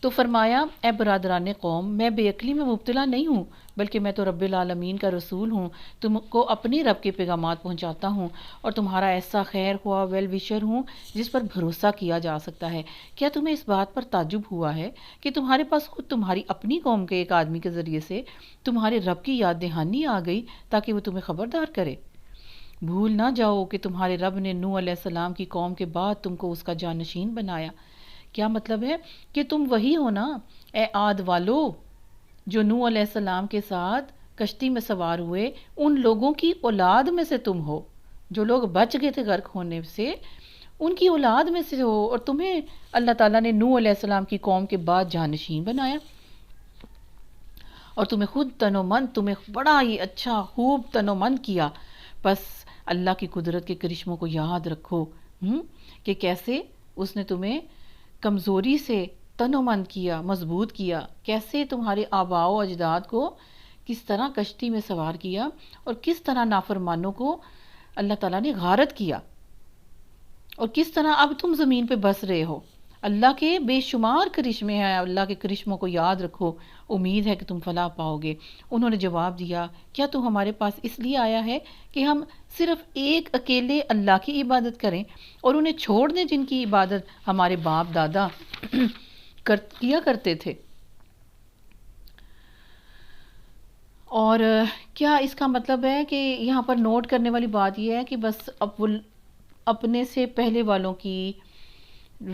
تو فرمایا اے برادران قوم، میں بے عقلی میں مبتلا نہیں ہوں، بلکہ میں تو رب العالمین کا رسول ہوں، تم کو اپنی رب کے پیغامات پہنچاتا ہوں اور تمہارا ایسا خیر ہوا ویل وشر ہوں جس پر بھروسہ کیا جا سکتا ہے۔ کیا تمہیں اس بات پر تعجب ہوا ہے کہ تمہارے پاس خود تمہاری اپنی قوم کے ایک آدمی کے ذریعے سے تمہارے رب کی یاد دہانی آ گئی تاکہ وہ تمہیں خبردار کرے؟ بھول نہ جاؤ کہ تمہارے رب نے نوح علیہ السلام کی قوم کے بعد تم کو اس کا جانشین بنایا۔ کیا مطلب ہے؟ کہ تم وہی ہو نا اے عاد والو، جو نوح علیہ السلام کے ساتھ کشتی میں سوار ہوئے، ان لوگوں کی اولاد میں سے تم ہو، جو لوگ بچ گئے تھے غرق ہونے سے، ان کی اولاد میں سے ہو، اور تمہیں اللہ تعالیٰ نے نوح علیہ السلام کی قوم کے بعد جانشین بنایا، اور تمہیں خود تن و من، تمہیں بڑا ہی اچھا خوب تن و من کیا۔ بس اللہ کی قدرت کے کرشموں کو یاد رکھو کہ کیسے اس نے تمہیں کمزوری سے تن و من کیا، مضبوط کیا، کیسے تمہارے آباء و اجداد کو کس طرح کشتی میں سوار کیا، اور کس طرح نافرمانوں کو اللہ تعالیٰ نے غارت کیا، اور کس طرح اب تم زمین پہ بس رہے ہو۔ اللہ کے بے شمار کرشمے ہیں، اللہ کے کرشموں کو یاد رکھو، امید ہے کہ تم فلاح پاؤ گے۔ انہوں نے جواب دیا، کیا تو ہمارے پاس اس لیے آیا ہے کہ ہم صرف ایک اکیلے اللہ کی عبادت کریں اور انہیں چھوڑ دیں جن کی عبادت ہمارے باپ دادا کیا کرتے تھے؟ اور کیا اس کا مطلب ہے کہ یہاں پر نوٹ کرنے والی بات یہ ہے کہ بس اب وہ اپنے سے پہلے والوں کی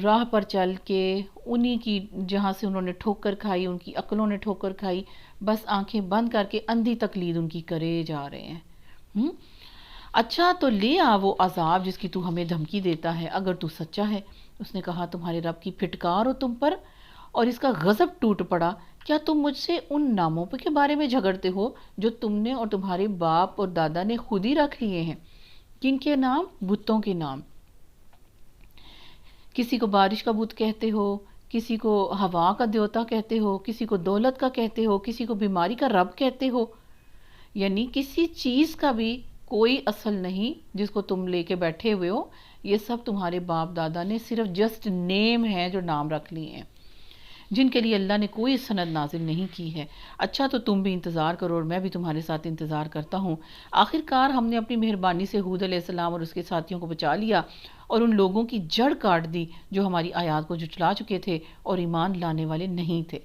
راہ پر چل کے انہی کی جہاں سے انہوں نے ٹھوکر کھائی، ان کی عقلوں نے ٹھوکر کھائی، بس آنکھیں بند کر کے اندھی تقلید ان کی کرے جا رہے ہیں؟ اچھا تو لے آ وہ عذاب جس کی تو ہمیں دھمکی دیتا ہے، اگر تو سچا ہے۔ اس نے کہا، تمہارے رب کی پھٹکار ہو تم پر اور اس کا غضب ٹوٹ پڑا۔ کیا تم مجھ سے ان ناموں کے بارے میں جھگڑتے ہو جو تم نے اور تمہارے باپ اور دادا نے خود ہی رکھ لیے ہیں؟ کن کے نام؟ بتوں کے نام۔ کسی کو بارش کا بت کہتے ہو، کسی کو ہوا کا دیوتا کہتے ہو، کسی کو دولت کا کہتے ہو، کسی کو بیماری کا رب کہتے ہو۔ یعنی کسی چیز کا بھی کوئی اصل نہیں جس کو تم لے کے بیٹھے ہوئے ہو، یہ سب تمہارے باپ دادا نے صرف جسٹ نیم ہے جو نام رکھ لیے ہیں، جن کے لیے اللہ نے کوئی سند نازل نہیں کی ہے۔ اچھا تو تم بھی انتظار کرو اور میں بھی تمہارے ساتھ انتظار کرتا ہوں۔ آخر کار ہم نے اپنی مہربانی سے ہود علیہ السلام اور اس کے ساتھیوں کو بچا لیا اور ان لوگوں کی جڑ کاٹ دی جو ہماری آیات کو جھٹلا چکے تھے اور ایمان لانے والے نہیں تھے۔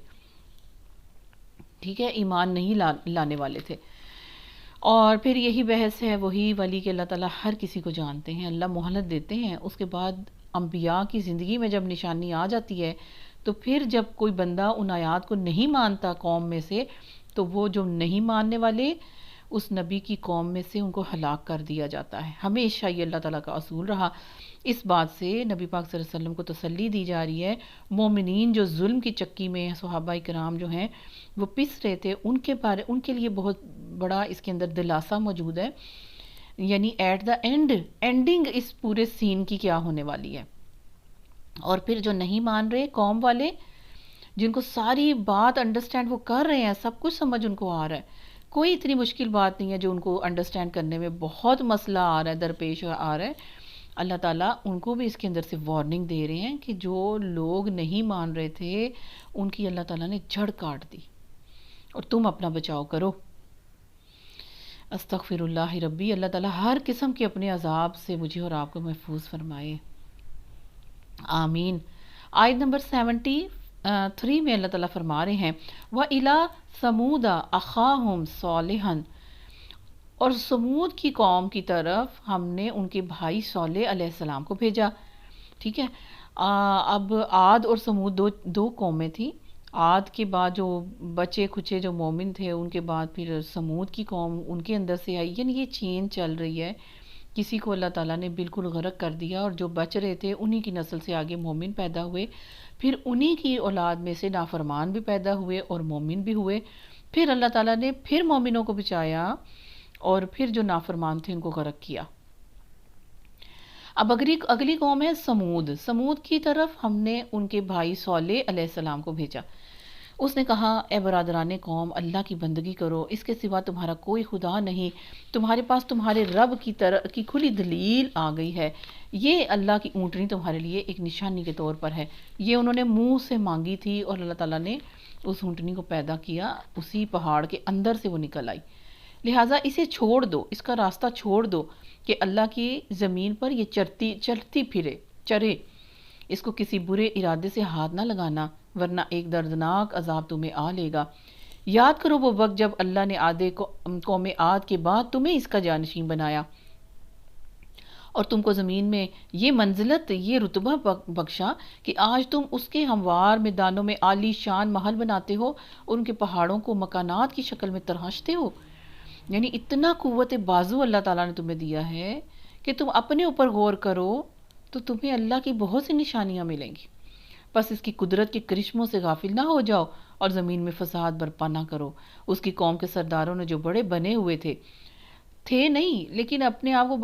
ٹھیک ہے، ایمان نہیں لانے والے تھے۔ اور پھر یہی بحث ہے وہی والی کہ اللہ تعالیٰ ہر کسی کو جانتے ہیں، اللہ مہلت دیتے ہیں، اس کے بعد انبیاء کی زندگی میں جب نشانی آ جاتی ہے تو پھر جب کوئی بندہ ان آیات کو نہیں مانتا قوم میں سے، تو وہ جو نہیں ماننے والے اس نبی کی قوم میں سے ان کو ہلاک کر دیا جاتا ہے۔ ہمیشہ یہ اللہ تعالیٰ کا اصول رہا۔ اس بات سے نبی پاک صلی اللہ علیہ وسلم کو تسلی دی جا رہی ہے، مومنین جو ظلم کی چکی میں صحابہ کرام جو ہیں وہ پس رہے تھے، ان کے لیے بہت بڑا اس کے اندر دلاسا موجود ہے، یعنی ایٹ دا اینڈنگ اس پورے سین کی کیا ہونے والی ہے۔ اور پھر جو نہیں مان رہے قوم والے، جن کو ساری بات انڈرسٹینڈ وہ کر رہے ہیں، سب کچھ سمجھ ان کو آ رہا ہے، کوئی اتنی مشکل بات نہیں ہے جو ان کو انڈرسٹینڈ کرنے میں بہت مسئلہ آ رہا ہے، درپیش آ رہا ہے، اللہ تعالیٰ ان کو بھی اس کے اندر سے وارننگ دے رہے ہیں کہ جو لوگ نہیں مان رہے تھے ان کی اللہ تعالیٰ نے جڑ کاٹ دی، اور تم اپنا بچاؤ کرو۔ استغفر اللہ ربی، اللہ تعالیٰ ہر قسم کے اپنے عذاب سے مجھے اور آپ کو محفوظ فرمائے، آمین۔ آیت نمبر 73 میں اللہ تعالیٰ فرما رہے ہیں، وَإِلَىٰ ثَمُودَ أَخَاهُمْ صَالِحًا، اور سمود کی قوم کی طرف ہم نے ان کے بھائی صالح علیہ السلام کو بھیجا۔ ٹھیک ہے، اب عاد اور سمود دو قومیں تھیں۔ عاد کے بعد جو بچے کھچے جو مومن تھے، ان کے بعد پھر سمود کی قوم ان کے اندر سے آئی، یعنی یہ چین چل رہی ہے۔ کسی کو اللہ تعالیٰ نے بالکل غرق کر دیا اور جو بچ رہے تھے انہی کی نسل سے آگے مومن پیدا ہوئے، پھر انہی کی اولاد میں سے نافرمان بھی پیدا ہوئے اور مومن بھی ہوئے، پھر اللہ تعالیٰ نے پھر مومنوں کو بچایا اور پھر جو نافرمان تھے ان کو غرق کیا۔ اب اگلی قوم ہے سمود۔ سمود کی طرف ہم نے ان کے بھائی صالح علیہ السلام کو بھیجا۔ اس نے کہا اے برادران قوم، اللہ کی بندگی کرو، اس کے سوا تمہارا کوئی خدا نہیں، تمہارے پاس تمہارے رب کی کھلی دلیل آ گئی ہے، یہ اللہ کی اونٹنی تمہارے لیے ایک نشانی کے طور پر ہے۔ یہ انہوں نے منہ سے مانگی تھی اور اللہ تعالیٰ نے اس اونٹنی کو پیدا کیا، اسی پہاڑ کے اندر سے وہ نکل آئی۔ لہٰذا اسے چھوڑ دو، اس کا راستہ چھوڑ دو کہ اللہ کی زمین پر یہ چلتی پھرے چرے، اس کو کسی برے ارادے سے ہاتھ نہ لگانا، ورنہ ایک دردناک عذاب تمہیں آ لے گا۔ یاد کرو وہ وقت جب اللہ نے قوم عاد کے بعد تمہیں اس کا جانشین بنایا اور تم کو زمین میں یہ منزلت، یہ رتبہ بخشا کہ آج تم اس کے ہموار میدانوں میں عالی شان محل بناتے ہو، ان کے پہاڑوں کو مکانات کی شکل میں تراشتے ہو۔ یعنی اتنا قوت بازو اللہ تعالیٰ نے تمہیں دیا ہے کہ تم اپنے اوپر غور کرو تو تمہیں اللہ کی بہت سی نشانیاں ملیں گی۔ بس اس کی قدرت کے کرشموں سے غافل نہ ہو جاؤ اور زمین میں فساد برپا نہ کرو۔ اس کی قوم کے سرداروں نے جو بڑے بنے ہوئے تھے نہیں، لیکن اپنے آپ کو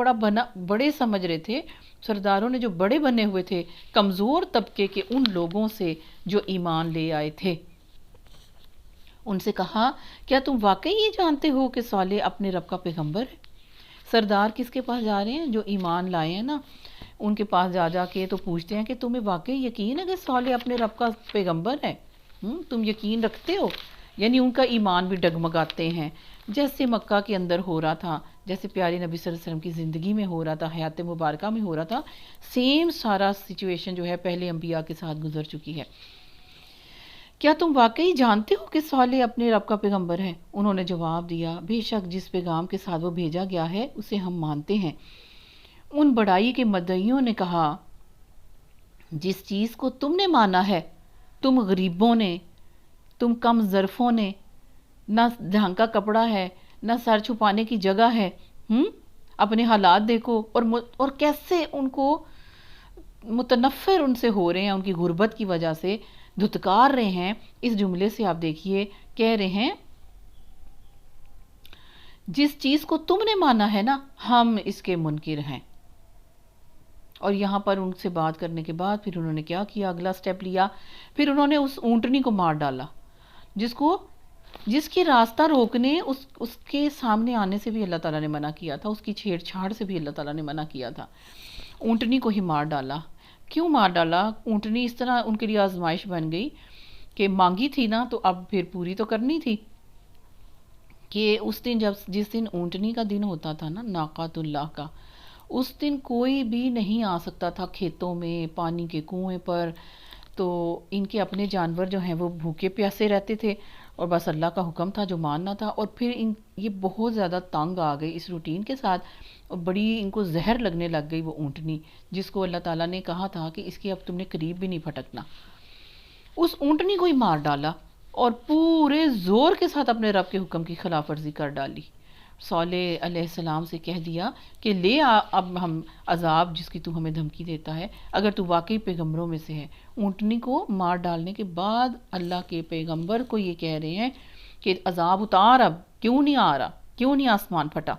بڑے سمجھ رہے تھے، سرداروں نے جو بڑے بنے ہوئے تھے کمزور طبقے کے ان لوگوں سے جو ایمان لے آئے تھے، ان سے کہا کیا تم واقعی یہ جانتے ہو کہ صالح اپنے رب کا پیغمبر ہے؟ سردار کس کے پاس جا رہے ہیں؟ جو ایمان لائے ہیں نا، ان کے پاس جا کے تو پوچھتے ہیں کہ تمہیں واقعی یقین ہے کہ صالح اپنے رب کا پیغمبر ہے؟ تم یقین رکھتے ہو؟ یعنی ان کا ایمان بھی ڈگمگاتے ہیں، جیسے مکہ کے اندر ہو رہا تھا، جیسے پیارے نبی صلی اللہ علیہ وسلم کی زندگی میں ہو رہا تھا، حیات مبارکہ میں ہو رہا تھا، سیم سارا سچویشن جو ہے پہلے انبیاء کے ساتھ گزر چکی ہے۔ کیا تم واقعی جانتے ہو کہ صالح اپنے رب کا پیغمبر ہے؟ انہوں نے جواب دیا، بے شک جس پیغام کے ساتھ وہ بھیجا گیا ہے اسے ہم مانتے ہیں۔ ان بڑائی کے مدعیوں نے کہا، جس چیز کو تم نے مانا ہے، تم غریبوں نے، تم کم ظرفوں نے، نہ ڈھانکا کپڑا ہے، نہ سر چھپانے کی جگہ ہے، اپنے حالات دیکھو اور کیسے ان کو متنفر ان سے ہو رہے ہیں، ان کی غربت کی وجہ سے دھتکار رہے ہیں۔ اس جملے سے آپ دیکھیے کہہ رہے ہیں جس چیز کو تم نے مانا ہے نا، ہم اس کے منکر ہیں۔ اور یہاں پر ان سے بات کرنے کے بعد پھر انہوں نے کیا کیا، اگلا سٹیپ لیا، پھر انہوں نے اس اونٹنی کو مار ڈالا، جس کی راستہ روکنے، اس کے سامنے آنے سے بھی اللہ تعالیٰ نے منع کیا تھا، اس کی چھیڑ چھاڑ سے بھی اللہ تعالیٰ نے منع کیا تھا۔ اونٹنی کو ہی مار ڈالا۔ کیوں مار ڈالا؟ اونٹنی اس طرح ان کے لیے آزمائش بن گئی کہ مانگی تھی نا تو اب پھر پوری تو کرنی تھی، کہ اس دن جس دن اونٹنی کا دن ہوتا تھا نا، ناقۃ اللہ کا، اس دن کوئی بھی نہیں آ سکتا تھا کھیتوں میں، پانی کے کنویں پر، تو ان کے اپنے جانور جو ہیں وہ بھوکے پیاسے رہتے تھے، اور بس اللہ کا حکم تھا جو ماننا تھا۔ اور پھر یہ بہت زیادہ تنگ آ گئی اس روٹین کے ساتھ، اور بڑی ان کو زہر لگنے لگ گئی وہ اونٹنی، جس کو اللہ تعالیٰ نے کہا تھا کہ اس کی اب تم نے قریب بھی نہیں پھٹکنا۔ اس اونٹنی کو ہی مار ڈالا اور پورے زور کے ساتھ اپنے رب کے حکم کی خلاف ورزی کر ڈالی۔ صالح علیہ السلام سے کہہ دیا کہ لے اب ہم عذاب جس کی تو ہمیں دھمکی دیتا ہے، اگر تو واقعی پیغمبروں میں سے ہے۔ اونٹنی کو مار ڈالنے کے بعد اللہ کے پیغمبر کو یہ کہہ رہے ہیں کہ عذاب اتار، اب کیوں نہیں آ رہا، کیوں نہیں آسمان پھٹا؟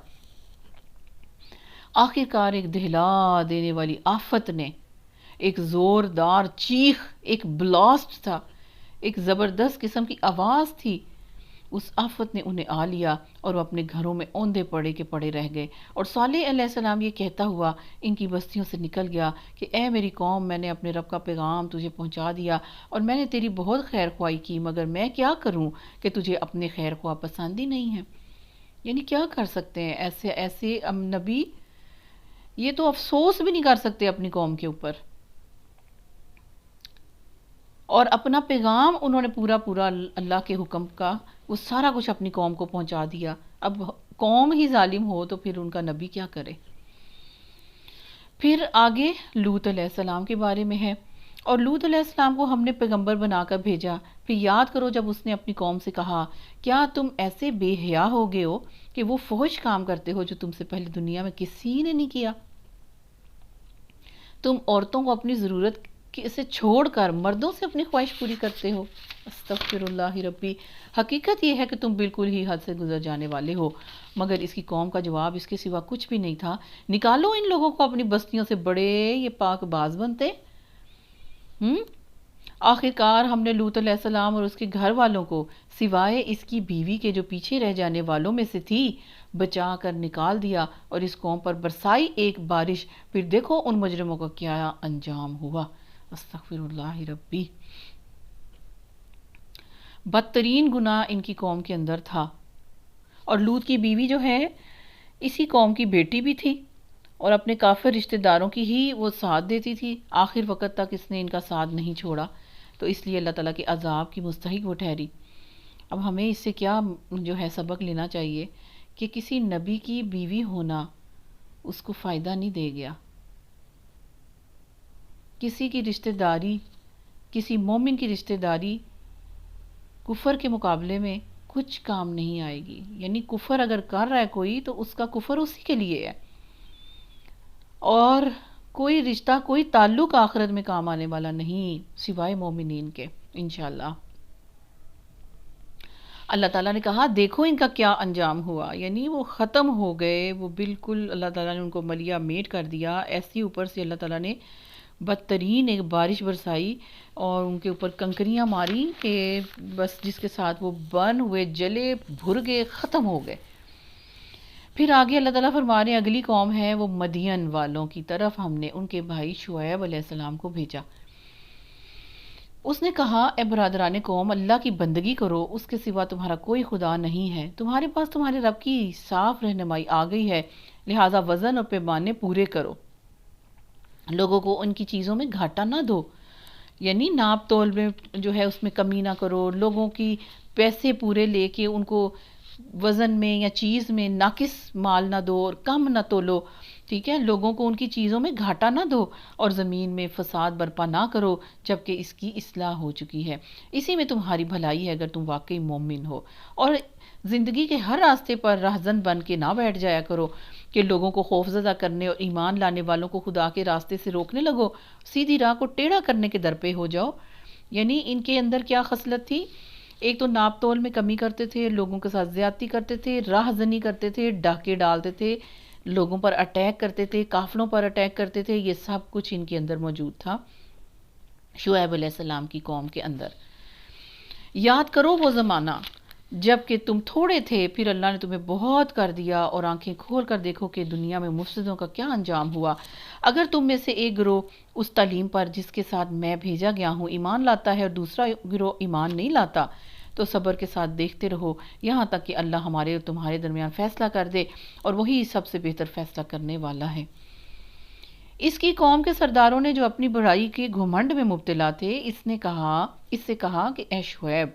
آخرکار ایک دہلا دینے والی آفت نے، ایک زوردار چیخ، ایک بلاسٹ تھا، ایک زبردست قسم کی آواز تھی، اس آفت نے انہیں آ لیا اور وہ اپنے گھروں میں اوندے پڑے کے پڑے رہ گئے۔ اور صالح علیہ السلام یہ کہتا ہوا ان کی بستیوں سے نکل گیا کہ اے میری قوم، میں نے اپنے رب کا پیغام تجھے پہنچا دیا اور میں نے تیری بہت خیر خواہی کی، مگر میں کیا کروں کہ تجھے اپنے خیر خواہ پسند ہی نہیں ہے۔ یعنی کیا کر سکتے ہیں ایسے نبی؟ یہ تو افسوس بھی نہیں کر سکتے اپنی قوم کے اوپر، اور اپنا پیغام انہوں نے پورا اللہ کے حکم کا وہ سارا کچھ اپنی قوم کو پہنچا دیا۔ اب قوم ہی ظالم ہو تو پھر ان کا نبی کیا کرے؟ پھر آگے لوط علیہ السلام کے بارے میں ہے، اور لوط علیہ السلام کو ہم نے پیغمبر بنا کر بھیجا۔ پھر یاد کرو جب اس نے اپنی قوم سے کہا، کیا تم ایسے بے حیا ہو گئے ہو کہ وہ فحش کام کرتے ہو جو تم سے پہلے دنیا میں کسی نے نہیں کیا؟ تم عورتوں کو اپنی ضرورت سے چھوڑ کر مردوں سے اپنی خواہش پوری کرتے ہو۔ استغفر اللہ ربی، حقیقت یہ ہے کہ تم بالکل ہی حد سے گزر جانے والے ہو۔ مگر اس کی قوم کا جواب اس کے سوا کچھ بھی نہیں تھا۔ نکالو ان لوگوں کو اپنی بستیوں سے، بڑے یہ پاک باز بنتے، آخرکار ہم نے لوط علیہ السلام اور اس کے گھر والوں کو سوائے اس کی بیوی کے جو پیچھے رہ جانے والوں میں سے تھی بچا کر نکال دیا اور اس قوم پر برسائی ایک بارش، پھر دیکھو ان مجرموں کا کیا انجام ہوا۔ استغفر اللہ ربی۔ بدترین گناہ ان کی قوم کے اندر تھا، اور لوط کی بیوی جو ہے اسی قوم کی بیٹی بھی تھی اور اپنے کافر رشتہ داروں کی ہی وہ ساتھ دیتی تھی، آخر وقت تک اس نے ان کا ساتھ نہیں چھوڑا، تو اس لیے اللہ تعالیٰ کے عذاب کی مستحق وہ ٹھہری۔ اب ہمیں اس سے کیا جو ہے سبق لینا چاہیے کہ کسی نبی کی بیوی ہونا اس کو فائدہ نہیں دے گیا، کسی کی رشتہ داری، کسی مومن کی رشتہ داری کفر کے مقابلے میں کچھ کام نہیں آئے گی، یعنی کفر اگر کر رہا ہے کوئی تو اس کا کفر اسی کے لیے ہے، اور کوئی رشتہ کوئی تعلق آخرت میں کام آنے والا نہیں سوائے مومنین کے انشاءاللہ۔ اللہ تعالیٰ نے کہا دیکھو ان کا کیا انجام ہوا، یعنی وہ ختم ہو گئے، وہ بالکل اللہ تعالیٰ نے ان کو ملیا میٹ کر دیا، ایسی اوپر سے اللہ تعالیٰ نے بدترین ایک بارش برسائی اور ان کے اوپر کنکریاں ماری کہ بس جس کے ساتھ وہ برن ہوئے، جلے بھر گئے، ختم ہو گئے۔ پھر آگے اللہ تعالیٰ فرما رہے ہیں اگلی قوم ہے وہ مدین والوں کی طرف ہم نے ان کے بھائی شعیب علیہ السلام کو بھیجا۔ اس نے کہا اے برادران قوم، اللہ کی بندگی کرو، اس کے سوا تمہارا کوئی خدا نہیں ہے، تمہارے پاس تمہارے رب کی صاف رہنمائی آ گئی ہے، لہٰذا وزن اور پیمانے پورے کرو، لوگوں کو ان کی چیزوں میں گھاٹا نہ دو، یعنی ناپ تول میں جو ہے اس میں کمی نہ کرو، لوگوں کی پیسے پورے لے کے ان کو وزن میں یا چیز میں ناقص مال نہ دو اور کم نہ تولو، ٹھیک ہے، لوگوں کو ان کی چیزوں میں گھاٹا نہ دو اور زمین میں فساد برپا نہ کرو جبکہ اس کی اصلاح ہو چکی ہے، اسی میں تمہاری بھلائی ہے اگر تم واقعی مومن ہو، اور زندگی کے ہر راستے پر رہزن بن کے نہ بیٹھ جایا کرو کہ لوگوں کو خوفزدہ کرنے اور ایمان لانے والوں کو خدا کے راستے سے روکنے لگو، سیدھی راہ کو ٹیڑھا کرنے کے در پہ ہو جاؤ۔ یعنی ان کے اندر کیا خصلت تھی؟ ایک تو ناپ تول میں کمی کرتے تھے، لوگوں کے ساتھ زیادتی کرتے تھے، راہ زنی کرتے تھے، ڈاکے ڈالتے تھے، لوگوں پر اٹیک کرتے تھے، قافلوں پر اٹیک کرتے تھے، یہ سب کچھ ان کے اندر موجود تھا شعیب علیہ السلام کی قوم کے اندر۔ یاد کرو وہ زمانہ جب کہ تم تھوڑے تھے، پھر اللہ نے تمہیں بہت کر دیا، اور آنکھیں کھول کر دیکھو کہ دنیا میں مفسدوں کا کیا انجام ہوا۔ اگر تم میں سے ایک گروہ اس تعلیم پر جس کے ساتھ میں بھیجا گیا ہوں ایمان لاتا ہے اور دوسرا گروہ ایمان نہیں لاتا، تو صبر کے ساتھ دیکھتے رہو یہاں تک کہ اللہ ہمارے اور تمہارے درمیان فیصلہ کر دے، اور وہی سب سے بہتر فیصلہ کرنے والا ہے۔ اس کی قوم کے سرداروں نے جو اپنی برائی کے گھمنڈ میں مبتلا تھے، اس سے کہا کہ اے شعیب،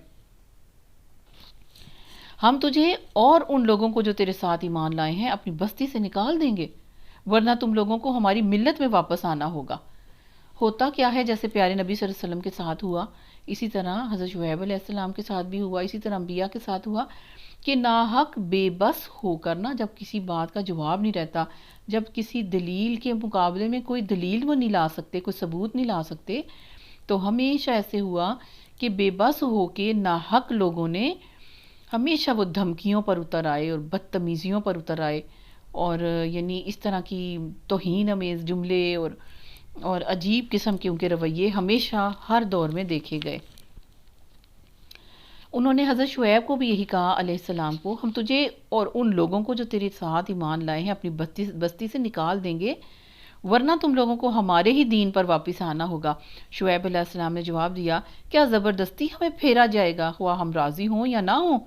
ہم تجھے اور ان لوگوں کو جو تیرے ساتھ ایمان لائے ہیں اپنی بستی سے نکال دیں گے، ورنہ تم لوگوں کو ہماری ملت میں واپس آنا ہوگا۔ ہوتا کیا ہے جیسے پیارے نبی صلی اللہ علیہ وسلم کے ساتھ ہوا، اسی طرح حضرت شعیب علیہ السلام کے ساتھ بھی ہوا، اسی طرح انبیاء کے ساتھ ہوا کہ ناحق بے بس ہو کر نا، جب کسی بات کا جواب نہیں رہتا، جب کسی دلیل کے مقابلے میں کوئی دلیل وہ نہیں لا سکتے، کوئی ثبوت نہیں لا سکتے، تو ہمیشہ ایسے ہوا کہ بے بس ہو کے ناحق لوگوں نے ہمیشہ وہ دھمکیوں پر اتر آئے اور بدتمیزیوں پر اتر آئے، اور یعنی اس طرح کی توہین امیز جملے اور عجیب قسم کے ان کے رویے ہمیشہ ہر دور میں دیکھے گئے۔ انہوں نے حضرت شعیب کو بھی یہی کہا علیہ السلام کو، ہم تجھے اور ان لوگوں کو جو تیرے ساتھ ایمان لائے ہیں اپنی بستی سے نکال دیں گے، ورنہ تم لوگوں کو ہمارے ہی دین پر واپس آنا ہوگا۔ شعیب علیہ السلام نے جواب دیا، کیا زبردستی ہمیں پھیرا جائے گا، خواہ ہم راضی ہوں یا نہ ہوں؟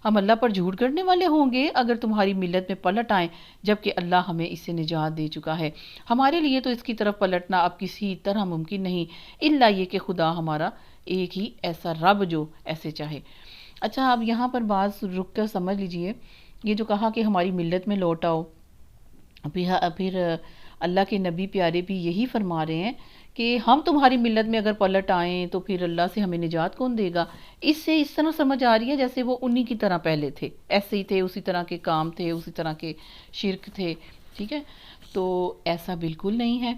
ہم اللہ پر جھوٹ کرنے والے ہوں گے اگر تمہاری ملت میں پلٹ آئیں جبکہ اللہ ہمیں اس سے نجات دے چکا ہے۔ ہمارے لیے تو اس کی طرف پلٹنا اب کسی طرح ممکن نہیں، الا یہ کہ خدا ہمارا ایک ہی ایسا رب جو ایسے چاہے۔ اچھا، اب یہاں پر بات رک کر سمجھ لیجئے، یہ جو کہا کہ ہماری ملت میں لوٹ آؤ، پھر اللہ کے نبی پیارے بھی یہی فرما رہے ہیں کہ ہم تمہاری ملت میں اگر پلٹ آئیں تو پھر اللہ سے ہمیں نجات کون دے گا؟ اس سے اس طرح سمجھ آ رہی ہے جیسے وہ انہی کی طرح پہلے تھے، ایسے ہی تھے، اسی طرح کے کام تھے، اسی طرح کے شرک تھے، ٹھیک ہے؟ تو ایسا بالکل نہیں ہے۔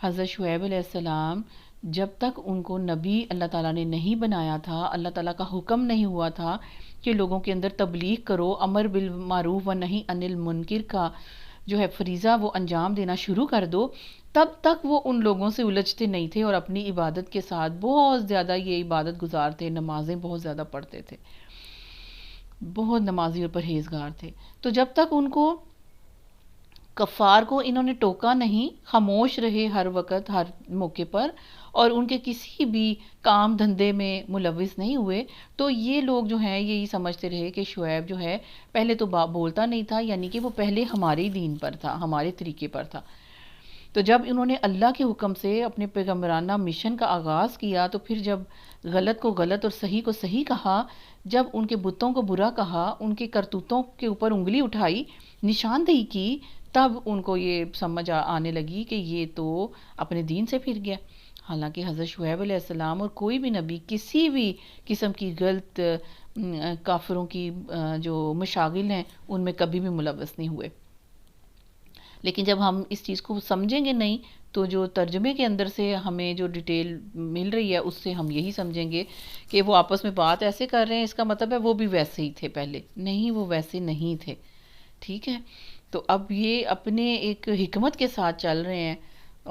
حضرت شعیب علیہ السلام جب تک ان کو نبی اللہ تعالیٰ نے نہیں بنایا تھا، اللہ تعالیٰ کا حکم نہیں ہوا تھا کہ لوگوں کے اندر تبلیغ کرو، امر بالمعروف و نہی عن المنکر کا جو ہے فریضہ وہ انجام دینا شروع کر دو، تب تک وہ ان لوگوں سے الجھتے نہیں تھے اور اپنی عبادت کے ساتھ بہت زیادہ یہ عبادت گزار تھے، نمازیں بہت زیادہ پڑھتے تھے، بہت نمازی اور پرہیزگار تھے۔ تو جب تک ان کو کفار کو انہوں نے ٹوکا نہیں، خاموش رہے ہر وقت ہر موقع پر، اور ان کے کسی بھی کام دھندے میں ملوث نہیں ہوئے، تو یہ لوگ جو ہیں یہی سمجھتے رہے کہ شعیب جو ہے پہلے تو بولتا نہیں تھا، یعنی کہ وہ پہلے ہمارے دین پر تھا، ہمارے طریقے پر تھا۔ تو جب انہوں نے اللہ کے حکم سے اپنے پیغمبرانہ مشن کا آغاز کیا، تو پھر جب غلط کو غلط اور صحیح کو صحیح کہا، جب ان کے بتوں کو برا کہا، ان کے کرتوتوں کے اوپر انگلی اٹھائی، نشاندہی کی، تب ان کو یہ سمجھ آنے لگی کہ یہ تو اپنے دین سے پھر گیا۔ حالانکہ حضرت شعیب علیہ السلام اور کوئی بھی نبی کسی بھی قسم کی غلط کافروں کی جو مشاغل ہیں ان میں کبھی بھی ملوث نہیں ہوئے۔ لیکن جب ہم اس چیز کو سمجھیں گے نہیں، تو جو ترجمے کے اندر سے ہمیں جو ڈیٹیل مل رہی ہے اس سے ہم یہی سمجھیں گے کہ وہ آپس میں بات ایسے کر رہے ہیں، اس کا مطلب ہے وہ بھی ویسے ہی تھے پہلے۔ نہیں، وہ ویسے نہیں تھے، ٹھیک ہے۔ تو اب یہ اپنے ایک حکمت کے ساتھ چل رہے ہیں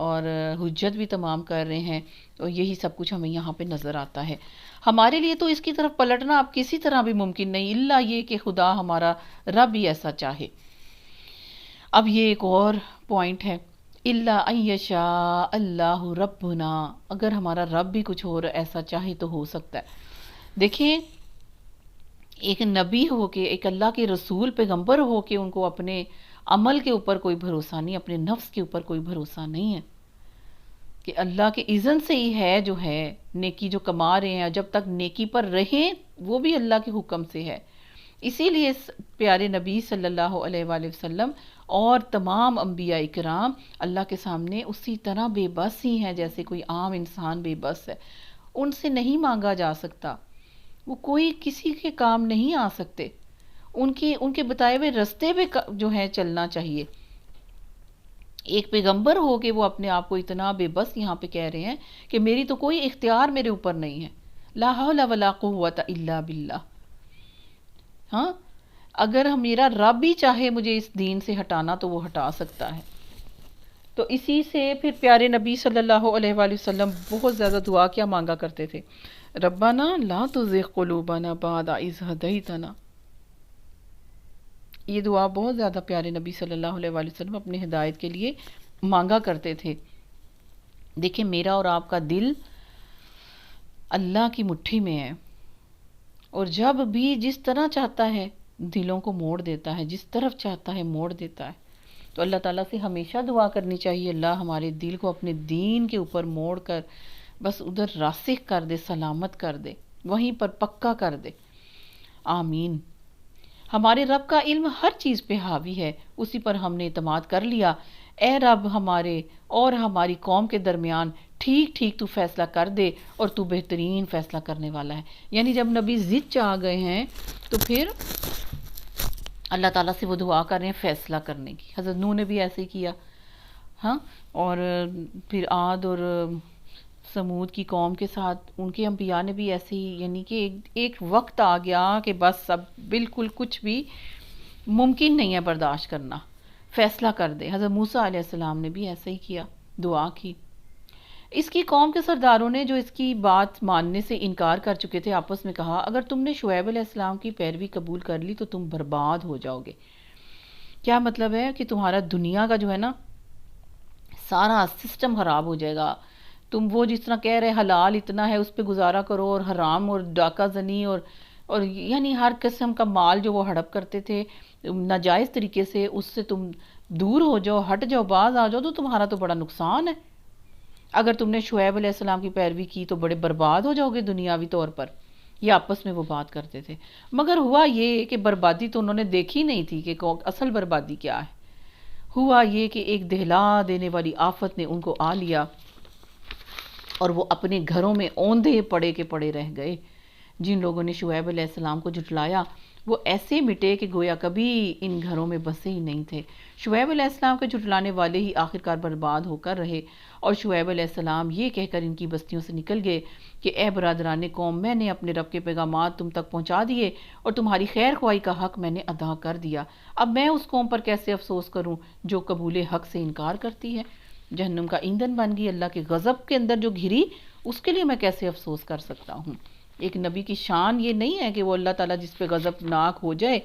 اور حجت بھی تمام کر رہے ہیں، اور یہی سب کچھ ہمیں یہاں پہ نظر آتا ہے۔ ہمارے لیے تو اس کی طرف پلٹنا اب کسی طرح بھی ممکن نہیں، الا یہ کہ خدا ہمارا رب ہی ایسا چاہے۔ اب یہ ایک اور پوائنٹ ہے، الا ان یشاء اللہ ربنا، اگر ہمارا رب بھی کچھ اور ایسا چاہے تو ہو سکتا ہے۔ دیکھیں، ایک نبی ہو کے، ایک اللہ کے رسول پیغمبر ہو کے ان کو اپنے عمل کے اوپر کوئی بھروسہ نہیں، اپنے نفس کے اوپر کوئی بھروسہ نہیں ہے، کہ اللہ کے اذن سے ہی ہے جو ہے نیکی جو کما رہے ہیں، جب تک نیکی پر رہیں وہ بھی اللہ کے حکم سے ہے۔ اسی لیے پیارے نبی صلی اللہ علیہ وآلہ وسلم اور تمام انبیاء اکرام اللہ کے سامنے اسی طرح بے بس ہی ہیں جیسے کوئی عام انسان بے بس ہے۔ ان سے نہیں مانگا جا سکتا، وہ کوئی کسی کے کام نہیں آ سکتے، ان کے بتائے ہوئے رستے پہ جو ہے چلنا چاہیے۔ ایک پیغمبر ہو کہ وہ اپنے آپ کو اتنا بے بس یہاں پہ کہہ رہے ہیں کہ میری تو کوئی اختیار میرے اوپر نہیں ہے، لا حول ولا قوت الا باللہ۔ ہاں، اگر میرا رب بھی چاہے مجھے اس دین سے ہٹانا تو وہ ہٹا سکتا ہے۔ تو اسی سے پھر پیارے نبی صلی اللہ علیہ وآلہ وسلم بہت زیادہ دعا کیا مانگا کرتے تھے، ربنا لا تزغ قلوبنا بعد اذ ہدیتنا۔ یہ دعا بہت زیادہ پیارے نبی صلی اللہ علیہ وآلہ وسلم اپنے ہدایت کے لیے مانگا کرتے تھے۔ دیکھیں، میرا اور آپ کا دل اللہ کی مٹھی میں ہے، اور جب بھی جس طرح چاہتا ہے دلوں کو موڑ دیتا ہے، جس طرف چاہتا ہے موڑ دیتا ہے۔ تو اللہ تعالیٰ سے ہمیشہ دعا کرنی چاہیے، اللہ ہمارے دل کو اپنے دین کے اوپر موڑ کر بس ادھر راسخ کر دے، سلامت کر دے، وہیں پر پکا کر دے، آمین۔ ہمارے رب کا علم ہر چیز پہ حاوی ہے، اسی پر ہم نے اعتماد کر لیا۔ اے رب، ہمارے اور ہماری قوم کے درمیان ٹھیک ٹھیک تو فیصلہ کر دے، اور تو بہترین فیصلہ کرنے والا ہے۔ یعنی جب نبی ضد چاہ گئے ہیں تو پھر اللہ تعالیٰ سے وہ دعا کر رہے ہیں فیصلہ کرنے کی۔ حضرت نوح نے بھی ایسے ہی کیا، ہاں، اور پھر عاد اور سمود کی قوم کے ساتھ ان کے انبیاء نے بھی ایسے ہی، یعنی کہ ایک وقت آ گیا کہ بس اب بالکل کچھ بھی ممکن نہیں ہے برداشت کرنا، فیصلہ کر دے۔ حضرت موسیٰ علیہ السلام نے بھی ایسے ہی کیا، دعا کی۔ اس کی قوم کے سرداروں نے جو اس کی بات ماننے سے انکار کر چکے تھے، آپس میں کہا، اگر تم نے شعیب علیہ السلام کی پیروی قبول کر لی تو تم برباد ہو جاؤ گے۔ کیا مطلب ہے کہ تمہارا دنیا کا جو ہے نا سارا سسٹم خراب ہو جائے گا۔ تم وہ جس طرح کہہ رہے حلال اتنا ہے اس پہ گزارا کرو، اور حرام اور ڈاکہ زنی اور یعنی ہر قسم کا مال جو وہ ہڑپ کرتے تھے ناجائز طریقے سے، اس سے تم دور ہو جاؤ، ہٹ جاؤ، باز آ جاؤ، تو تمہارا تو بڑا نقصان ہے۔ اگر تم نے شعیب علیہ السلام کی پیروی کی تو بڑے برباد ہو جاؤ گے دنیاوی طور پر۔ یہ آپس میں وہ بات کرتے تھے، مگر ہوا یہ کہ بربادی تو انہوں نے دیکھی نہیں تھی کہ اصل بربادی کیا ہے۔ ہوا یہ کہ ایک دہلا دینے والی آفت نے ان کو آ لیا، اور وہ اپنے گھروں میں اوندھے پڑے کے پڑے رہ گئے۔ جن لوگوں نے شعیب علیہ السلام کو جھٹلایا وہ ایسے مٹے کہ گویا کبھی ان گھروں میں بسے ہی نہیں تھے۔ شعیب علیہ السلام کے جھٹلانے والے ہی آخرکار برباد ہو کر رہے، اور شعیب علیہ السلام یہ کہہ کر ان کی بستیوں سے نکل گئے کہ اے برادران قوم، میں نے اپنے رب کے پیغامات تم تک پہنچا دیے اور تمہاری خیر خواہی کا حق میں نے ادا کر دیا، اب میں اس قوم پر کیسے افسوس کروں جو قبول حق سے انکار کرتی ہے، جہنم کا ایندھن بن گئی، اللہ کے غضب کے اندر جو گھری، اس کے لیے میں کیسے افسوس کر سکتا ہوں۔ ایک نبی کی شان یہ نہیں ہے کہ وہ اللہ تعالیٰ جس پہ غضب ناک ہو جائے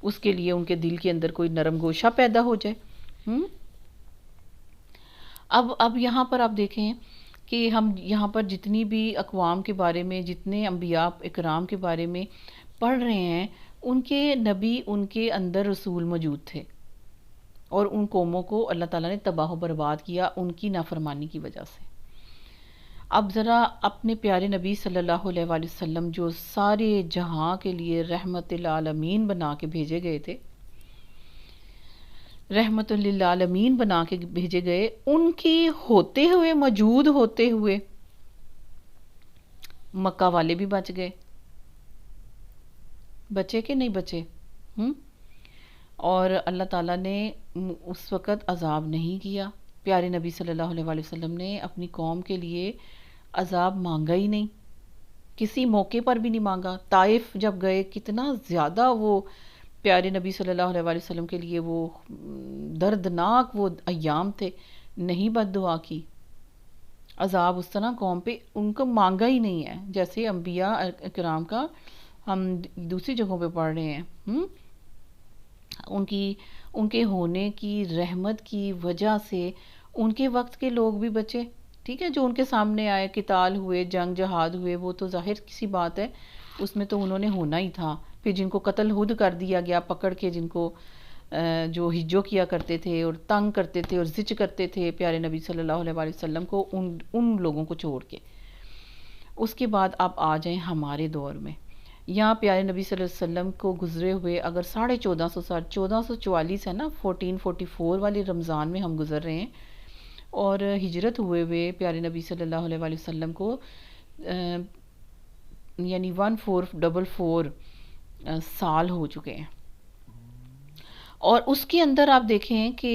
اس کے لیے ان کے دل کے اندر کوئی نرم گوشہ پیدا ہو جائے۔ اب یہاں پر آپ دیکھیں کہ ہم یہاں پر جتنی بھی اقوام کے بارے میں، جتنے انبیاء اکرام کے بارے میں پڑھ رہے ہیں، ان کے نبی، ان کے اندر رسول موجود تھے، اور ان قوموں کو اللہ تعالیٰ نے تباہ و برباد کیا ان کی نافرمانی کی وجہ سے۔ اب ذرا اپنے پیارے نبی صلی اللہ علیہ وآلہ وسلم جو سارے جہاں کے لیے رحمت للعالمین بنا کے بھیجے گئے تھے، رحمت للعالمین بنا کے بھیجے گئے، ان کی ہوتے ہوئے، موجود ہوتے ہوئے مکہ والے بھی بچ گئے، بچے کہ نہیں بچے؟ اور اللہ تعالیٰ نے اس وقت عذاب نہیں کیا، پیارے نبی صلی اللہ علیہ وآلہ وسلم نے اپنی قوم کے لیے عذاب مانگا ہی نہیں، کسی موقع پر بھی نہیں مانگا۔ طائف جب گئے کتنا زیادہ وہ پیارے نبی صلی اللہ علیہ وآلہ وسلم کے لیے وہ دردناک وہ ایام تھے، نہیں بد دعا کی، عذاب اس طرح قوم پہ ان کو مانگا ہی نہیں ہے، جیسے انبیاء کرام کا ہم دوسری جگہوں پہ پڑھ رہے ہیں۔ ان کے ہونے کی رحمت کی وجہ سے ان کے وقت کے لوگ بھی بچے، ٹھیک ہے، جو ان کے سامنے آئے، قتال ہوئے، جنگ جہاد ہوئے، وہ تو ظاہر کسی بات ہے، اس میں تو انہوں نے ہونا ہی تھا۔ پھر جن کو قتل خود کر دیا گیا پکڑ کے، جن کو جو ہجو کیا کرتے تھے اور تنگ کرتے تھے اور زچ کرتے تھے پیارے نبی صلی اللہ علیہ وآلہ وسلم کو، ان لوگوں کو چھوڑ کے۔ اس کے بعد آپ آ جائیں ہمارے دور میں، یہاں پیارے نبی صلی اللہ علیہ وسلم کو گزرے ہوئے اگر 1450 سال، 1444 ہے نا، 1444 والی رمضان میں ہم گزر رہے ہیں، اور ہجرت ہوئے پیارے نبی صلی اللہ علیہ وآلہ وسلم کو یعنی 1444 سال ہو چکے ہیں، اور اس کے اندر آپ دیکھیں کہ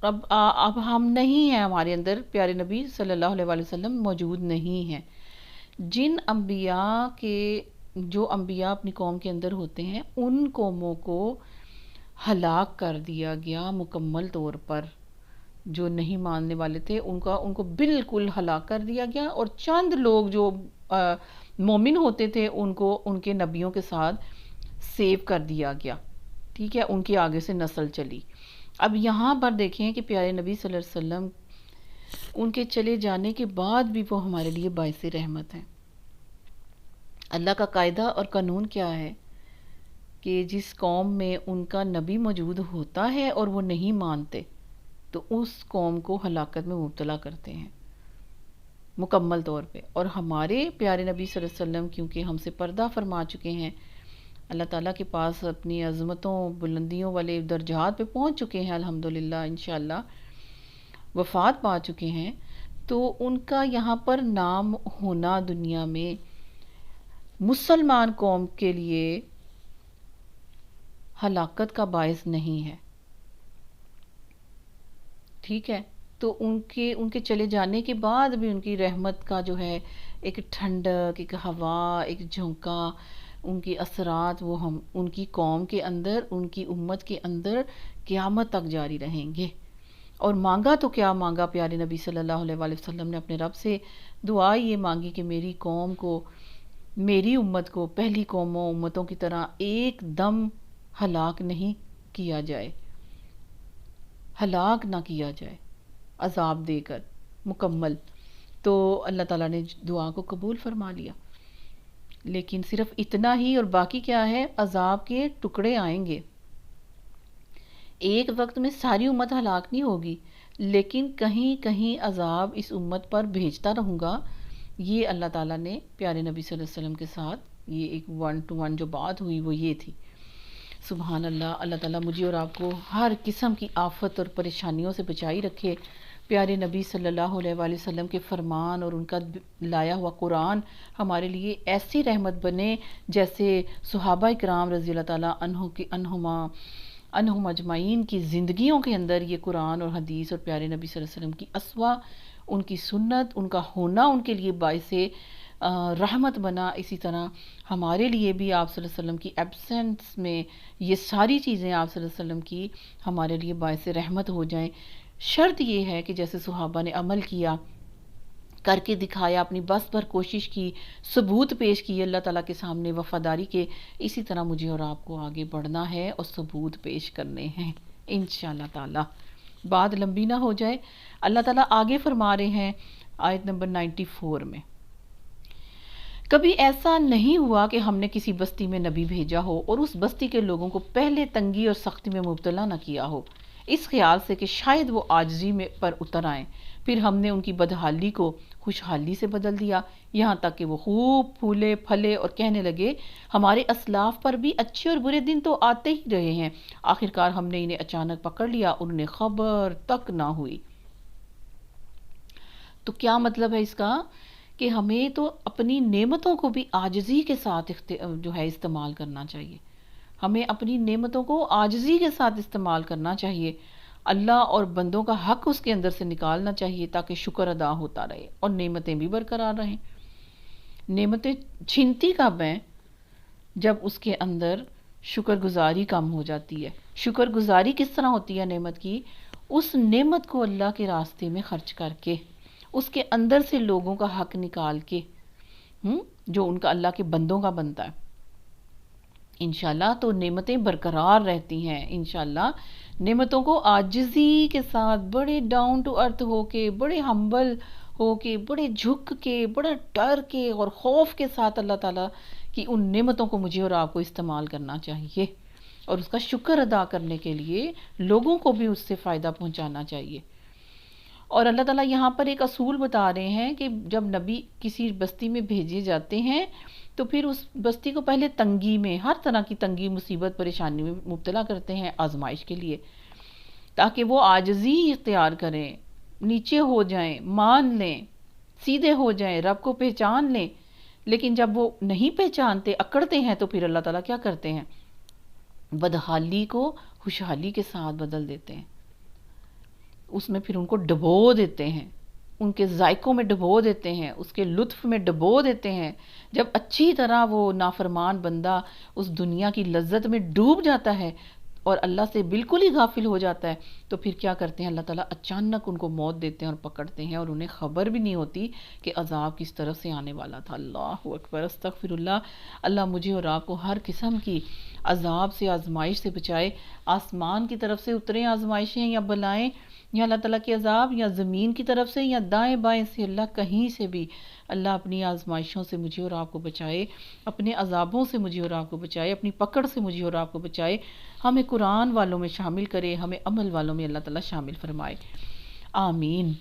اب ہم نہیں ہیں، ہمارے اندر پیارے نبی صلی اللہ علیہ وآلہ وسلم موجود نہیں ہیں۔ جن انبیاء کے، جو انبیاء اپنی قوم کے اندر ہوتے ہیں، ان قوموں کو ہلاک کر دیا گیا مکمل طور پر، جو نہیں ماننے والے تھے ان کو بالکل ہلاک کر دیا گیا، اور چند لوگ جو مومن ہوتے تھے ان کو ان کے نبیوں کے ساتھ سیو کر دیا گیا، ٹھیک ہے، ان کی آگے سے نسل چلی۔ اب یہاں پر دیکھیں کہ پیارے نبی صلی اللہ علیہ وسلم ان کے چلے جانے کے بعد بھی وہ ہمارے لیے باعث رحمت ہیں۔ اللہ کا قاعدہ اور قانون کیا ہے کہ جس قوم میں ان کا نبی موجود ہوتا ہے اور وہ نہیں مانتے تو اس قوم کو ہلاکت میں مبتلا کرتے ہیں مکمل طور پہ۔ اور ہمارے پیارے نبی صلی اللہ علیہ وسلم کیونکہ ہم سے پردہ فرما چکے ہیں، اللہ تعالیٰ کے پاس اپنی عظمتوں، بلندیوں والے درجات پہ پہنچ چکے ہیں الحمدللہ، انشاءاللہ وفات پا چکے ہیں، تو ان کا یہاں پر نام ہونا دنیا میں مسلمان قوم کے لیے ہلاکت کا باعث نہیں ہے، ٹھیک ہے۔ تو ان کے چلے جانے کے بعد بھی ان کی رحمت کا جو ہے ایک ٹھنڈک، ایک ہوا، ایک جھونکا، ان کی اثرات وہ ہم ان کی قوم کے اندر، ان کی امت کے اندر قیامت تک جاری رہیں گے۔ اور مانگا تو کیا مانگا پیارے نبی صلی اللہ علیہ وآلہ وسلم نے اپنے رب سے؟ دعا یہ مانگی کہ میری قوم کو، میری امت کو پہلی قوموں امتوں کی طرح ایک دم ہلاک نہیں کیا جائے، ہلاک نہ کیا جائے عذاب دے کر مکمل۔ تو اللہ تعالیٰ نے دعا کو قبول فرما لیا، لیکن صرف اتنا ہی، اور باقی کیا ہے؟ عذاب کے ٹکڑے آئیں گے، ایک وقت میں ساری امت ہلاک نہیں ہوگی، لیکن کہیں کہیں عذاب اس امت پر بھیجتا رہوں گا۔ یہ اللہ تعالیٰ نے پیارے نبی صلی اللہ علیہ وسلم کے ساتھ یہ ایک 1 to 1 جو بات ہوئی وہ یہ تھی۔ سبحان اللہ، اللہ تعالیٰ مجھے اور آپ کو ہر قسم کی آفت اور پریشانیوں سے بچائی رکھے۔ پیارے نبی صلی اللہ علیہ وآلہ وسلم کے فرمان اور ان کا لایا ہوا قرآن ہمارے لیے ایسی رحمت بنے جیسے صحابہ کرام رضی اللہ تعالیٰ عنہم اجمعین کی زندگیوں کے اندر یہ قرآن اور حدیث اور پیارے نبی صلی اللہ علیہ وسلم کی اسوہ، ان کی سنت، ان کا ہونا ان کے لیے باعث رحمت بنا. اسی طرح ہمارے لیے بھی آپ صلی اللہ علیہ وسلم کی ایبسنس میں یہ ساری چیزیں آپ صلی اللہ علیہ وسلم کی ہمارے لیے باعث رحمت ہو جائیں. شرط یہ ہے کہ جیسے صحابہ نے عمل کیا، کر کے دکھایا، اپنی بس پر کوشش کی، ثبوت پیش کی اللہ تعالیٰ کے سامنے وفاداری کے، اسی طرح مجھے اور آپ کو آگے بڑھنا ہے اور ثبوت پیش کرنے ہیں انشاءاللہ تعالیٰ. بات لمبی نہ ہو جائے، اللہ تعالیٰ آگے فرما رہے ہیں آیت نمبر 94 میں، کبھی ایسا نہیں ہوا کہ ہم نے کسی بستی میں نبی بھیجا ہو اور اس بستی کے لوگوں کو پہلے تنگی اور سختی میں مبتلا نہ کیا ہو، اس خیال سے کہ شاید وہ عاجزی میں پر اتر آئیں. پھر ہم نے ان کی بدحالی کو خوشحالی سے بدل دیا، یہاں تک کہ وہ خوب پھولے پھلے اور کہنے لگے ہمارے اسلاف پر بھی اچھے اور برے دن تو آتے ہی رہے ہیں. آخرکار ہم نے انہیں اچانک پکڑ لیا اور انہیں خبر تک نہ ہوئی. تو کیا مطلب ہے اس کا؟ کہ ہمیں تو اپنی نعمتوں کو بھی عاجزی کے ساتھ جو ہے استعمال کرنا چاہیے. ہمیں اپنی نعمتوں کو عاجزی کے ساتھ استعمال کرنا چاہیے. اللہ اور بندوں کا حق اس کے اندر سے نکالنا چاہیے تاکہ شکر ادا ہوتا رہے اور نعمتیں بھی برقرار رہیں. نعمتیں چھنتی کب ہیں؟ جب اس کے اندر شکر گزاری کم ہو جاتی ہے. شکر گزاری کس طرح ہوتی ہے نعمت کی؟ اس نعمت کو اللہ کے راستے میں خرچ کر کے، اس کے اندر سے لوگوں کا حق نکال کے، جو ان کا اللہ کے بندوں کا بنتا ہے. انشاءاللہ تو نعمتیں برقرار رہتی ہیں. انشاءاللہ نعمتوں کو عاجزی کے ساتھ، بڑے ڈاؤن ٹو ارتھ ہو کے، بڑے ہمبل ہو کے، بڑے جھک کے، بڑا ڈر کے اور خوف کے ساتھ اللہ تعالیٰ کی ان نعمتوں کو مجھے اور آپ کو استعمال کرنا چاہیے اور اس کا شکر ادا کرنے کے لیے لوگوں کو بھی اس سے فائدہ پہنچانا چاہیے. اور اللہ تعالیٰ یہاں پر ایک اصول بتا رہے ہیں کہ جب نبی کسی بستی میں بھیجے جاتے ہیں تو پھر اس بستی کو پہلے تنگی میں، ہر طرح کی تنگی، مصیبت، پریشانی میں مبتلا کرتے ہیں آزمائش کے لیے، تاکہ وہ عاجزی اختیار کریں، نیچے ہو جائیں، مان لیں، سیدھے ہو جائیں، رب کو پہچان لیں. لیکن جب وہ نہیں پہچانتے، اکڑتے ہیں، تو پھر اللہ تعالیٰ کیا کرتے ہیں؟ بدحالی کو خوشحالی کے ساتھ بدل دیتے ہیں. اس میں پھر ان کو ڈبو دیتے ہیں، ان کے ذائقوں میں ڈبو دیتے ہیں، اس کے لطف میں ڈبو دیتے ہیں. جب اچھی طرح وہ نافرمان بندہ اس دنیا کی لذت میں ڈوب جاتا ہے اور اللہ سے بالکل ہی غافل ہو جاتا ہے، تو پھر کیا کرتے ہیں؟ اللہ تعالیٰ اچانک ان کو موت دیتے ہیں اور پکڑتے ہیں، اور انہیں خبر بھی نہیں ہوتی کہ عذاب کس طرف سے آنے والا تھا. اللہ اکبر، استغفر اللہ. اللہ مجھے اور آپ کو ہر قسم کی عذاب سے، آزمائش سے بچائے. آسمان کی طرف سے اتریں آزمائشیں یا بلائیں، یا اللہ تعالیٰ کے عذاب، یا زمین کی طرف سے، یا دائیں بائیں سے، اللہ کہیں سے بھی اللہ اپنی آزمائشوں سے مجھے اور آپ کو بچائے، اپنے عذابوں سے مجھے اور آپ کو بچائے، اپنی پکڑ سے مجھے اور آپ کو بچائے. ہمیں قرآن والوں میں شامل کرے، ہمیں عمل والوں میں اللہ تعالیٰ شامل فرمائے. آمین.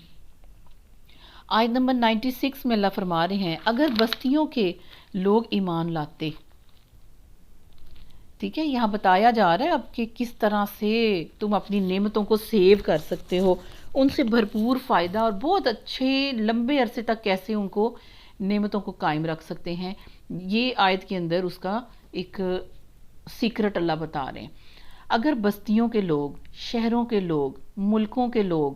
آیت نمبر 96 میں اللہ فرما رہے ہیں اگر بستیوں کے لوگ ایمان لاتے. ٹھیک ہے، یہاں بتایا جا رہا ہے اب کہ کس طرح سے تم اپنی نعمتوں کو سیو کر سکتے ہو، ان سے بھرپور فائدہ اور بہت اچھے لمبے عرصے تک کیسے ان کو نعمتوں کو قائم رکھ سکتے ہیں. یہ آیت کے اندر اس کا ایک سیکرٹ اللہ بتا رہے ہیں. اگر بستیوں کے لوگ، شہروں کے لوگ، ملکوں کے لوگ،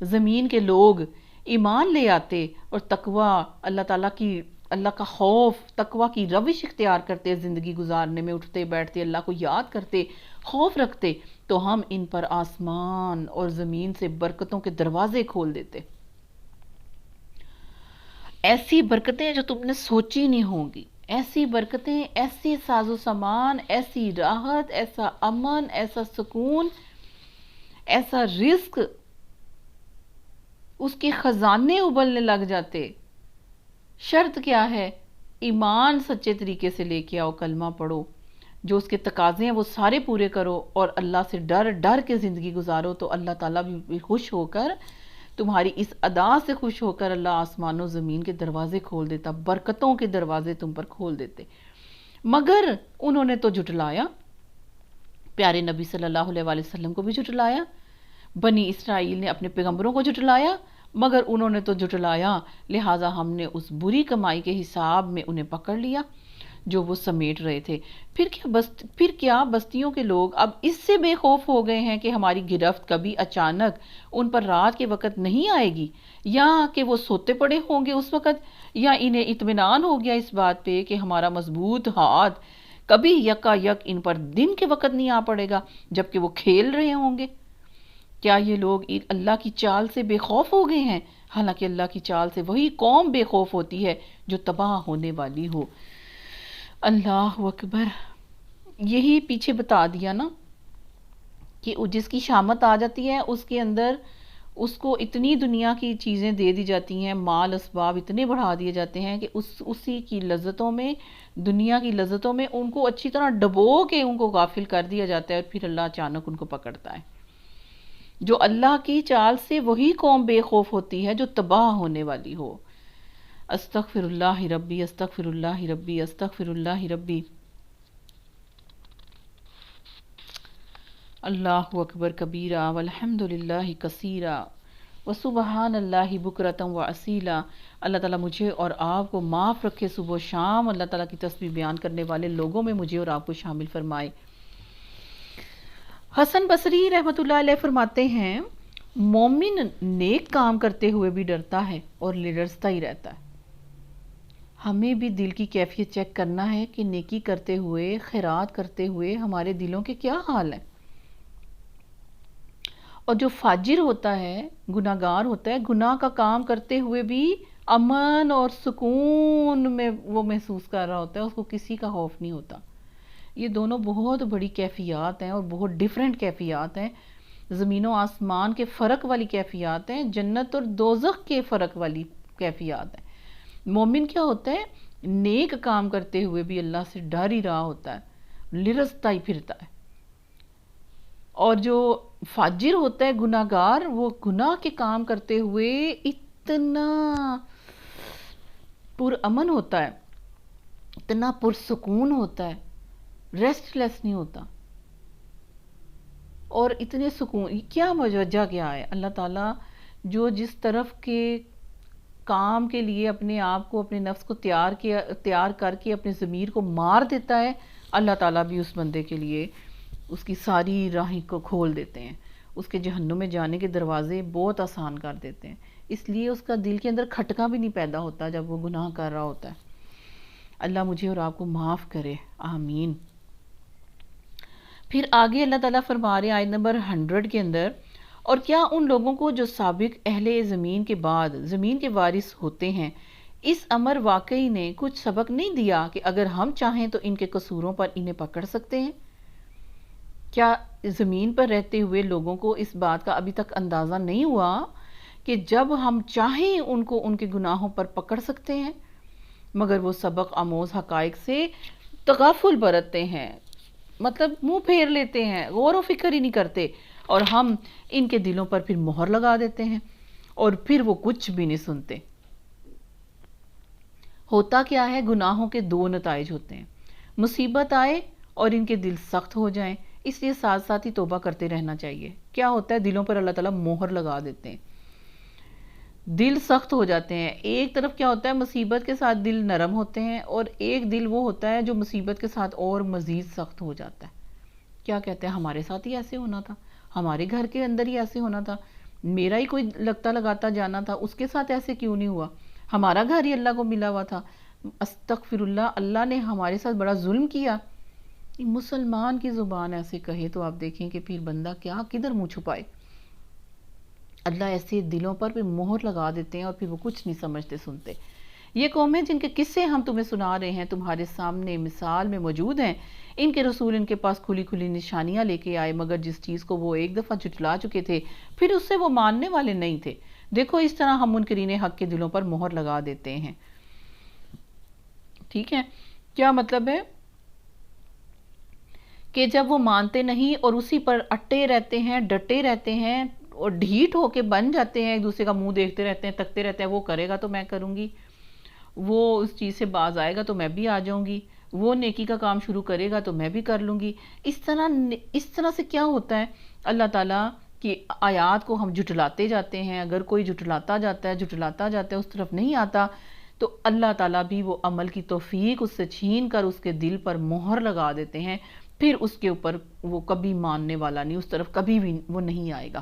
زمین کے لوگ ایمان لے آتے اور تقوی، اللہ کا خوف، تقوی کی روش اختیار کرتے، زندگی گزارنے میں اٹھتے بیٹھتے، اللہ کو یاد کرتے، خوف رکھتے، تو ہم ان پر آسمان اور زمین سے برکتوں کے دروازے کھول دیتے. ایسی برکتیں جو تم نے سوچی نہیں ہوں گی، ایسی برکتیں، ایسی ساز و سامان، ایسی راحت، ایسا امن، ایسا سکون، ایسا رزق، اس کے خزانے ابلنے لگ جاتے. شرط کیا ہے؟ ایمان سچے طریقے سے لے کے آؤ، کلمہ پڑھو، جو اس کے تقاضے ہیں وہ سارے پورے کرو، اور اللہ سے ڈر کے زندگی گزارو، تو اللہ تعالیٰ بھی خوش ہو کر، تمہاری اس ادا سے خوش ہو کر اللہ آسمان و زمین کے دروازے کھول دیتا، برکتوں کے دروازے تم پر کھول دیتے. مگر انہوں نے تو جھٹلایا، پیارے نبی صلی اللہ علیہ وآلہ وسلم کو بھی جھٹلایا، بنی اسرائیل نے اپنے پیغمبروں کو جھٹلایا، مگر انہوں نے تو جھٹلایا، لہٰذا ہم نے اس بری کمائی کے حساب میں انہیں پکڑ لیا جو وہ سمیٹ رہے تھے۔ پھر کیا بستیوں کے لوگ اب اس سے بے خوف ہو گئے ہیں کہ ہماری گرفت کبھی اچانک ان پر رات کے وقت نہیں آئے گی، یا کہ وہ سوتے پڑے ہوں گے اس وقت، یا انہیں اطمینان ہو گیا اس بات پہ کہ ہمارا مضبوط ہاتھ کبھی یکا یک ان پر دن کے وقت نہیں آ پڑے گا جبکہ وہ کھیل رہے ہوں گے۔ کیا یہ لوگ اللہ کی چال سے بے خوف ہو گئے ہیں؟ حالانکہ اللہ کی چال سے وہی قوم بے خوف ہوتی ہے جو تباہ ہونے والی ہو۔ اللہ اکبر۔ یہی پیچھے بتا دیا نا کہ جس کی شامت آ جاتی ہے اس کے اندر اس کو اتنی دنیا کی چیزیں دے دی جاتی ہیں، مال اسباب اتنے بڑھا دیے جاتے ہیں کہ اسی کی لذتوں میں، دنیا کی لذتوں میں ان کو اچھی طرح ڈبو کے ان کو غافل کر دیا جاتا ہے، اور پھر اللہ اچانک ان کو پکڑتا ہے۔ جو اللہ کی چال سے وہی قوم بے خوف ہوتی ہے جو تباہ ہونے والی ہو۔ استغفر اللہ ربی، استغفر اللہ ربی، استغفر اللہ ربی۔ اللہ اکبر کبیرہ والحمد للہ کثیرہ وسبحان اللہ بکرۃ واصیلا۔ اللہ تعالیٰ مجھے اور آپ کو معاف رکھے، صبح و شام اللہ تعالیٰ کی تسبیح بیان کرنے والے لوگوں میں مجھے اور آپ کو شامل فرمائے۔ حسن بصری رحمۃ اللہ علیہ فرماتے ہیں، مومن نیک کام کرتے ہوئے بھی ڈرتا ہے اور لرزتا ہی رہتا ہے۔ ہمیں بھی دل کی کیفیت چیک کرنا ہے کہ نیکی کرتے ہوئے، خیرات کرتے ہوئے ہمارے دلوں کے کیا حال ہیں۔ اور جو فاجر ہوتا ہے، گناہ گار ہوتا ہے، گناہ کا کام کرتے ہوئے بھی امن اور سکون میں وہ محسوس کر رہا ہوتا ہے، اس کو کسی کا خوف نہیں ہوتا۔ یہ دونوں بہت بڑی کیفیات ہیں اور بہت ڈیفرنٹ کیفیات ہیں، زمین و آسمان کے فرق والی کیفیات ہیں، جنت اور دوزخ کے فرق والی کیفیات ہیں۔ مومن کیا ہوتا ہے؟ نیک کام کرتے ہوئے بھی اللہ سے ڈر ہی رہا ہوتا ہے، لرزتا ہی پھرتا ہے۔ اور جو فاجر ہوتا ہے، گناہ گار، وہ گناہ کے کام کرتے ہوئے اتنا پر امن ہوتا ہے، اتنا پرسکون ہوتا ہے، ریسٹ لیس نہیں ہوتا۔ اور اتنے سکون، کیا وجہ کیا ہے؟ اللہ تعالیٰ جو جس طرف کے کام کے لیے اپنے آپ کو، اپنے نفس کو تیار کر کے اپنے ضمیر کو مار دیتا ہے، اللہ تعالیٰ بھی اس بندے کے لیے اس کی ساری راہیں کو کھول دیتے ہیں، اس کے جہنم میں جانے کے دروازے بہت آسان کر دیتے ہیں۔ اس لیے اس کا دل کے اندر کھٹکا بھی نہیں پیدا ہوتا جب وہ گناہ کر رہا ہوتا ہے۔ اللہ مجھے اور آپ کو معاف کرے، آمین۔ پھر آگے اللہ تعالیٰ فرما رہے آیت نمبر 100 کے اندر، اور کیا ان لوگوں کو جو سابق اہل زمین کے بعد زمین کے وارث ہوتے ہیں، اس امر واقعی نے کچھ سبق نہیں دیا کہ اگر ہم چاہیں تو ان کے قصوروں پر انہیں پکڑ سکتے ہیں؟ کیا زمین پر رہتے ہوئے لوگوں کو اس بات کا ابھی تک اندازہ نہیں ہوا کہ جب ہم چاہیں ان کو ان کے گناہوں پر پکڑ سکتے ہیں، مگر وہ سبق آموز حقائق سے تغافل برتتے ہیں، مطلب منہ پھیر لیتے ہیں، غور و فکر ہی نہیں کرتے، اور ہم ان کے دلوں پر پھر مہر لگا دیتے ہیں اور پھر وہ کچھ بھی نہیں سنتے۔ ہوتا کیا ہے؟ گناہوں کے دو نتائج ہوتے ہیں، مصیبت آئے اور ان کے دل سخت ہو جائیں، اس لیے ساتھ ساتھ ہی توبہ کرتے رہنا چاہیے۔ کیا ہوتا ہے؟ دلوں پر اللہ تعالیٰ مہر لگا دیتے ہیں، دل سخت ہو جاتے ہیں۔ ایک طرف کیا ہوتا ہے؟ مصیبت کے ساتھ دل نرم ہوتے ہیں، اور ایک دل وہ ہوتا ہے جو مصیبت کے ساتھ اور مزید سخت ہو جاتا ہے۔ کیا کہتے ہیں؟ ہمارے ساتھ ہی ایسے ہونا تھا، ہمارے گھر کے اندر ہی ایسے ہونا تھا، میرا ہی کوئی لگتا لگاتا جانا تھا، اس کے ساتھ ایسے کیوں نہیں ہوا؟ ہمارا گھر ہی اللہ کو ملا ہوا تھا، استغفر اللہ، اللہ نے ہمارے ساتھ بڑا ظلم کیا۔ مسلمان کی زبان ایسے کہے تو آپ دیکھیں کہ پھر بندہ کیا کدھر منہ چھپائے۔ اللہ ایسے دلوں پر بھی مہر لگا دیتے ہیں اور پھر وہ کچھ نہیں سمجھتے سنتے۔ یہ قومیں جن کے قصے ہم تمہیں سنا رہے ہیں تمہارے سامنے مثال میں موجود ہیں، ان کے رسول ان کے پاس کھلی کھلی نشانیاں لے کے آئے، مگر جس چیز کو وہ ایک دفعہ جھٹلا چکے تھے پھر اس سے وہ ماننے والے نہیں تھے۔ دیکھو اس طرح ہم منکرین حق کے دلوں پر مہر لگا دیتے ہیں۔ ٹھیک ہے، کیا مطلب ہے؟ کہ جب وہ مانتے نہیں اور اسی پر اٹے رہتے ہیں، ڈٹے رہتے ہیں اور ڈھیٹ ہو کے بن جاتے ہیں، ایک دوسرے کا منہ دیکھتے رہتے ہیں، تکتے رہتے ہیں، وہ کرے گا تو میں کروں گی، وہ اس چیز سے باز آئے گا تو میں بھی آ جاؤں گی، وہ نیکی کا کام شروع کرے گا تو میں بھی کر لوں گی۔ اس طرح سے کیا ہوتا ہے؟ اللہ تعالیٰ کہ آیات کو ہم جھٹلاتے جاتے ہیں، اگر کوئی جھٹلاتا جاتا ہے اس طرف نہیں آتا تو اللہ تعالیٰ بھی وہ عمل کی توفیق اس سے چھین کر اس کے دل پر مہر لگا دیتے ہیں، پھر اس کے اوپر وہ کبھی ماننے والا نہیں، اس طرف کبھی بھی وہ نہیں آئے گا۔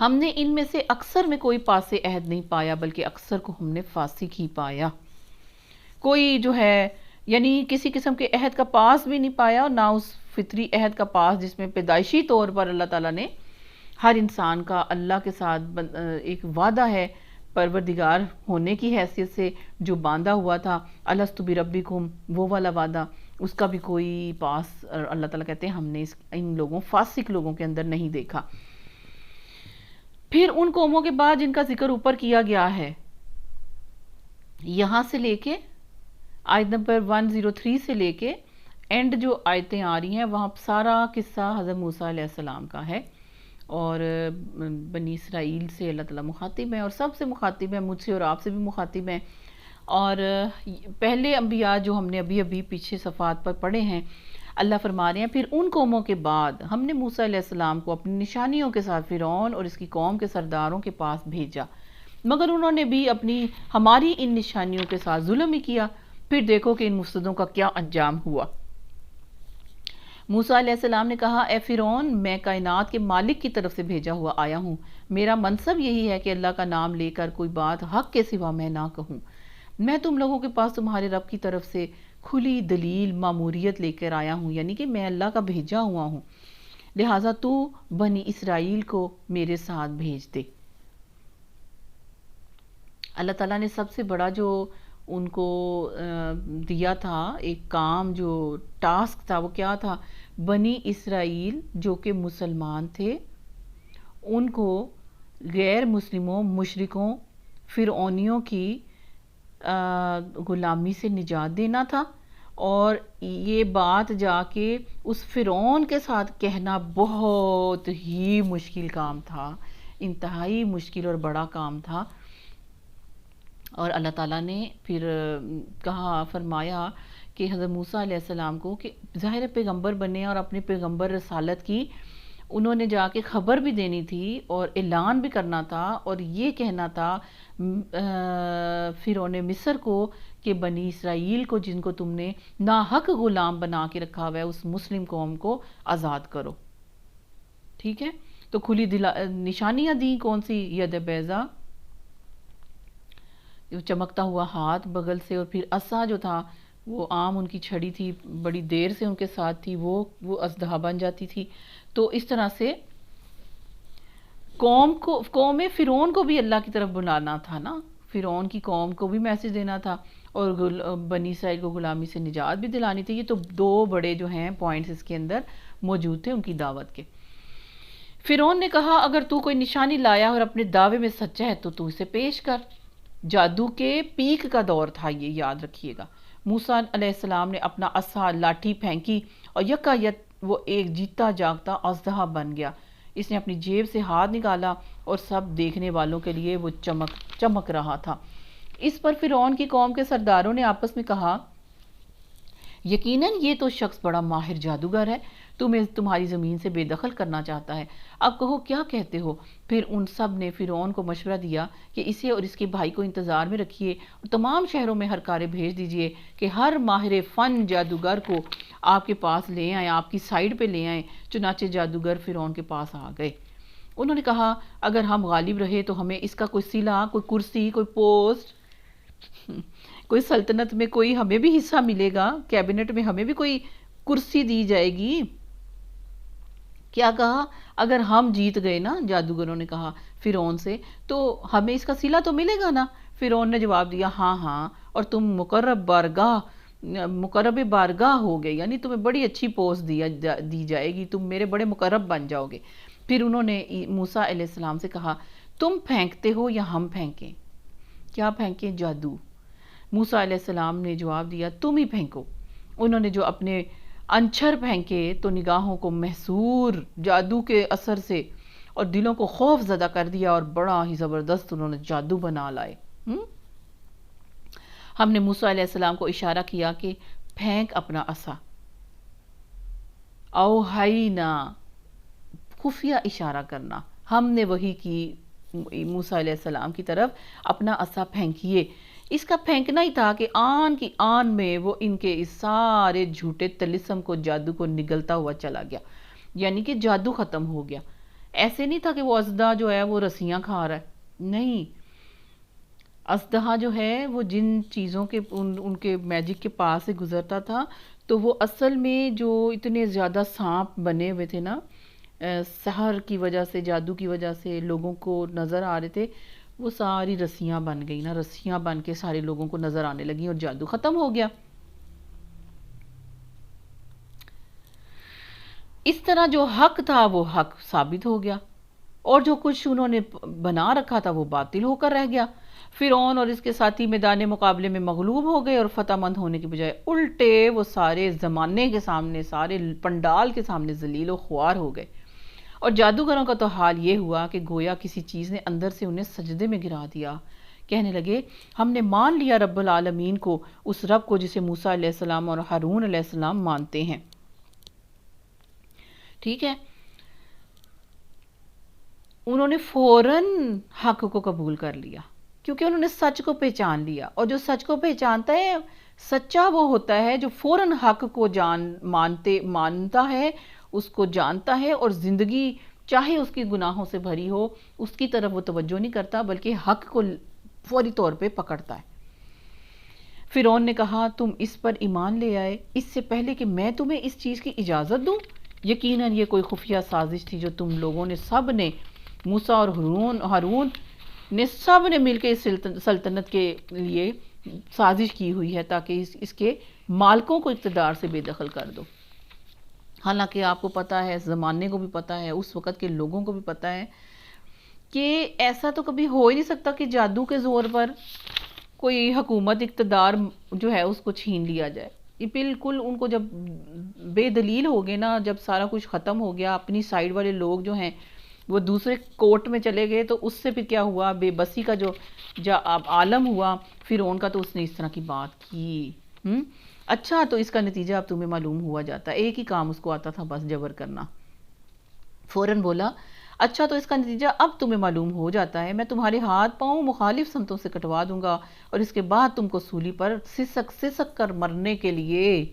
ہم نے ان میں سے اکثر میں کوئی پاس عہد نہیں پایا، بلکہ اکثر کو ہم نے فاسق ہی پایا۔ کوئی جو ہے یعنی کسی قسم کے عہد کا پاس بھی نہیں پایا، اور نہ اس فطری عہد کا پاس جس میں پیدائشی طور پر اللہ تعالیٰ نے ہر انسان کا اللہ کے ساتھ ایک وعدہ ہے پروردگار ہونے کی حیثیت سے جو باندھا ہوا تھا، الستُ بربکم، وہ والا وعدہ، اس کا بھی کوئی پاس اللہ تعالیٰ کہتے ہیں ہم نے ان لوگوں فاسق لوگوں کے اندر نہیں دیکھا۔ پھر ان قوموں کے بعد جن کا ذکر اوپر کیا گیا ہے، یہاں سے لے کے آیت نمبر 103 سے لے کے اینڈ جو آیتیں آ رہی ہیں وہاں سارا قصہ حضرت موسیٰ علیہ السلام کا ہے، اور بنی اسرائیل سے اللہ تعالیٰ مخاطب ہیں، اور سب سے مخاطب ہیں، مجھ سے اور آپ سے بھی مخاطب ہیں۔ اور پہلے انبیاء جو ہم نے ابھی پیچھے صفحات پر پڑھے ہیں، اللہ فرما رہے ہیں پھر ان قوموں کے بعد ہم نے موسیٰ علیہ السلام کو اپنی نشانیوں کے ساتھ فرعون اور اس کی قوم کے سرداروں کے پاس بھیجا، مگر انہوں نے بھی ہماری ان نشانیوں کے ساتھ ظلم ہی کیا۔ پھر دیکھو کہ ان مفسدوں کا کیا انجام ہوا۔ موسیٰ علیہ السلام نے کہا، اے فرعون، میں کائنات کے مالک کی طرف سے بھیجا ہوا آیا ہوں، میرا منصب یہی ہے کہ اللہ کا نام لے کر کوئی بات حق کے سوا میں نہ کہوں۔ میں تم لوگوں کے پاس تمہارے رب کی طرف سے کھلی دلیل ماموریت لے کر آیا ہوں، یعنی کہ میں اللہ کا بھیجا ہوا ہوں، لہٰذا تو بنی اسرائیل کو میرے ساتھ بھیج دے۔ اللہ تعالیٰ نے سب سے بڑا جو ان کو دیا تھا ایک کام، جو ٹاسک تھا، وہ کیا تھا؟ بنی اسرائیل جو کہ مسلمان تھے ان کو غیر مسلموں، مشرکوں، فرعونیوں کی غلامی سے نجات دینا تھا، اور یہ بات جا کے اس فرعون کے ساتھ کہنا بہت ہی مشکل کام تھا، انتہائی مشکل اور بڑا کام تھا۔ اور اللہ تعالیٰ نے پھر فرمایا کہ حضرت موسیٰ علیہ السلام کو کہ ظاہر پیغمبر بنے اور اپنے پیغمبر رسالت کی انہوں نے جا کے خبر بھی دینی تھی اور اعلان بھی کرنا تھا، اور یہ کہنا تھا فرعون مصر کو کہ بنی اسرائیل کو جن کو تم نے ناحق غلام بنا کے رکھا ہوا ہے اس مسلم قوم کو آزاد کرو۔ ٹھیک ہے، تو کھلی نشانیاں دیں، کون سی؟ ید بیضا، چمکتا ہوا ہاتھ بغل سے، اور پھر عصا جو تھا وہ عام ان کی چھڑی تھی، بڑی دیر سے ان کے ساتھ تھی، وہ اژدہا بن جاتی تھی۔ تو اس طرح سے قوم فرعون کو بھی اللہ کی طرف بلانا تھا نا، فرعون کی قوم کو بھی میسج دینا تھا، اور بنی اسرائیل کو غلامی سے نجات بھی دلانی تھی۔ یہ تو دو بڑے جو ہیں پوائنٹس اس کے اندر موجود تھے ان کی دعوت کے۔ فرعون نے کہا، اگر تو کوئی نشانی لایا اور اپنے دعوے میں سچا ہے تو اسے پیش کر۔ جادو کے پیک کا دور تھا یہ، یاد رکھیے گا۔ موسیٰ علیہ السلام نے اپنا عصا لاٹھی پھینکی اور یکایک وہ ایک جیتا جاگتا اژدہا بن گیا۔ اس نے اپنی جیب سے ہاتھ نکالا اور سب دیکھنے والوں کے لیے وہ چمک رہا تھا۔ اس پر فرعون کی قوم کے سرداروں نے آپس میں کہا، یقیناً یہ تو شخص بڑا ماہر جادوگر ہے، تمہاری زمین سے بے دخل کرنا چاہتا ہے، اب کہو کیا کہتے ہو؟ پھر ان سب نے فرعون کو مشورہ دیا کہ اسے اور اس کے بھائی کو انتظار میں رکھیے اور تمام شہروں میں ہر کارے بھیج دیجئے کہ ہر ماہر فن جادوگر کو آپ کے پاس لے آئیں، آپ کی سائیڈ پہ لے آئیں۔ چنانچہ جادوگر فرعون کے پاس آ گئے۔ انہوں نے کہا، اگر ہم غالب رہے تو ہمیں اس کا کوئی صلہ، کوئی کرسی، کوئی پوسٹ، کوئی سلطنت میں کوئی ہمیں بھی حصہ ملے گا، کیبنٹ میں ہمیں بھی کوئی کرسی دی جائے گی۔ کیا کہا؟ اگر ہم جیت گئے نا، جادوگروں نے کہا فرعون سے، تو ہمیں اس کا صلہ تو ملے گا نا؟ فرعون نے جواب دیا، ہاں ہاں، اور تم مقرب بارگاہ ہو گئے، یعنی تمہیں بڑی اچھی پوسٹ دی جائے گی، تم میرے بڑے مقرب بن جاؤ گے۔ پھر انہوں نے موسیٰ علیہ السلام سے کہا، تم پھینکتے ہو یا ہم پھینکیں؟ کیا پھینکیں؟ جادو۔ موسیٰ علیہ السلام نے جواب دیا، تم ہی پھینکو۔ انہوں نے جو اپنے انچھر پھینکے تو نگاہوں کو محصور جادو کے اثر سے اور دلوں کو خوف زدہ کر دیا، اور بڑا ہی زبردست انہوں نے جادو بنا لائے۔ ہم نے موسیٰ علیہ السلام کو اشارہ کیا کہ پھینک اپنا عصا۔ اوحینا، خفیہ اشارہ کرنا. ہم نے وہی کی موسیٰ علیہ السلام کی طرف اپنا عصا پھینکیے. اس کا پھینکنا ہی تھا کہ آن کی آن میں وہ ان کے اس سارے جھوٹے طلسم کو، جادو کو نگلتا ہوا چلا گیا. یعنی کہ جادو ختم ہو گیا. ایسے نہیں تھا کہ وہ اژدہا جو ہے وہ رسیاں کھا رہا ہے، نہیں. اژدہا جو ہے وہ جن چیزوں کے ان کے میجک کے پاس سے گزرتا تھا، تو وہ اصل میں جو اتنے زیادہ سانپ بنے ہوئے تھے نا، سحر کی وجہ سے، جادو کی وجہ سے لوگوں کو نظر آ رہے تھے، وہ ساری رسیاں بن گئی نا، رسیاں بن کے سارے لوگوں کو نظر آنے لگی اور جادو ختم ہو گیا. اس طرح جو حق تھا وہ حق ثابت ہو گیا، اور جو کچھ انہوں نے بنا رکھا تھا وہ باطل ہو کر رہ گیا. فرعون اور اس کے ساتھی میدان مقابلے میں مغلوب ہو گئے، اور فتح مند ہونے کے بجائے الٹے وہ سارے زمانے کے سامنے، سارے پنڈال کے سامنے ذلیل و خوار ہو گئے. اور جادوگروں کا تو حال یہ ہوا کہ گویا کسی چیز نے اندر سے انہیں سجدے میں گرا دیا. کہنے لگے ہم نے مان لیا رب العالمین کو، اس رب کو جسے موسیٰ علیہ السلام اور ہارون علیہ السلام مانتے ہیں. ٹھیک ہے، انہوں نے فوراً حق کو قبول کر لیا، کیونکہ انہوں نے سچ کو پہچان لیا. اور جو سچ کو پہچانتا ہے، سچا وہ ہوتا ہے جو فوراً حق کو مانتا ہے، اس کو جانتا ہے، اور زندگی چاہے اس کی گناہوں سے بھری ہو، اس کی طرف وہ توجہ نہیں کرتا، بلکہ حق کو فوری طور پہ پکڑتا ہے. فرعون نے کہا تم اس پر ایمان لے آئے اس سے پہلے کہ میں تمہیں اس چیز کی اجازت دوں؟ یقیناً یہ کوئی خفیہ سازش تھی جو تم لوگوں نے سب نے، موسیٰ اور ہارون نے سب نے مل کے اس سلطنت کے لیے سازش کی ہوئی ہے، تاکہ اس کے مالکوں کو اقتدار سے بے دخل کر دو. حالانکہ آپ کو پتہ ہے، زمانے کو بھی پتہ ہے، اس وقت کے لوگوں کو بھی پتہ ہے کہ ایسا تو کبھی ہو ہی نہیں سکتا کہ جادو کے زور پر کوئی حکومت، اقتدار جو ہے اس کو چھین لیا جائے. یہ بالکل ان کو جب بے دلیل ہو گئے نا، جب سارا کچھ ختم ہو گیا، اپنی سائیڈ والے لوگ جو ہیں وہ دوسرے کورٹ میں چلے گئے، تو اس سے پھر کیا ہوا، بے بسی کا جو عالم ہوا فرعون کا، تو اس نے اس طرح کی بات کی. اچھا، تو اس کا نتیجہ اب تمہیں معلوم ہوا جاتا ہے. ایک ہی کام اس کو آتا تھا، بس جبر کرنا. فوراً بولا اچھا، تو اس کا نتیجہ اب تمہیں معلوم ہو جاتا ہے، میں تمہارے ہاتھ پاؤں مخالف سمتوں سے کٹوا دوں گا، اور اس کے بعد تم کو سولی پر سسک کر مرنے کے لیے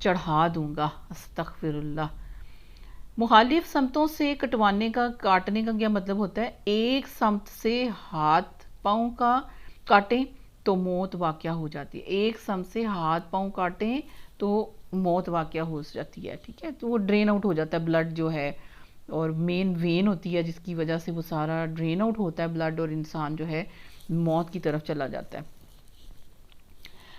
چڑھا دوں گا. استغفر اللہ. مخالف سمتوں سے کاٹنے کا کیا مطلب ہوتا ہے؟ ایک سمت سے ہاتھ پاؤں کا کاٹیں تو موت واقع ہو جاتی ہے، ایک سمت سے ہاتھ پاؤں کاٹیں تو موت واقع ہو جاتی ہے. ٹھیک ہے، تو وہ ڈرین آؤٹ ہو جاتا ہے بلڈ جو ہے، اور مین وین ہوتی ہے جس کی وجہ سے وہ سارا ڈرین آؤٹ ہوتا ہے بلڈ، اور انسان جو ہے موت کی طرف چلا جاتا ہے.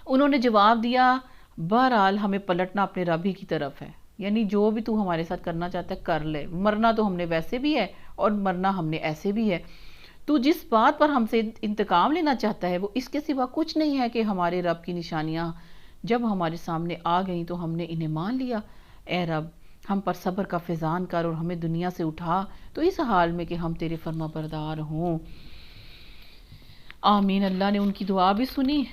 انہوں نے جواب دیا بہرحال ہمیں پلٹنا اپنے رب ہی کی طرف ہے، یعنی جو بھی تو ہمارے ساتھ کرنا چاہتا ہے کر لے، مرنا تو ہم نے ویسے بھی ہے اور مرنا ہم نے ایسے بھی ہے. تو جس بات پر ہم سے انتقام لینا چاہتا ہے وہ اس کے سوا کچھ نہیں ہے کہ ہمارے رب کی نشانیاں جب ہمارے سامنے آ گئیں تو ہم نے انہیں مان لیا. اے رب، ہم پر صبر کا فیضان کر اور ہمیں دنیا سے اٹھا تو اس حال میں کہ ہم تیرے فرما بردار ہوں. آمین. اللہ نے ان کی دعا بھی سنی،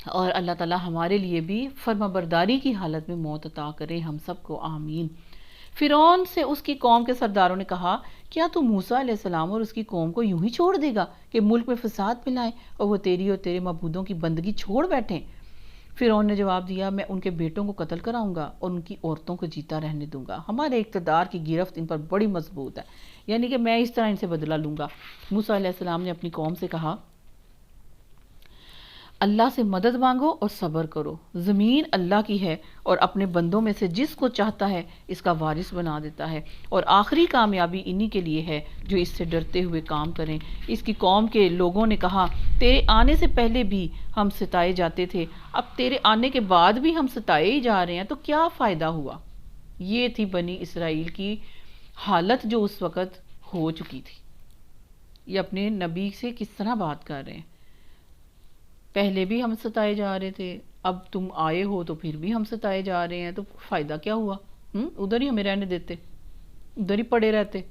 اور اللہ تعالی ہمارے لیے بھی فرما برداری کی حالت میں موت عطا کرے ہم سب کو. آمین. فرعون سے اس کی قوم کے سرداروں نے کہا کیا تو موسیٰ علیہ السلام اور اس کی قوم کو یوں ہی چھوڑ دے گا کہ ملک میں فساد پھیلائیں اور وہ تیری اور تیرے معبودوں کی بندگی چھوڑ بیٹھیں؟ فرعون نے جواب دیا میں ان کے بیٹوں کو قتل کراؤں گا اور ان کی عورتوں کو جیتا رہنے دوں گا. ہمارے اقتدار کی گرفت ان پر بڑی مضبوط ہے، یعنی کہ میں اس طرح ان سے بدلہ لوں گا. موسیٰ علیہ السلام نے اپنی قوم سے کہا اللہ سے مدد مانگو اور صبر کرو. زمین اللہ کی ہے اور اپنے بندوں میں سے جس کو چاہتا ہے اس کا وارث بنا دیتا ہے، اور آخری کامیابی انہی کے لیے ہے جو اس سے ڈرتے ہوئے کام کریں. اس کی قوم کے لوگوں نے کہا تیرے آنے سے پہلے بھی ہم ستائے جاتے تھے، اب تیرے آنے کے بعد بھی ہم ستائے ہی جا رہے ہیں، تو کیا فائدہ ہوا؟ یہ تھی بنی اسرائیل کی حالت جو اس وقت ہو چکی تھی. یہ اپنے نبی سے کس طرح بات کر رہے ہیں، پہلے بھی ہم ستائے جا رہے تھے، اب تم آئے ہو تو پھر بھی ہم ستائے جا رہے ہیں، تو فائدہ کیا ہوا؟ ادھر ہی ہمیں رہنے دیتے، ادھر ہی پڑے رہتے.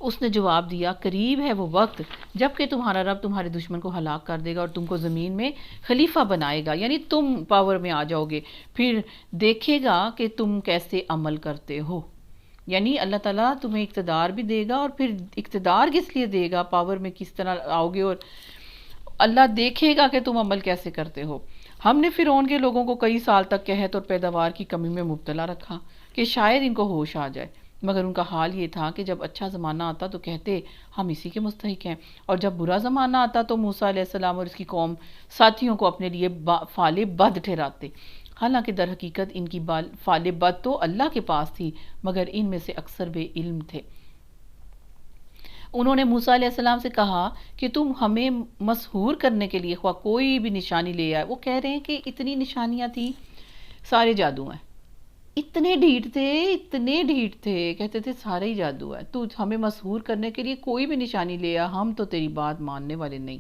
اس نے جواب دیا قریب ہے وہ وقت جب کہ تمہارا رب تمہارے دشمن کو ہلاک کر دے گا اور تم کو زمین میں خلیفہ بنائے گا، یعنی تم پاور میں آ جاؤ گے، پھر دیکھے گا کہ تم کیسے عمل کرتے ہو۔ یعنی اللہ تعالیٰ تمہیں اقتدار بھی دے گا، اور پھر اقتدار کس لیے دے گا، پاور میں کس طرح آؤ گے، اور اللہ دیکھے گا کہ تم عمل کیسے کرتے ہو۔ ہم نے فرعون کے لوگوں کو کئی سال تک قحط اور پیداوار کی کمی میں مبتلا رکھا کہ شاید ان کو ہوش آ جائے، مگر ان کا حال یہ تھا کہ جب اچھا زمانہ آتا تو کہتے ہم اسی کے مستحق ہیں، اور جب برا زمانہ آتا تو موسیٰ علیہ السلام اور اس کی قوم ساتھیوں کو اپنے لیے فعال بد ٹھہراتے، حالانکہ در حقیقت ان کی فعال بد تو اللہ کے پاس تھی، مگر ان میں سے اکثر بے علم تھے۔ انہوں نے موسیٰ علیہ السلام سے کہا کہ تم ہمیں مسحور کرنے کے لیے خواہ کوئی بھی نشانی لے آئے۔ وہ کہہ رہے ہیں کہ اتنی نشانیاں تھیں، سارے جادو ہیں، اتنے ڈھیٹ تھے، کہتے تھے سارے ہی جادو ہے، تو ہمیں مسحور کرنے کے لیے کوئی بھی نشانی لے آ، ہم تو تیری بات ماننے والے نہیں،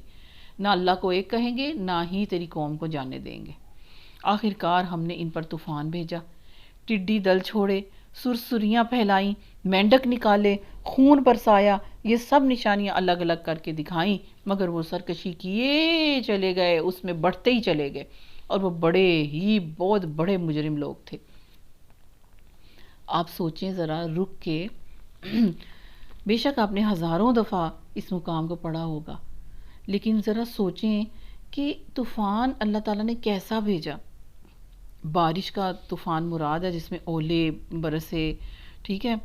نہ اللہ کو ایک کہیں گے نہ ہی تیری قوم کو جانے دیں گے۔ آخرکار ہم نے ان پر طوفان بھیجا، ٹڈی دل چھوڑے، سرسریاں پھیلائیں، مینڈک نکالے، خون برسایا، یہ سب نشانیاں الگ الگ کر کے دکھائیں، مگر وہ سرکشی کیے چلے گئے، اس میں بڑھتے ہی چلے گئے، اور وہ بہت بڑے مجرم لوگ تھے۔ آپ سوچیں ذرا رک کے، بے شک آپ نے ہزاروں دفعہ اس مقام کو پڑھا ہوگا، لیکن ذرا سوچیں کہ طوفان اللہ تعالیٰ نے کیسا بھیجا۔ بارش کا طوفان مراد ہے جس میں اولے برسے، ٹھیک ہے،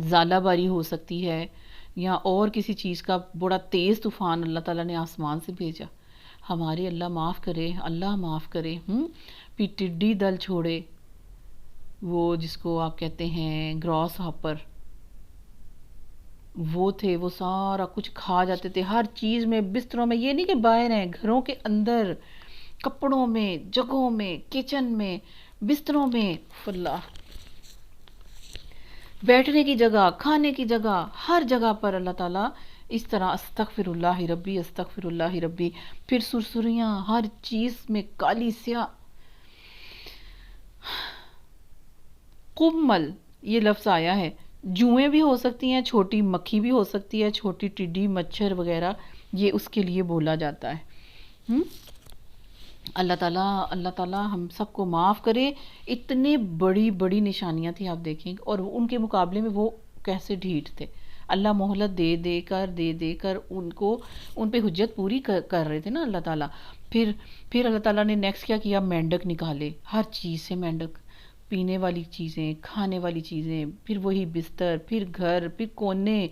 ژالہ باری ہو سکتی ہے، یا اور کسی چیز کا بڑا تیز طوفان اللہ تعالیٰ نے آسمان سے بھیجا۔ ہمارے اللہ معاف کرے، پھر ٹڈی دل چھوڑے، وہ جس کو آپ کہتے ہیں گراس ہاپر، وہ تھے، وہ سارا کچھ کھا جاتے تھے، ہر چیز میں، بستروں میں، یہ نہیں کہ باہر ہیں، گھروں کے اندر، کپڑوں میں، جگہوں میں، کچن میں، بستروں میں، اللہ، بیٹھنے کی جگہ، کھانے کی جگہ، ہر جگہ پر اللہ تعالیٰ اس طرح استغفر اللہ ربی، پھر سرسریاں، ہر چیز میں کالی سیاہ، قمل یہ لفظ آیا ہے، جوئیں بھی ہو سکتی ہیں، چھوٹی مکھی بھی ہو سکتی ہے، چھوٹی ٹڈی، مچھر وغیرہ، یہ اس کے لیے بولا جاتا ہے۔ اللہ تعالیٰ ہم سب کو معاف کرے۔ اتنے بڑی نشانیاں تھیں، آپ دیکھیں، اور ان کے مقابلے میں وہ کیسے ڈھیٹ تھے۔ اللہ مہلت دے کر ان پہ حجت پوری کر رہے تھے نا اللہ تعالیٰ۔ پھر اللہ تعالیٰ نے نیکسٹ کیا کیا، مینڈک نکالے، ہر چیز سے مینڈک، پینے والی چیزیں، کھانے والی چیزیں، پھر وہی بستر، پھر گھر، پھر کونے،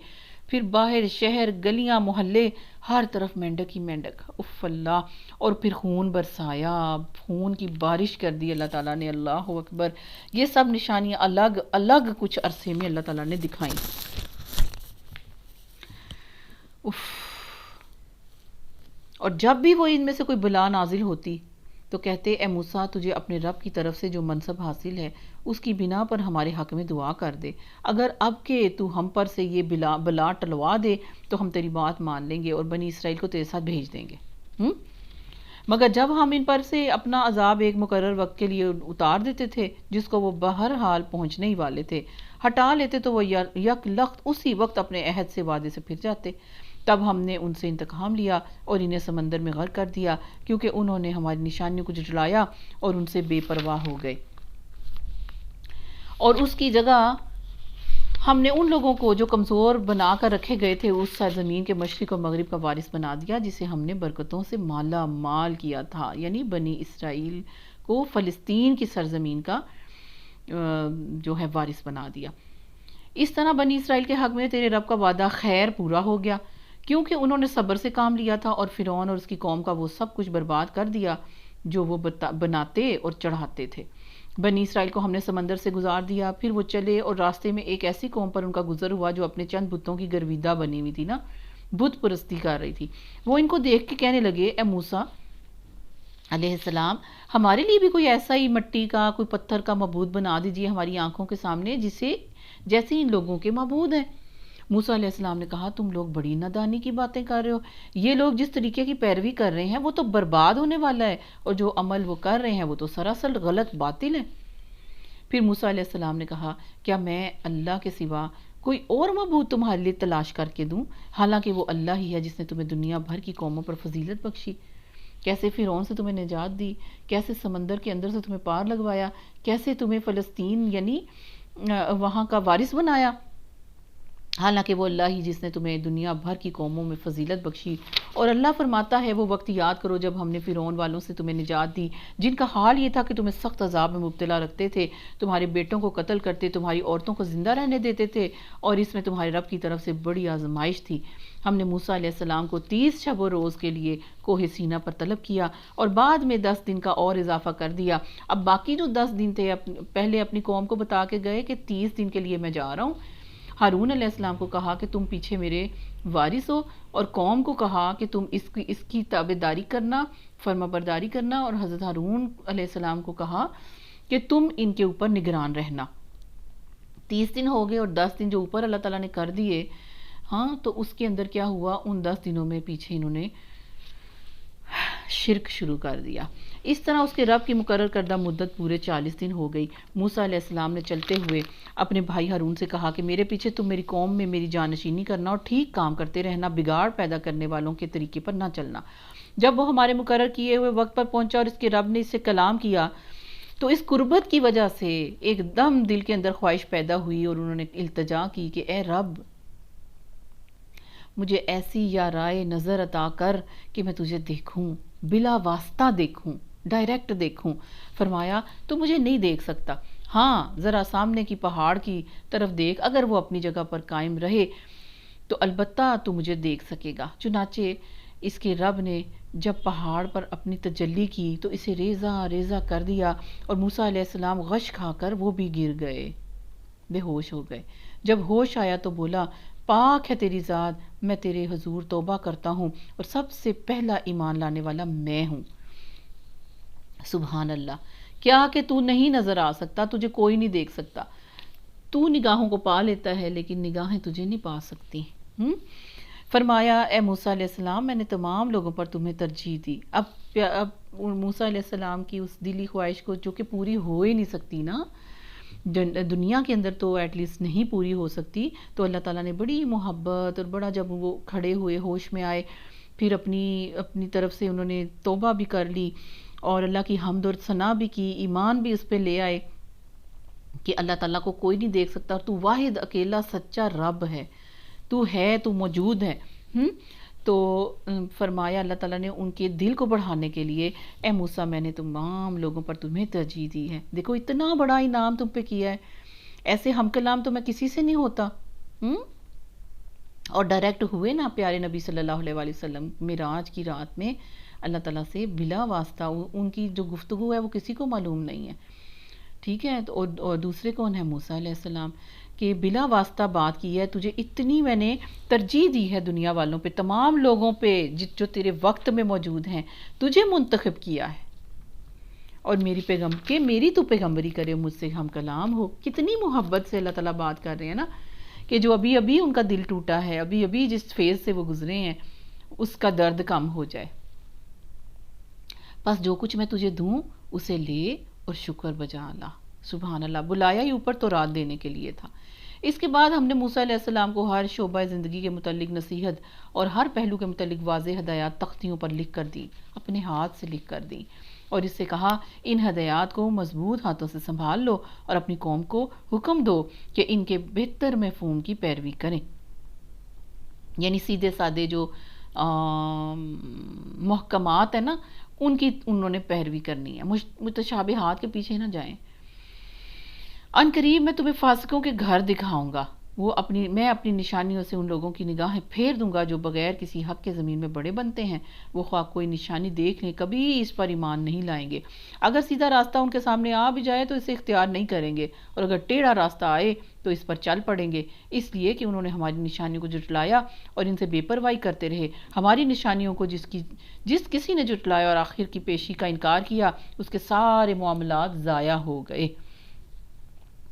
پھر باہر، شہر، گلیاں، محلے، ہر طرف مینڈک ہی مینڈک، اف اللہ، اور پھر خون برسایا، خون کی بارش کر دی اللہ تعالیٰ نے، اللہ اکبر۔ یہ سب نشانیاں الگ الگ کچھ عرصے میں اللہ تعالیٰ نے دکھائیں۔ اور جب بھی وہ ان میں سے کوئی بلا نازل ہوتی تو کہتے اے موسیٰ تجھے اپنے رب کی طرف سے جو منصب حاصل ہے اس کی بنا پر ہمارے حق میں دعا کر دے، اگر اب کہ تو ہم پر سے یہ بلا ٹلوا دے تو ہم تیری بات مان لیں گے اور بنی اسرائیل کو تیرے ساتھ بھیج دیں گے۔ مگر جب ہم ان پر سے اپنا عذاب ایک مقرر وقت کے لیے اتار دیتے تھے جس کو وہ بہرحال پہنچنے ہی والے تھے، ہٹا لیتے تو وہ یک لخت اسی وقت اپنے عہد سے وعدے سے پھر جاتے، تب ہم نے ان سے انتقام لیا اور انہیں سمندر میں غرق کر دیا، کیونکہ انہوں نے ہماری نشانیوں کو جھٹلایا اور ان سے بے پرواہ ہو گئے۔ اور اس کی جگہ ہم نے ان لوگوں کو جو کمزور بنا کر رکھے گئے تھے اس سرزمین کے مشرق اور مغرب کا وارث بنا دیا جسے ہم نے برکتوں سے مالا مال کیا تھا، یعنی بنی اسرائیل کو فلسطین کی سرزمین کا جو ہے وارث بنا دیا۔ اس طرح بنی اسرائیل کے حق میں تیرے رب کا وعدہ خیر پورا ہو گیا، کیونکہ انہوں نے صبر سے کام لیا تھا اور فرعون اور اس کی قوم کا وہ سب کچھ برباد کر دیا جو وہ بناتے اور چڑھاتے تھے۔ بنی اسرائیل کو ہم نے سمندر سے گزار دیا، پھر وہ چلے اور راستے میں ایک ایسی قوم پر ان کا گزر ہوا جو اپنے چند بتوں کی گرویدہ بنی ہوئی تھی نا، بت پرستی کر رہی تھی۔ وہ ان کو دیکھ کے کہنے لگے اے موسیٰ علیہ السلام، ہمارے لیے بھی کوئی ایسا ہی مٹی کا، کوئی پتھر کا معبود بنا دیجیے ہماری آنکھوں کے سامنے جیسے ان لوگوں کے معبود ہیں۔ موسیٰ علیہ السلام نے کہا تم لوگ بڑی نادانی کی باتیں کر رہے ہو، یہ لوگ جس طریقے کی پیروی کر رہے ہیں وہ تو برباد ہونے والا ہے، اور جو عمل وہ کر رہے ہیں وہ تو سراسر غلط باطل ہے۔ پھر موسیٰ علیہ السلام نے کہا کیا میں اللہ کے سوا کوئی اور معبود تمہارے لیے تلاش کر کے دوں، حالانکہ وہ اللہ ہی ہے جس نے تمہیں دنیا بھر کی قوموں پر فضیلت بخشی، کیسے فرعون سے تمہیں نجات دی، کیسے سمندر کے اندر سے تمہیں پار لگوایا، کیسے تمہیں فلسطین یعنی وہاں کا وارث بنایا، حالانکہ وہ اللہ ہی جس نے تمہیں دنیا بھر کی قوموں میں فضیلت بخشی۔ اور اللہ فرماتا ہے وہ وقت یاد کرو جب ہم نے فرعون والوں سے تمہیں نجات دی، جن کا حال یہ تھا کہ تمہیں سخت عذاب میں مبتلا رکھتے تھے، تمہارے بیٹوں کو قتل کرتے، تمہاری عورتوں کو زندہ رہنے دیتے تھے، اور اس میں تمہارے رب کی طرف سے بڑی آزمائش تھی۔ ہم نے موسیٰ علیہ السلام کو 30 شب و روز کے لیے کوہ سینا پر طلب کیا، اور بعد میں 10 دن کا اور اضافہ کر دیا۔ اب باقی جو 10 دن تھے پہلے اپنی قوم کو بتا کے گئے کہ 30 دن کے لیے میں جا رہا ہوں۔ ہارون علیہ السلام کو کہا کہ تم پیچھے میرے وارث ہو، اور قوم کو کہا کہ تم اس کی تابعداری کرنا، فرما برداری کرنا، اور حضرت ہارون علیہ السلام کو کہا کہ تم ان کے اوپر نگران رہنا۔ 30 دن ہو گئے اور 10 دن جو اوپر اللہ تعالیٰ نے کر دیے، ہاں تو اس کے اندر کیا ہوا، ان 10 دنوں میں پیچھے انہوں نے شرک شروع کر دیا۔ اس طرح اس کے رب کی مقرر کردہ مدت پورے 40 دن ہو گئی۔ موسیٰ علیہ السلام نے چلتے ہوئے اپنے بھائی ہارون سے کہا کہ میرے پیچھے تم میری قوم میں میری جانشینی کرنا اور ٹھیک کام کرتے رہنا، بگاڑ پیدا کرنے والوں کے طریقے پر نہ چلنا۔ جب وہ ہمارے مقرر کیے ہوئے وقت پر پہنچا اور اس کے رب نے اس سے کلام کیا تو اس قربت کی وجہ سے ایک دم دل کے اندر خواہش پیدا ہوئی، اور انہوں نے التجا کی کہ اے رب، مجھے ایسی یا رائے نظر عطا کر کہ میں تجھے دیکھوں، بلا واسطہ دیکھوں، ڈائریکٹ دیکھوں۔ فرمایا تو مجھے نہیں دیکھ سکتا، ہاں ذرا سامنے کی پہاڑ کی طرف دیکھ، اگر وہ اپنی جگہ پر قائم رہے تو البتہ تو مجھے دیکھ سکے گا۔ چنانچہ اس کے رب نے جب پہاڑ پر اپنی تجلی کی تو اسے ریزہ ریزہ کر دیا، اور موسیٰ علیہ السلام غش کھا کر وہ بھی گر گئے، بے ہوش ہو گئے۔ جب ہوش آیا تو بولا، پاک ہے تیری ذات، میں تیرے حضور توبہ کرتا ہوں، اور سب سے پہلا ایمان لانے والا میں ہوں۔ سبحان اللہ، کیا کہ تو نہیں نظر آ سکتا، تجھے کوئی نہیں دیکھ سکتا، تو نگاہوں کو پا لیتا ہے لیکن نگاہیں تجھے نہیں پا سکتی۔ فرمایا، اے موسیٰ علیہ السلام، میں نے تمام لوگوں پر تمہیں ترجیح دی۔ اب موسیٰ علیہ السلام کی اس دلی خواہش کو جو کہ پوری ہو ہی نہیں سکتی نا، دنیا کے اندر تو ایٹ لیسٹ نہیں پوری ہو سکتی، تو اللہ تعالیٰ نے بڑی محبت اور بڑا، جب وہ کھڑے ہوئے ہوش میں آئے، پھر اپنی طرف سے انہوں نے توبہ بھی کر لی اور اللہ کی حمد اور ثنا بھی کی، ایمان بھی اس پہ لے آئے کہ اللہ تعالیٰ کو کوئی نہیں دیکھ سکتا، اور تو واحد اکیلا سچا رب ہے، تو ہے، تو موجود ہے۔ تو فرمایا اللہ تعالیٰ نے ان کے دل کو بڑھانے کے لیے، اے موسیٰ، میں نے تمام لوگوں پر تمہیں ترجیح دی ہے، دیکھو اتنا بڑا انعام تم پہ کیا ہے، ایسے ہم کلام تو میں کسی سے نہیں ہوتا۔ اور ڈائریکٹ ہوئے نا پیارے نبی صلی اللہ علیہ وآلہ وسلم معراج کی رات میں اللہ تعالیٰ سے بلا واسطہ، ان کی جو گفتگو ہے وہ کسی کو معلوم نہیں ہے، ٹھیک ہے۔ اور دوسرے کون ہے؟ موسیٰ علیہ السلام، کہ بلا واسطہ بات کی ہے، تجھے اتنی میں نے ترجیح دی ہے دنیا والوں پہ، تمام لوگوں پہ جو تیرے وقت میں موجود ہیں، تجھے منتخب کیا ہے، اور میری تو پیغمبری کرے، مجھ سے ہم کلام ہو۔ کتنی محبت سے اللہ تعالیٰ بات کر رہے ہیں نا، کہ جو ابھی ابھی ان کا دل ٹوٹا ہے، ابھی ابھی جس فیز سے وہ گزرے ہیں، اس کا درد کم ہو جائے۔ بس جو کچھ میں تجھے دوں اسے لے اور شکر بجا لا۔ سبحان اللہ، بلایا ہی اوپر تو رات دینے کے لیے تھا۔ اس کے بعد ہم نے موسیٰ علیہ السلام کو ہر شعبہ زندگی کے متعلق نصیحت اور ہر پہلو کے متعلق واضح ہدایات تختیوں پر لکھ کر دی، اپنے ہاتھ سے لکھ کر دی، اور اس سے کہا ان ہدایات کو مضبوط ہاتھوں سے سنبھال لو اور اپنی قوم کو حکم دو کہ ان کے بہتر مفہوم کی پیروی کریں۔ یعنی سیدھے سادے جو محکمات ہیں نا، ان کی انہوں نے پیروی کرنی ہے، متشابہات کے پیچھے نہ جائیں۔ ان قریب میں تمہیں فاسقوں کے گھر دکھاؤں گا، میں اپنی نشانیوں سے ان لوگوں کی نگاہیں پھیر دوں گا جو بغیر کسی حق کے زمین میں بڑے بنتے ہیں، وہ خواہ کوئی نشانی دیکھ لیں کبھی اس پر ایمان نہیں لائیں گے۔ اگر سیدھا راستہ ان کے سامنے آ بھی جائے تو اسے اختیار نہیں کریں گے، اور اگر ٹیڑھا راستہ آئے تو اس پر چل پڑیں گے، اس لیے کہ انہوں نے ہماری نشانیوں کو جھٹلایا اور ان سے بے پرواہی کرتے رہے۔ ہماری نشانیوں کو جس کسی نے جھٹلایا اور آخر کی پیشی کا انکار کیا، اس کے سارے معاملات ضائع ہو گئے۔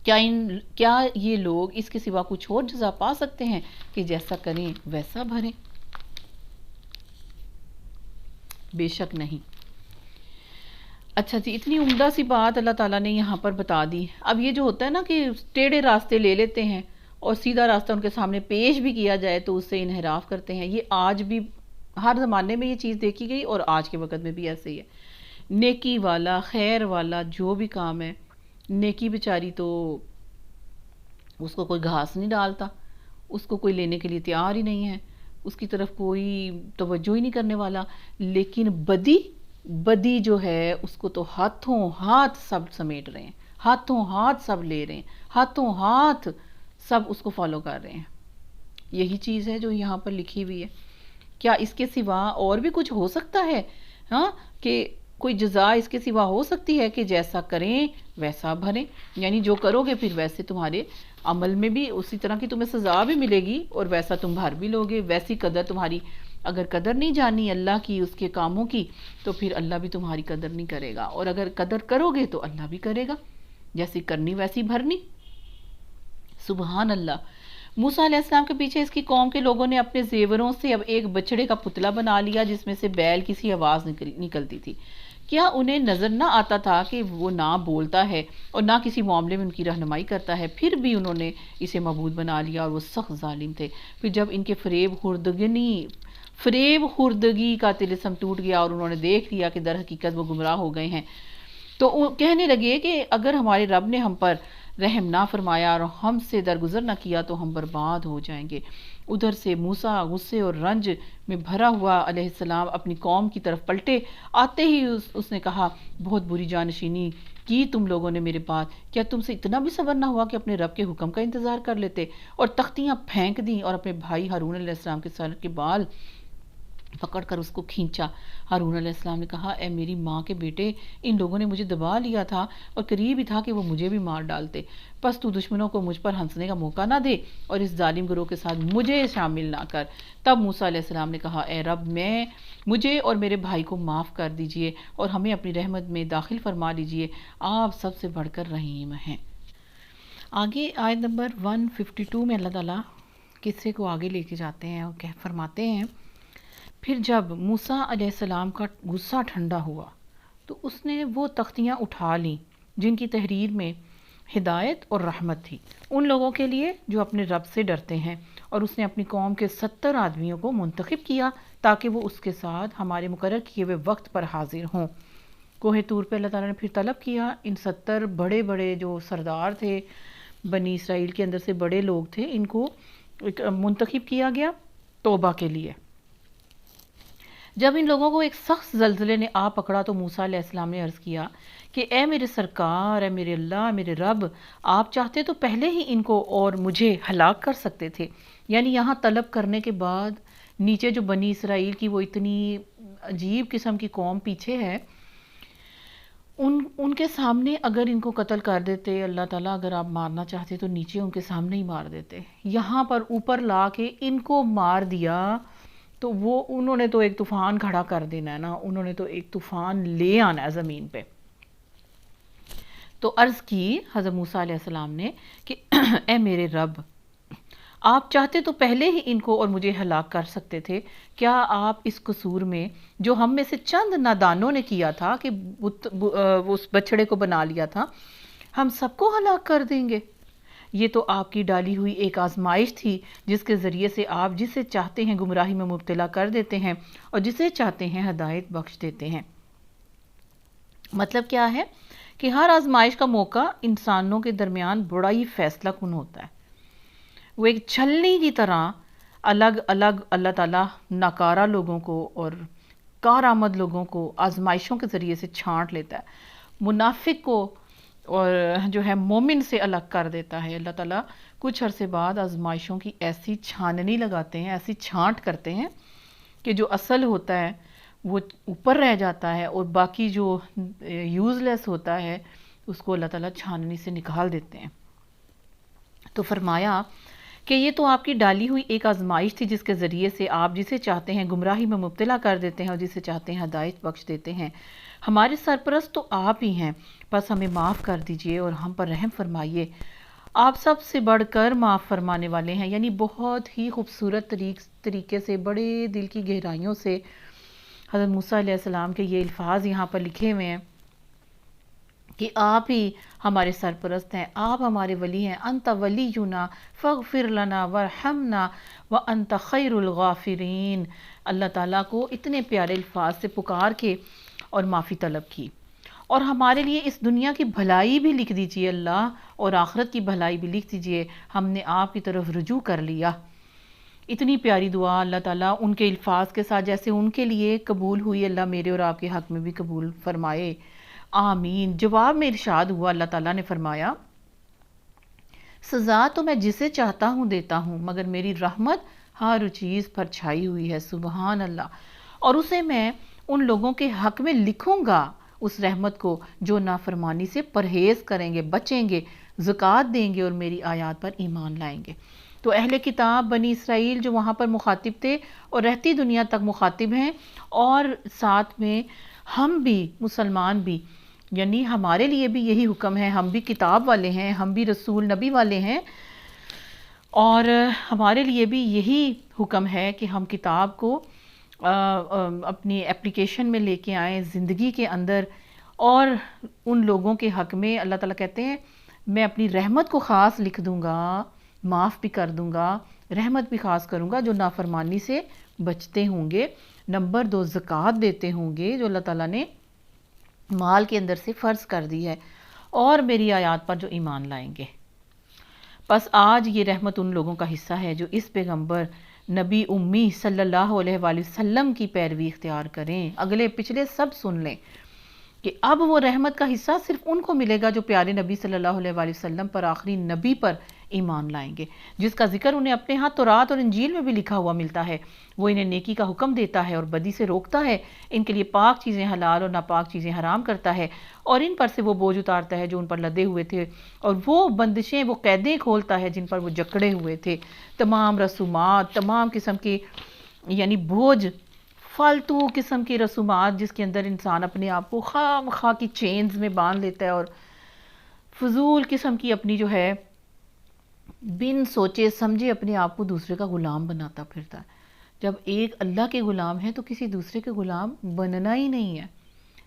کیا یہ لوگ اس کے سوا کچھ اور جزا پا سکتے ہیں کہ جیسا کریں ویسا بھریں؟ بے شک نہیں۔ اچھا جی، اتنی عمدہ سی بات اللہ تعالیٰ نے یہاں پر بتا دی۔ اب یہ جو ہوتا ہے نا کہ ٹیڑھے راستے لے لیتے ہیں اور سیدھا راستہ ان کے سامنے پیش بھی کیا جائے تو اس سے انحراف کرتے ہیں. یہ آج بھی ہر زمانے میں یہ چیز دیکھی گئی اور آج کے وقت میں بھی ایسے ہی ہے. نیکی والا، خیر والا جو بھی کام ہے، نیکی بیچاری تو اس کو کوئی گھاس نہیں ڈالتا، اس کو کوئی لینے کے لیے تیار ہی نہیں ہے، اس کی طرف کوئی توجہ ہی نہیں کرنے والا. لیکن بدی جو ہے اس کو تو ہاتھوں ہاتھ سب سمیٹ رہے ہیں، ہاتھوں ہاتھ سب لے رہے ہیں، ہاتھوں ہاتھ سب اس کو فالو کر رہے ہیں. یہی چیز ہے جو یہاں پر لکھی ہوئی ہے. کیا اس کے سوا اور بھی کچھ ہو سکتا ہے؟ ہاں، کہ کوئی جزا اس کے سوا ہو سکتی ہے کہ جیسا کریں ویسا بھریں؟ یعنی جو کرو گے پھر ویسے تمہارے عمل میں بھی اسی طرح کی تمہیں سزا بھی ملے گی اور ویسا تم بھر بھی لوگے. ویسی قدر تمہاری، اگر قدر نہیں جانی اللہ کی اس کے کاموں کی تو پھر اللہ بھی تمہاری قدر نہیں کرے گا، اور اگر قدر کرو گے تو اللہ بھی کرے گا. جیسی کرنی ویسی بھرنی. سبحان اللہ. موسیٰ علیہ السلام کے پیچھے اس کی قوم کے لوگوں نے اپنے زیوروں سے اب ایک بچڑے کا پتلا بنا لیا جس میں سے بیل کی سی آواز نکلتی تھی. کیا انہیں نظر نہ آتا تھا کہ وہ نہ بولتا ہے اور نہ کسی معاملے میں ان کی رہنمائی کرتا ہے؟ پھر بھی انہوں نے اسے معبود بنا لیا اور وہ سخت ظالم تھے. پھر جب ان کے فریب خوردگی کا طلسم ٹوٹ گیا اور انہوں نے دیکھ لیا کہ در حقیقت وہ گمراہ ہو گئے ہیں تو وہ کہنے لگے کہ اگر ہمارے رب نے ہم پر رحم نہ فرمایا اور ہم سے درگزر نہ کیا تو ہم برباد ہو جائیں گے. ادھر سے موسیٰ غصے اور رنج میں بھرا ہوا علیہ السلام اپنی قوم کی طرف پلٹے. آتے ہی اس نے کہا، بہت بری جانشینی کی تم لوگوں نے میرے پاس. کیا تم سے اتنا بھی صبر نہ ہوا کہ اپنے رب کے حکم کا انتظار کر لیتے؟ اور تختیاں پھینک دیں اور اپنے بھائی ہارون علیہ السلام کے سر کے بال پکڑ کر اس کو کھینچا. ہارون علیہ السلام نے کہا، اے میری ماں کے بیٹے، ان لوگوں نے مجھے دبا لیا تھا اور قریب ہی تھا کہ وہ مجھے بھی مار ڈالتے. بس تو دشمنوں کو مجھ پر ہنسنے کا موقع نہ دے اور اس ظالم گروہ کے ساتھ مجھے شامل نہ کر. تب موسیٰ علیہ السلام نے کہا، اے رب، مجھے اور میرے بھائی کو معاف کر دیجئے اور ہمیں اپنی رحمت میں داخل فرما لیجئے، آپ سب سے بڑھ کر رحیم ہیں. آگے آیت نمبر 152 میں اللہ تعالیٰ قصے کو آگے لے کے جاتے ہیں اور فرماتے ہیں، پھر جب موسیٰ علیہ السلام کا غصہ ٹھنڈا ہوا تو اس نے وہ تختیاں اٹھا لیں جن کی تحریر میں ہدایت اور رحمت تھی ان لوگوں کے لیے جو اپنے رب سے ڈرتے ہیں، اور اس نے اپنی قوم کے 70 آدمیوں کو منتخب کیا تاکہ وہ اس کے ساتھ ہمارے مقرر کیے ہوئے وقت پر حاضر ہوں. کوہ طور پہ اللہ تعالیٰ نے پھر طلب کیا. ان 70 بڑے بڑے جو سردار تھے بنی اسرائیل کے اندر سے بڑے لوگ تھے، ان کو منتخب کیا گیا توبہ کے لیے. جب ان لوگوں کو ایک سخت زلزلے نے آ پکڑا تو موسیٰ علیہ السلام نے عرض کیا کہ اے میرے سرکار، اے میرے اللہ، میرے رب، آپ چاہتے تو پہلے ہی ان کو اور مجھے ہلاک کر سکتے تھے. یعنی یہاں طلب کرنے کے بعد نیچے جو بنی اسرائیل کی وہ اتنی عجیب قسم کی قوم پیچھے ہے، ان کے سامنے اگر ان کو قتل کر دیتے اللہ تعالیٰ، اگر آپ مارنا چاہتے تو نیچے ان کے سامنے ہی مار دیتے. یہاں پر اوپر لا کے ان کو مار دیا تو انہوں نے تو ایک طوفان کھڑا کر دینا ہے نا، انہوں نے تو ایک طوفان لے آنا ہے زمین پہ. تو عرض کی حضرت موسیٰ علیہ السلام نے کہ اے میرے رب، آپ چاہتے تو پہلے ہی ان کو اور مجھے ہلاک کر سکتے تھے. کیا آپ اس قصور میں جو ہم میں سے چند نادانوں نے کیا تھا کہ اس بچڑے کو بنا لیا تھا، ہم سب کو ہلاک کر دیں گے؟ یہ تو آپ کی ڈالی ہوئی ایک آزمائش تھی جس کے ذریعے سے آپ جسے چاہتے ہیں گمراہی میں مبتلا کر دیتے ہیں اور جسے چاہتے ہیں ہدایت بخش دیتے ہیں. مطلب کیا ہے کہ ہر آزمائش کا موقع انسانوں کے درمیان بڑا ہی فیصلہ کن ہوتا ہے. وہ ایک چھلنی کی طرح الگ الگ اللہ تعالیٰ ناکارہ لوگوں کو اور کارآمد لوگوں کو آزمائشوں کے ذریعے سے چھانٹ لیتا ہے. منافق کو اور جو ہے مومن سے الگ کر دیتا ہے. اللہ تعالیٰ کچھ عرصے بعد آزمائشوں کی ایسی چھاننی لگاتے ہیں، ایسی چھانٹ کرتے ہیں کہ جو اصل ہوتا ہے وہ اوپر رہ جاتا ہے اور باقی جو یوز لیس ہوتا ہے اس کو اللہ تعالیٰ چھاننی سے نکال دیتے ہیں. تو فرمایا کہ یہ تو آپ کی ڈالی ہوئی ایک آزمائش تھی جس کے ذریعے سے آپ جسے چاہتے ہیں گمراہی میں مبتلا کر دیتے ہیں اور جسے چاہتے ہیں ہدایت بخش دیتے ہیں. ہمارے سرپرست تو آپ ہی ہیں، بس ہمیں معاف کر دیجئے اور ہم پر رحم فرمائیے. آپ سب سے بڑھ کر معاف فرمانے والے ہیں. یعنی بہت ہی خوبصورت طریقے سے، بڑے دل کی گہرائیوں سے حضرت موسیٰ علیہ السلام کے یہ الفاظ یہاں پر لکھے ہوئے ہیں کہ آپ ہی ہمارے سرپرست ہیں، آپ ہمارے ولی ہیں، انت ولینا فاغفر لنا ورحمنا وانت خیر الغافرین۔ اللہ تعالیٰ کو اتنے پیارے الفاظ سے پکار کے اور معافی طلب کی، اور ہمارے لیے اس دنیا کی بھلائی بھی لکھ دیجئے اللہ، اور آخرت کی بھلائی بھی لکھ دیجئے، ہم نے آپ کی طرف رجوع کر لیا۔ اتنی پیاری دعا اللہ تعالیٰ ان کے الفاظ کے ساتھ جیسے ان کے لیے قبول ہوئی، اللہ میرے اور آپ کے حق میں بھی قبول فرمائے، آمین۔ جواب میں ارشاد ہوا، اللہ تعالیٰ نے فرمایا سزا تو میں جسے چاہتا ہوں دیتا ہوں، مگر میری رحمت ہر چیز پر چھائی ہوئی ہے، سبحان اللہ، اور اسے میں ان لوگوں کے حق میں لکھوں گا اس رحمت کو جو نافرمانی سے پرہیز کریں گے، بچیں گے، زکوٰۃ دیں گے اور میری آیات پر ایمان لائیں گے۔ تو اہل کتاب بنی اسرائیل جو وہاں پر مخاطب تھے اور رہتی دنیا تک مخاطب ہیں، اور ساتھ میں ہم بھی مسلمان بھی، یعنی ہمارے لیے بھی یہی حکم ہے، ہم بھی کتاب والے ہیں، ہم بھی رسول نبی والے ہیں، اور ہمارے لیے بھی یہی حکم ہے کہ ہم کتاب کو اپنی اپلیکیشن میں لے کے آئیں زندگی کے اندر، اور ان لوگوں کے حق میں اللہ تعالیٰ کہتے ہیں میں اپنی رحمت کو خاص لکھ دوں گا، معاف بھی کر دوں گا، رحمت بھی خاص کروں گا جو نافرمانی سے بچتے ہوں گے، نمبر 2 زکوٰۃ دیتے ہوں گے جو اللہ تعالیٰ نے مال کے اندر سے فرض کر دی ہے، اور میری آیات پر جو ایمان لائیں گے۔ پس آج یہ رحمت ان لوگوں کا حصہ ہے جو اس پیغمبر نبی امی صلی اللہ علیہ وآلہ وسلم کی پیروی اختیار کریں۔ اگلے پچھلے سب سن لیں کہ اب وہ رحمت کا حصہ صرف ان کو ملے گا جو پیارے نبی صلی اللہ علیہ وآلہ وسلم پر، آخری نبی پر ایمان لائیں گے، جس کا ذکر انہیں اپنے ہاں تورات اور انجیل میں بھی لکھا ہوا ملتا ہے۔ وہ انہیں نیکی کا حکم دیتا ہے اور بدی سے روکتا ہے، ان کے لیے پاک چیزیں حلال اور ناپاک چیزیں حرام کرتا ہے، اور ان پر سے وہ بوجھ اتارتا ہے جو ان پر لدے ہوئے تھے، اور وہ بندشیں، وہ قیدیں کھولتا ہے جن پر وہ جکڑے ہوئے تھے۔ تمام رسومات، تمام قسم کے یعنی بوجھ، فالتو قسم کی رسومات جس کے اندر انسان اپنے آپ کو خواہ مخواہ کی چینز میں باندھ لیتا ہے، اور فضول قسم کی اپنی جو ہے بن سوچے سمجھے اپنے آپ کو دوسرے کا غلام بناتا پھرتا ہے۔ جب ایک اللہ کے غلام ہے تو کسی دوسرے کے غلام بننا ہی نہیں ہے۔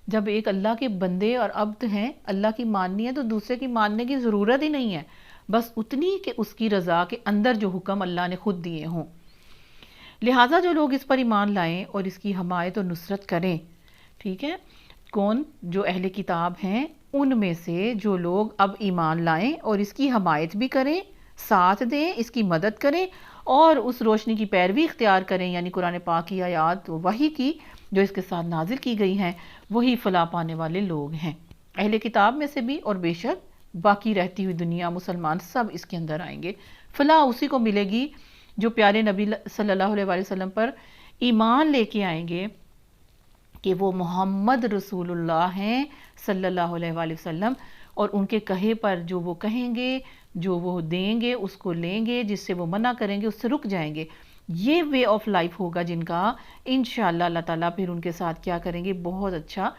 جب ایک اللہ کے بندے اور عبد ہیں، اللہ کی ماننی ہے تو دوسرے کی ماننے کی ضرورت ہی نہیں ہے، بس اتنی کہ اس کی رضا کے اندر جو حکم اللہ نے خود دیے ہوں۔ لہٰذا جو لوگ اس پر ایمان لائیں اور اس کی حمایت اور نصرت کریں، ٹھیک ہے، کون؟ جو اہل کتاب ہیں ان میں سے جو لوگ اب ایمان لائیں اور اس کی حمایت بھی کریں، ساتھ دیں، اس کی مدد کریں اور اس روشنی کی پیروی اختیار کریں، یعنی قرآن پاک کی آیات وحی کی جو اس کے ساتھ نازل کی گئی ہیں، وہی فلاح پانے والے لوگ ہیں، اہل کتاب میں سے بھی، اور بے شک باقی رہتی ہوئی دنیا مسلمان سب اس کے اندر آئیں گے۔ فلاح اسی کو ملے گی جو پیارے نبی صلی اللہ علیہ وآلہ وسلم پر ایمان لے کے آئیں گے کہ وہ محمد رسول اللہ ہیں صلی اللہ علیہ وآلہ وسلم، اور ان کے کہے پر جو وہ کہیں گے، جو وہ دیں گے اس کو لیں گے، جس سے وہ منع کریں گے اس سے رک جائیں گے۔ یہ وے آف لائف ہوگا جن کا انشاءاللہ اللہ تعالیٰ پھر ان کے ساتھ کیا کریں گے، بہت اچھا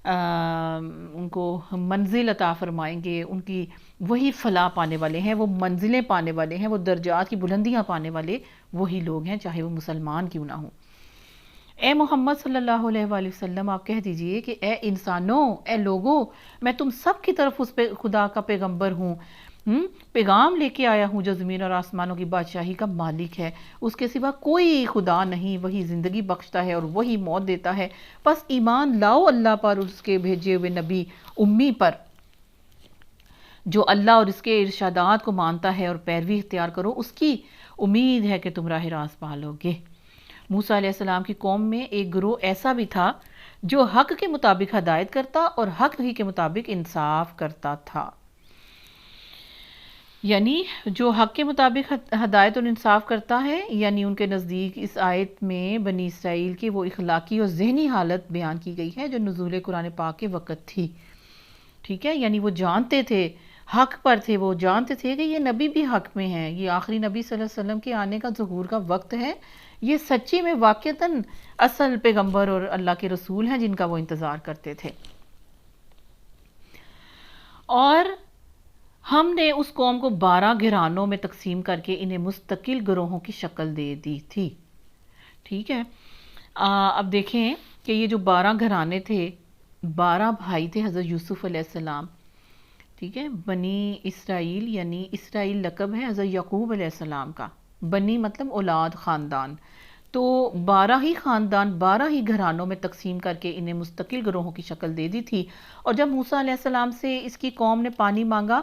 ان کو منزل عطا فرمائیں گے، ان کی وہی فلاح پانے والے ہیں، وہ منزلیں پانے والے ہیں، وہ درجات کی بلندیاں پانے والے وہی لوگ ہیں، چاہے وہ مسلمان کیوں نہ ہوں۔ اے محمد صلی اللہ علیہ وآلہ وسلم آپ کہہ دیجئے کہ اے انسانوں، اے لوگوں، میں تم سب کی طرف اس پہ خدا کا پیغمبر ہوں، پیغام لے کے آیا ہوں جو زمین اور آسمانوں کی بادشاہی کا مالک ہے، اس کے سوا کوئی خدا نہیں، وہی زندگی بخشتا ہے اور وہی موت دیتا ہے، بس ایمان لاؤ اللہ پر، اس کے بھیجے ہوئے نبی امی پر، جو اللہ اور اس کے ارشادات کو مانتا ہے، اور پیروی اختیار کرو، اس کی امید ہے کہ تم راہ راست پالو گے۔ موسیٰ علیہ السلام کی قوم میں ایک گروہ ایسا بھی تھا جو حق کے مطابق ہدایت کرتا اور حق ہی کے مطابق انصاف کرتا تھا، یعنی جو حق کے مطابق ہدایت اور انصاف کرتا ہے، یعنی ان کے نزدیک اس آیت میں بنی اسرائیل کی وہ اخلاقی اور ذہنی حالت بیان کی گئی ہے جو نزول قرآن پاک کے وقت تھی، ٹھیک ہے، یعنی وہ جانتے تھے، حق پر تھے، وہ جانتے تھے کہ یہ نبی بھی حق میں ہیں، یہ آخری نبی صلی اللہ علیہ وسلم کے آنے کا ظہور کا وقت ہے، یہ سچی میں واقعتاً اصل پیغمبر اور اللہ کے رسول ہیں جن کا وہ انتظار کرتے تھے۔ اور ہم نے اس قوم کو 12 گھرانوں میں تقسیم کر کے انہیں مستقل گروہوں کی شکل دے دی تھی، ٹھیک ہے۔ اب دیکھیں کہ یہ جو 12 گھرانے تھے 12 بھائی تھے حضرت یوسف علیہ السلام، ٹھیک ہے، بنی اسرائیل، یعنی اسرائیل لقب ہے حضرت یعقوب علیہ السلام کا، بنی مطلب اولاد، خاندان، تو 12 ہی خاندان 12 ہی گھرانوں میں تقسیم کر کے انہیں مستقل گروہوں کی شکل دے دی تھی۔ اور جب موسیٰ علیہ السلام سے اس کی قوم نے پانی مانگا،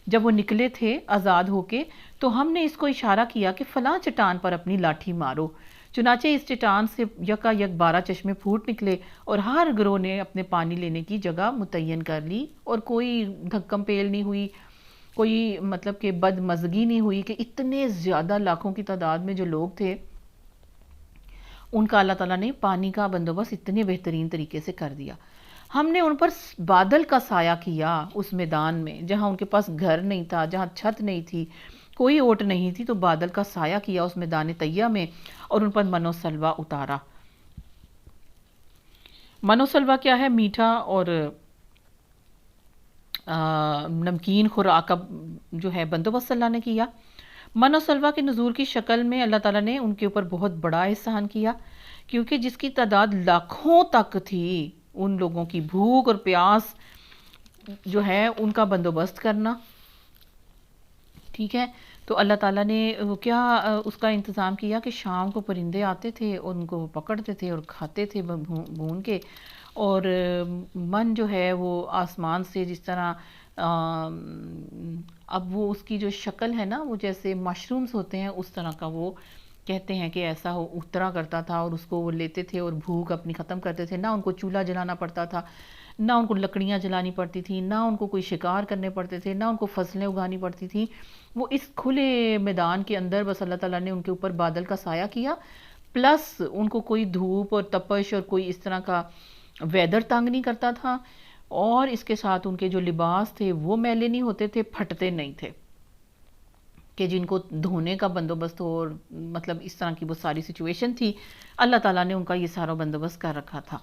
جب وہ نکلے تھے آزاد ہو کے، تو ہم نے اس کو اشارہ کیا کہ فلاں چٹان پر اپنی لاٹھی مارو، چنانچہ اس چٹان سے یکا یک 12 چشمے پھوٹ نکلے، اور ہر گروہ نے اپنے پانی لینے کی جگہ متعین کر لی، اور کوئی دھکم پیل نہیں ہوئی، کوئی مطلب کہ بد مزگی نہیں ہوئی کہ اتنے زیادہ لاکھوں کی تعداد میں جو لوگ تھے ان کا اللہ تعالیٰ نے پانی کا بندوبست اتنے بہترین طریقے سے کر دیا۔ ہم نے ان پر بادل کا سایہ کیا اس میدان میں، جہاں ان کے پاس گھر نہیں تھا، جہاں چھت نہیں تھی، کوئی اوٹ نہیں تھی، تو بادل کا سایہ کیا اس میدان طیہ میں، اور ان پر من و سلوہ اتارا۔ من و سلوہ کیا ہے؟ میٹھا اور نمکین خوراک کا جو ہے بندوبست اللہ نے کیا۔ من و سلوہ کے نزول کی شکل میں اللہ تعالیٰ نے ان کے اوپر بہت بڑا احسان کیا، کیونکہ جس کی تعداد لاکھوں تک تھی، ان لوگوں کی بھوک اور پیاس جو ہے ان کا بندوبست کرنا، ٹھیک ہے، تو اللہ تعالیٰ نے کیا اس کا انتظام کیا کہ شام کو پرندے آتے تھے اور ان کو پکڑتے تھے اور کھاتے تھے بھون کے، اور من جو ہے وہ آسمان سے جس طرح اب وہ اس کی جو شکل ہے نا، وہ جیسے مشرومز ہوتے ہیں اس طرح کا، وہ کہتے ہیں کہ ایسا وہ اترا کرتا تھا، اور اس کو وہ لیتے تھے اور بھوک اپنی ختم کرتے تھے، نہ ان کو چولہا جلانا پڑتا تھا، نہ ان کو لکڑیاں جلانی پڑتی تھیں، نہ ان کو کوئی شکار کرنے پڑتے تھے، نہ ان کو فصلیں اگانی پڑتی تھیں، وہ اس کھلے میدان کے اندر بس اللہ تعالیٰ نے ان کے اوپر بادل کا سایہ کیا، پلس ان کو کوئی دھوپ اور تپش اور کوئی اس طرح کا ویدر تنگ نہیں کرتا تھا، اور اس کے ساتھ ان کے جو لباس تھے وہ میلے نہیں ہوتے تھے، پھٹتے نہیں تھے، کہ جن کو دھونے کا بندوبست ہو، اور مطلب اس طرح کی وہ ساری سچویشن تھی، اللہ تعالیٰ نے ان کا یہ سارا بندوبست کر رکھا تھا۔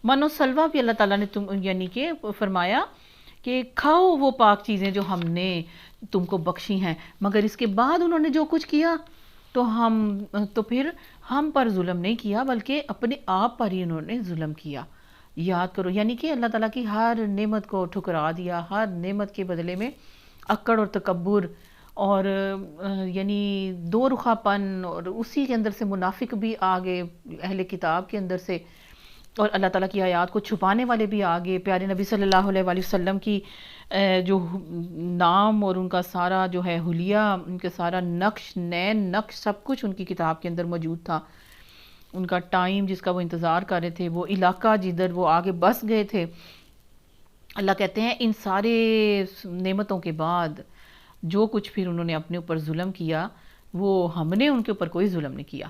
من و سلوہ بھی اللہ تعالیٰ نے یعنی کہ فرمایا کہ کھاؤ وہ پاک چیزیں جو ہم نے تم کو بخشی ہیں، مگر اس کے بعد انہوں نے جو کچھ کیا تو پھر ہم پر ظلم نہیں کیا، بلکہ اپنے آپ پر ہی انہوں نے ظلم کیا۔ یاد کرو، یعنی کہ اللہ تعالیٰ کی ہر نعمت کو ٹھکرا دیا، ہر نعمت کے بدلے میں اکڑ اور تکبر اور یعنی دو رخا پن، اور اسی کے اندر سے منافق بھی آگے اہل کتاب کے اندر سے، اور اللہ تعالیٰ کی آیات کو چھپانے والے بھی آگے، پیارے نبی صلی اللہ علیہ وآلہ وسلم کی جو نام اور ان کا سارا جو ہے حلیہ، ان کے سارا نقش، نین نقش، سب کچھ ان کی کتاب کے اندر موجود تھا، ان کا ٹائم جس کا وہ انتظار کر رہے تھے، وہ علاقہ جدھر وہ آگے بس گئے تھے۔ اللہ کہتے ہیں ان سارے نعمتوں کے بعد جو کچھ پھر انہوں نے اپنے اوپر ظلم کیا، وہ ہم نے ان کے اوپر کوئی ظلم نہیں کیا۔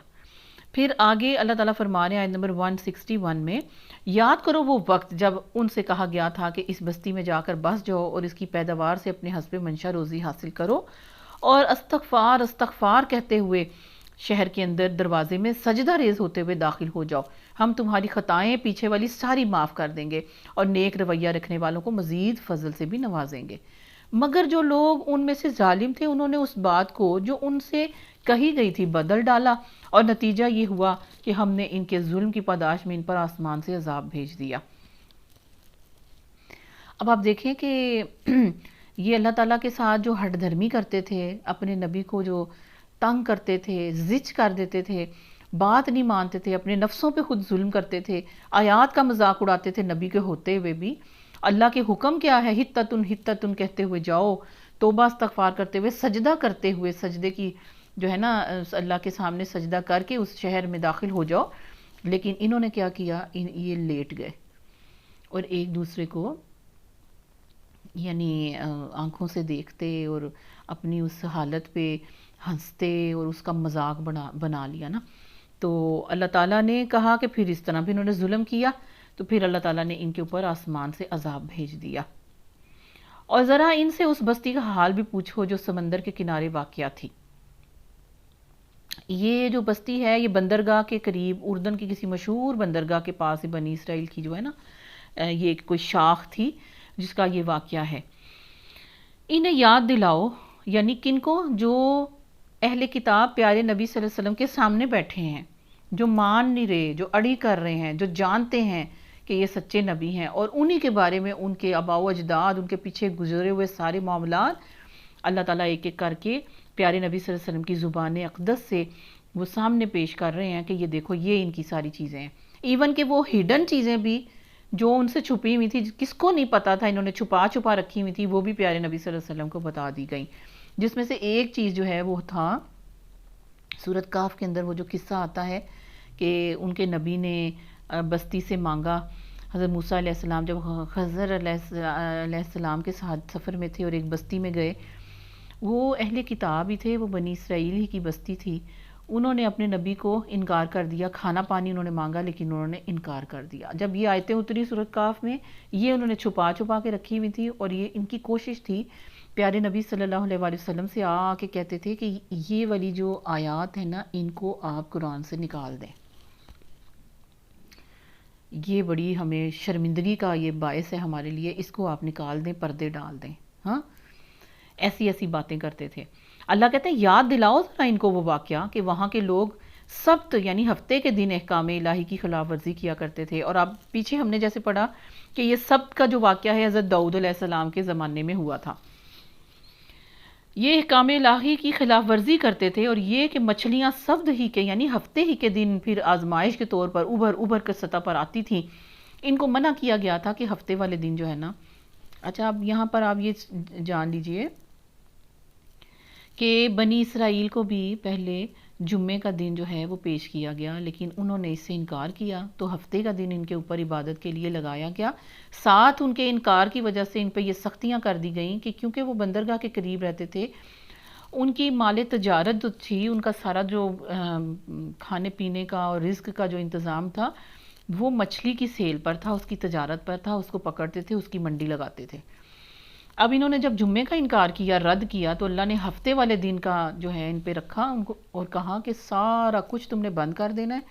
پھر آگے اللہ تعالیٰ فرما رہے ہیں آیت نمبر 161 میں، یاد کرو وہ وقت جب ان سے کہا گیا تھا کہ اس بستی میں جا کر بس جاؤ اور اس کی پیداوار سے اپنے حسب منشا روزی حاصل کرو، اور استغفار استغفار کہتے ہوئے شہر کے اندر دروازے میں سجدہ ریز ہوتے ہوئے داخل ہو جاؤ، ہم تمہاری خطائیں پیچھے والی ساری معاف کر دیں گے، اور نیک رویہ رکھنے والوں کو مزید فضل سے بھی نوازیں گے۔ مگر جو لوگ ان میں سے ظالم تھے، انہوں نے اس بات کو جو ان سے کہی گئی تھی بدل ڈالا، اور نتیجہ یہ ہوا کہ ہم نے ان کے ظلم کی پاداش میں ان پر آسمان سے عذاب بھیج دیا۔ اب آپ دیکھیں کہ یہ اللہ تعالیٰ کے ساتھ جو ہٹ دھرمی کرتے تھے، اپنے نبی کو جو تنگ کرتے تھے، زچ کر دیتے تھے، بات نہیں مانتے تھے، اپنے نفسوں پہ خود ظلم کرتے تھے، آیات کا مذاق اڑاتے تھے نبی کے ہوتے ہوئے بھی، اللہ کے حکم کیا ہے، ہتتن ہتتن کہتے ہوئے جاؤ، توبہ استغفار کرتے ہوئے، سجدہ کرتے ہوئے، سجدے کی جو ہے نا اللہ کے سامنے سجدہ کر کے اس شہر میں داخل ہو جاؤ، لیکن انہوں نے کیا کیا، یہ لیٹ گئے اور ایک دوسرے کو یعنی آنکھوں سے دیکھتے اور اپنی اس حالت پہ ہنستے اور اس کا مذاق بنا لیا نا۔ تو اللہ تعالیٰ نے کہا کہ پھر اس طرح بھی انہوں نے ظلم کیا، تو پھر اللہ تعالیٰ نے ان کے اوپر آسمان سے عذاب بھیج دیا۔ اور ذرا ان سے اس بستی کا حال بھی پوچھو جو سمندر کے کنارے واقع تھی۔ یہ جو بستی ہے یہ بندرگاہ کے قریب، اردن کی کسی مشہور بندرگاہ کے پاس بنی اسرائیل کی جو ہے نا یہ کوئی شاخ تھی جس کا یہ واقعہ ہے۔ انہیں یاد دلاؤ، یعنی کن کو؟ جو اہل کتاب پیارے نبی صلی اللہ علیہ وسلم کے سامنے بیٹھے ہیں، جو مان نہیں رہے، جو اڑی کر رہے ہیں، جو جانتے ہیں کہ یہ سچے نبی ہیں، اور انہی کے بارے میں ان کے آباء و اجداد، ان کے پیچھے گزرے ہوئے سارے معاملات اللہ تعالیٰ ایک ایک کر کے پیارے نبی صلی اللہ علیہ وسلم کی زبان اقدس سے وہ سامنے پیش کر رہے ہیں کہ یہ دیکھو یہ ان کی ساری چیزیں ہیں. ایون کہ وہ ہڈن چیزیں بھی جو ان سے چھپی ہوئی تھی، کس کو نہیں پتا تھا، انہوں نے چھپا رکھی ہوئی تھی، وہ بھی پیارے نبی صلی اللہ علیہ وسلم کو بتا دی گئی. جس میں سے ایک چیز جو ہے وہ تھا سورۃ کہف کے اندر وہ جو قصہ آتا ہے کہ ان کے نبی نے بستی سے مانگا. حضرت موسیٰ علیہ السلام جب خضر علیہ السلام کے ساتھ سفر میں تھے اور ایک بستی میں گئے، وہ اہل کتاب ہی تھے، وہ بنی اسرائیل ہی کی بستی تھی. انہوں نے اپنے نبی کو انکار کر دیا، کھانا پانی انہوں نے مانگا لیکن انہوں نے انکار کر دیا. جب یہ آیتیں اتری سورۃ کہف میں، یہ انہوں نے چھپا کے رکھی ہوئی تھی، اور یہ ان کی کوشش تھی پیارے نبی صلی اللہ علیہ وآلہ وسلم سے آ کے کہتے تھے کہ یہ والی جو آیات ہیں نا، ان کو آپ قرآن سے نکال دیں. یہ بڑی ہمیں شرمندگی کا یہ باعث ہے ہمارے لیے، اس کو آپ نکال دیں، پردے ڈال دیں. ہاں، ایسی باتیں کرتے تھے. اللہ کہتے ہیں یاد دلاؤ ذرا ان کو وہ واقعہ کہ وہاں کے لوگ سبت یعنی ہفتے کے دن احکام الہی کی خلاف ورزی کیا کرتے تھے. اور اب پیچھے ہم نے جیسے پڑھا کہ یہ سبت کا جو واقعہ ہے حضرت داؤد علیہ السلام کے زمانے میں ہوا تھا. یہ احکام الہی کی خلاف ورزی کرتے تھے، اور یہ کہ مچھلیاں سبت ہی کے یعنی ہفتے ہی کے دن پھر آزمائش کے طور پر ابھر کر سطح پر آتی تھیں. ان کو منع کیا گیا تھا کہ ہفتے والے دن جو ہے نا. اچھا، اب یہاں پر آپ یہ جان لیجئے کہ بنی اسرائیل کو بھی پہلے جمعے کا دن جو ہے وہ پیش کیا گیا، لیکن انہوں نے اس سے انکار کیا، تو ہفتے کا دن ان کے اوپر عبادت کے لیے لگایا گیا. ساتھ ان کے انکار کی وجہ سے ان پہ یہ سختیاں کر دی گئیں کہ کیونکہ وہ بندرگاہ کے قریب رہتے تھے، ان کی مال تجارت جو تھی، ان کا سارا جو کھانے پینے کا اور رزق کا جو انتظام تھا وہ مچھلی کی سیل پر تھا، اس کی تجارت پر تھا. اس کو پکڑتے تھے، اس کی منڈی لگاتے تھے. اب انہوں نے جب جمعے کا انکار کیا، رد کیا، تو اللہ نے ہفتے والے دن کا جو ہے ان پہ رکھا ان کو، اور کہا کہ سارا کچھ تم نے بند کر دینا ہے،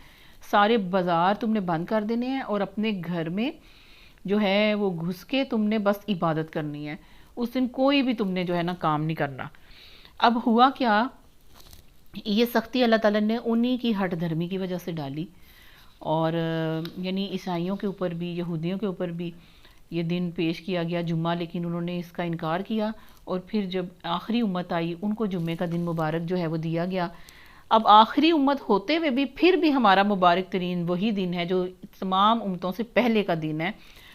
سارے بازار تم نے بند کر دینے ہیں، اور اپنے گھر میں جو ہے وہ گھس کے تم نے بس عبادت کرنی ہے. اس دن کوئی بھی تم نے جو ہے نا کام نہیں کرنا. اب ہوا کیا، یہ سختی اللہ تعالیٰ نے انہی کی ہٹ دھرمی کی وجہ سے ڈالی، اور یعنی عیسائیوں کے اوپر بھی، یہودیوں کے اوپر بھی یہ دن پیش کیا گیا جمعہ، لیکن انہوں نے اس کا انکار کیا. اور پھر جب آخری امت آئی، ان کو جمعے کا دن مبارک جو ہے وہ دیا گیا. اب آخری امت ہوتے ہوئے بھی پھر بھی ہمارا مبارک ترین وہی دن ہے جو تمام امتوں سے پہلے کا دن ہے.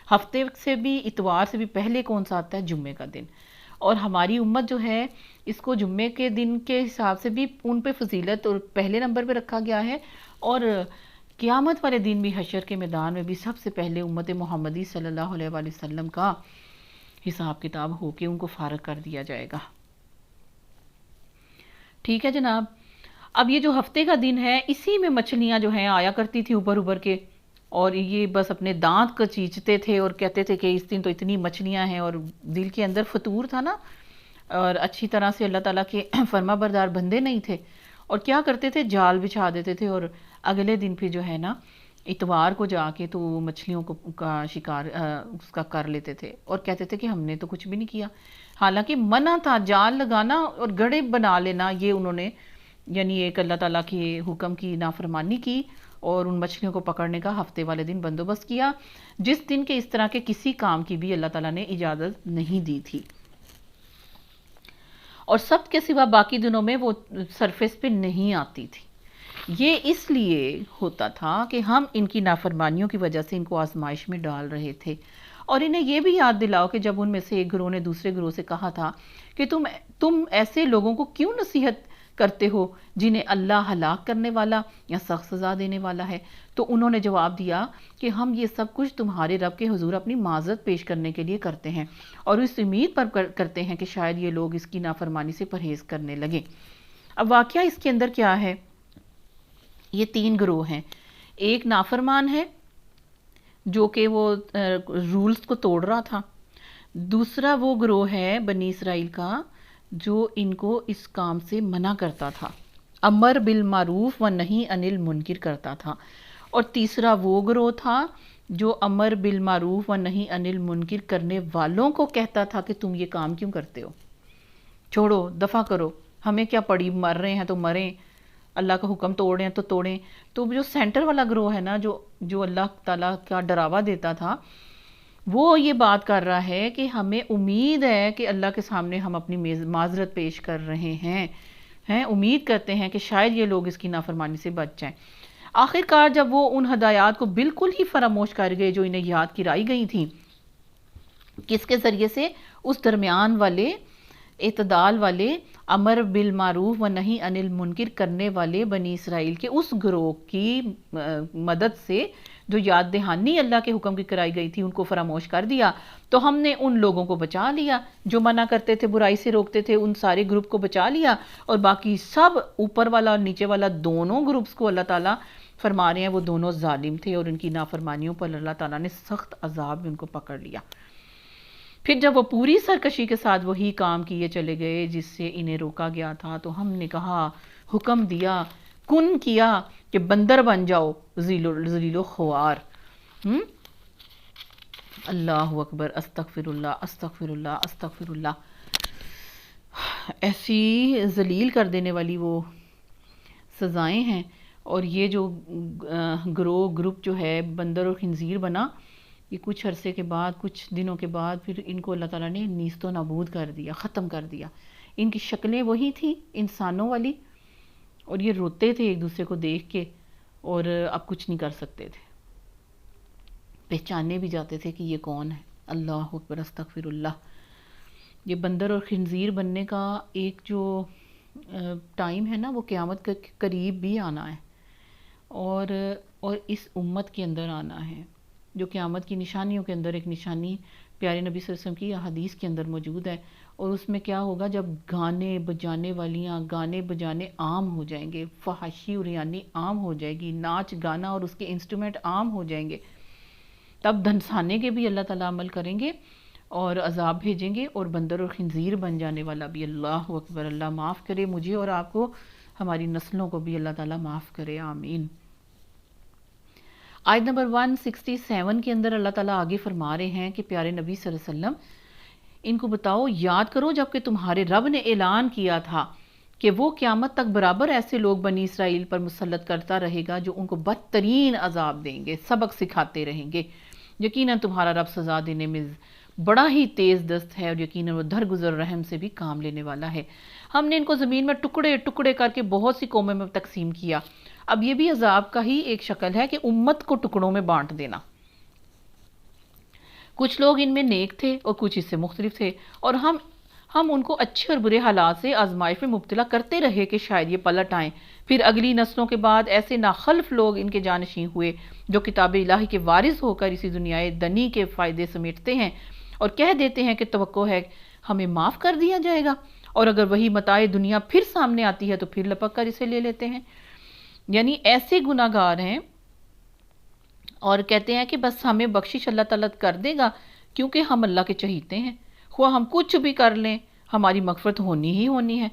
ہفتے سے بھی، اتوار سے بھی پہلے کون سا آتا ہے؟ جمعے کا دن. اور ہماری امت جو ہے اس کو جمعے کے دن کے حساب سے بھی ان پہ فضیلت اور پہلے نمبر پہ رکھا گیا ہے. اور قیامت والے دن بھی حشر کے میدان میں بھی سب سے پہلے امت محمدی صلی اللہ علیہ وآلہ وسلم کا حساب کتاب ہو کے ان کو فارغ کر دیا جائے گا. ٹھیک ہے جناب. اب یہ جو ہفتے کا دن ہے، اسی میں مچھلیاں جو ہیں آیا کرتی تھی ابھر کے، اور یہ بس اپنے دانت کو چیچتے تھے اور کہتے تھے کہ اس دن تو اتنی مچھلیاں ہیں، اور دل کے اندر فطور تھا نا، اور اچھی طرح سے اللہ تعالیٰ کے فرما بردار بندے نہیں تھے. اور کیا کرتے تھے؟ جال بچھا دیتے تھے، اور اگلے دن پھر جو ہے نا اتوار کو جا کے تو مچھلیوں کو کا شکار اس کا کر لیتے تھے، اور کہتے تھے کہ ہم نے تو کچھ بھی نہیں کیا. حالانکہ منع تھا جال لگانا اور گڑھے بنا لینا. یہ انہوں نے یعنی ایک اللہ تعالیٰ کے حکم کی نافرمانی کی، اور ان مچھلیوں کو پکڑنے کا ہفتے والے دن بندوبست کیا، جس دن کے اس طرح کے کسی کام کی بھی اللہ تعالیٰ نے اجازت نہیں دی تھی. اور سب کے سوا باقی دنوں میں وہ سرفیس پہ نہیں آتی تھی. یہ اس لیے ہوتا تھا کہ ہم ان کی نافرمانیوں کی وجہ سے ان کو آزمائش میں ڈال رہے تھے. اور انہیں یہ بھی یاد دلاؤ کہ جب ان میں سے ایک گروہ نے دوسرے گروہ سے کہا تھا کہ تم ایسے لوگوں کو کیوں نصیحت کرتے ہو جنہیں اللہ ہلاک کرنے والا یا سخت سزا دینے والا ہے، تو انہوں نے جواب دیا کہ ہم یہ سب کچھ تمہارے رب کے حضور اپنی معذرت پیش کرنے کے لیے کرتے ہیں، اور اس امید پر کرتے ہیں کہ شاید یہ لوگ اس کی نافرمانی سے پرہیز کرنے لگیں. اب واقعہ اس کے اندر کیا ہے؟ یہ تین گروہ ہیں. ایک نافرمان ہے جو کہ وہ رولز کو توڑ رہا تھا. دوسرا وہ گروہ ہے بنی اسرائیل کا جو ان کو اس کام سے منع کرتا تھا، امر بالمعروف و نہی عن المنکر کرتا تھا. اور تیسرا وہ گروہ تھا جو امر بالمعروف و نہی عن المنکر کرنے والوں کو کہتا تھا کہ تم یہ کام کیوں کرتے ہو، چھوڑو، دفع کرو، ہمیں کیا پڑی، مر رہے ہیں تو مریں، اللہ کا حکم توڑیں تو توڑیں. تو جو سینٹر والا گروہ ہے نا، جو اللہ تعالیٰ کا ڈراوا دیتا تھا، وہ یہ بات کر رہا ہے کہ ہمیں امید ہے کہ اللہ کے سامنے ہم اپنی معذرت پیش کر رہے ہیں، امید کرتے ہیں کہ شاید یہ لوگ اس کی نافرمانی سے بچ جائیں. آخر کار جب وہ ان ہدایات کو بالکل ہی فراموش کر گئے جو انہیں یاد کرائی گئی تھیں، کس کے ذریعے سے؟ اس درمیان والے، اعتدال والے، امر بالمعروف و نہی عن المنکر کرنے والے بنی اسرائیل کے اس گروہ کی مدد سے جو یاد دہانی اللہ کے حکم کی کرائی گئی تھی ان کو فراموش کر دیا. تو ہم نے ان لوگوں کو بچا لیا جو منع کرتے تھے، برائی سے روکتے تھے، ان سارے گروپ کو بچا لیا. اور باقی سب اوپر والا اور نیچے والا دونوں گروپس کو اللہ تعالیٰ فرما رہے ہیں وہ دونوں ظالم تھے، اور ان کی نافرمانیوں پر اللہ تعالیٰ نے سخت عذاب میں ان کو پکڑ لیا. پھر جب وہ پوری سرکشی کے ساتھ وہی کام کیے چلے گئے جس سے انہیں روکا گیا تھا، تو ہم نے کہا، حکم دیا، کن کیا کہ بندر بن جاؤ، ذلیل و خوار. اللہ اکبر، استغفر اللہ، استغفر اللہ، استغفر اللہ. ایسی ذلیل کر دینے والی وہ سزائیں ہیں. اور یہ جو گروپ جو ہے بندر اور خنزیر بنا، یہ کچھ عرصے کے بعد، کچھ دنوں کے بعد پھر ان کو اللہ تعالیٰ نے نیست و نابود کر دیا، ختم کر دیا. ان کی شکلیں وہی تھیں انسانوں والی، اور یہ روتے تھے ایک دوسرے کو دیکھ کے، اور اب کچھ نہیں کر سکتے تھے. پہچانے بھی جاتے تھے کہ یہ کون ہے. اللہ اکبر، استغفر اللہ. یہ بندر اور خنزیر بننے کا ایک جو ٹائم ہے نا، وہ قیامت کے قریب بھی آنا ہے، اور اس امت کے اندر آنا ہے، جو قیامت کی نشانیوں کے اندر ایک نشانی پیارے نبی صلی اللہ علیہ وسلم کی حدیث کے اندر موجود ہے. اور اس میں کیا ہوگا؟ جب گانے بجانے والیاں گانے بجانے عام ہو جائیں گے، فحاشی اور یعنی عام ہو جائے گی، ناچ گانا اور اس کے انسٹرومنٹ عام ہو جائیں گے، تب دھنسانے کے بھی اللہ تعالیٰ عمل کریں گے اور عذاب بھیجیں گے، اور بندر اور خنزیر بن جانے والا بھی. اللہ اکبر. اللہ معاف کرے مجھے اور آپ کو، ہماری نسلوں کو بھی اللہ تعالیٰ معاف کرے، آمین. آیت نمبر 167 کے اندر اللہ تعالیٰ آگے فرما رہے ہیں کہ پیارے نبی صلی اللہ علیہ وسلم ان کو بتاؤ، یاد کرو جب کہ تمہارے رب نے اعلان کیا تھا کہ وہ قیامت تک برابر ایسے لوگ بنی اسرائیل پر مسلط کرتا رہے گا جو ان کو بدترین عذاب دیں گے، سبق سکھاتے رہیں گے. یقیناً تمہارا رب سزا دینے میں بڑا ہی تیز دست ہے، اور یقیناً وہ درگزر رحم سے بھی کام لینے والا ہے. ہم نے ان کو زمین میں ٹکڑے ٹکڑے کر کے بہت سی قوموں میں تقسیم کیا. اب یہ بھی عذاب کا ہی ایک شکل ہے کہ امت کو ٹکڑوں میں بانٹ دینا. کچھ لوگ ان میں نیک تھے اور کچھ اس سے مختلف تھے، اور ہم ان کو اچھے اور برے حالات سے آزمائش میں مبتلا کرتے رہے کہ شاید یہ پلٹ آئیں. پھر اگلی نسلوں کے بعد ایسے ناخلف لوگ ان کے جانشین ہوئے جو کتاب الہی کے وارث ہو کر اسی دنیا دنی کے فائدے سمیٹتے ہیں اور کہہ دیتے ہیں کہ توقع ہے ہمیں معاف کر دیا جائے گا، اور اگر وہی متاع دنیا پھر سامنے آتی ہے تو پھر لپک کر اسے لے لیتے ہیں. یعنی ایسے گناہ گار ہیں اور کہتے ہیں کہ بس ہمیں بخشش اللہ تعالیٰ کر دے گا کیونکہ ہم اللہ کے چہیتے ہیں، خواہ ہم کچھ بھی کر لیں ہماری مغفرت ہونی ہی ہونی ہے.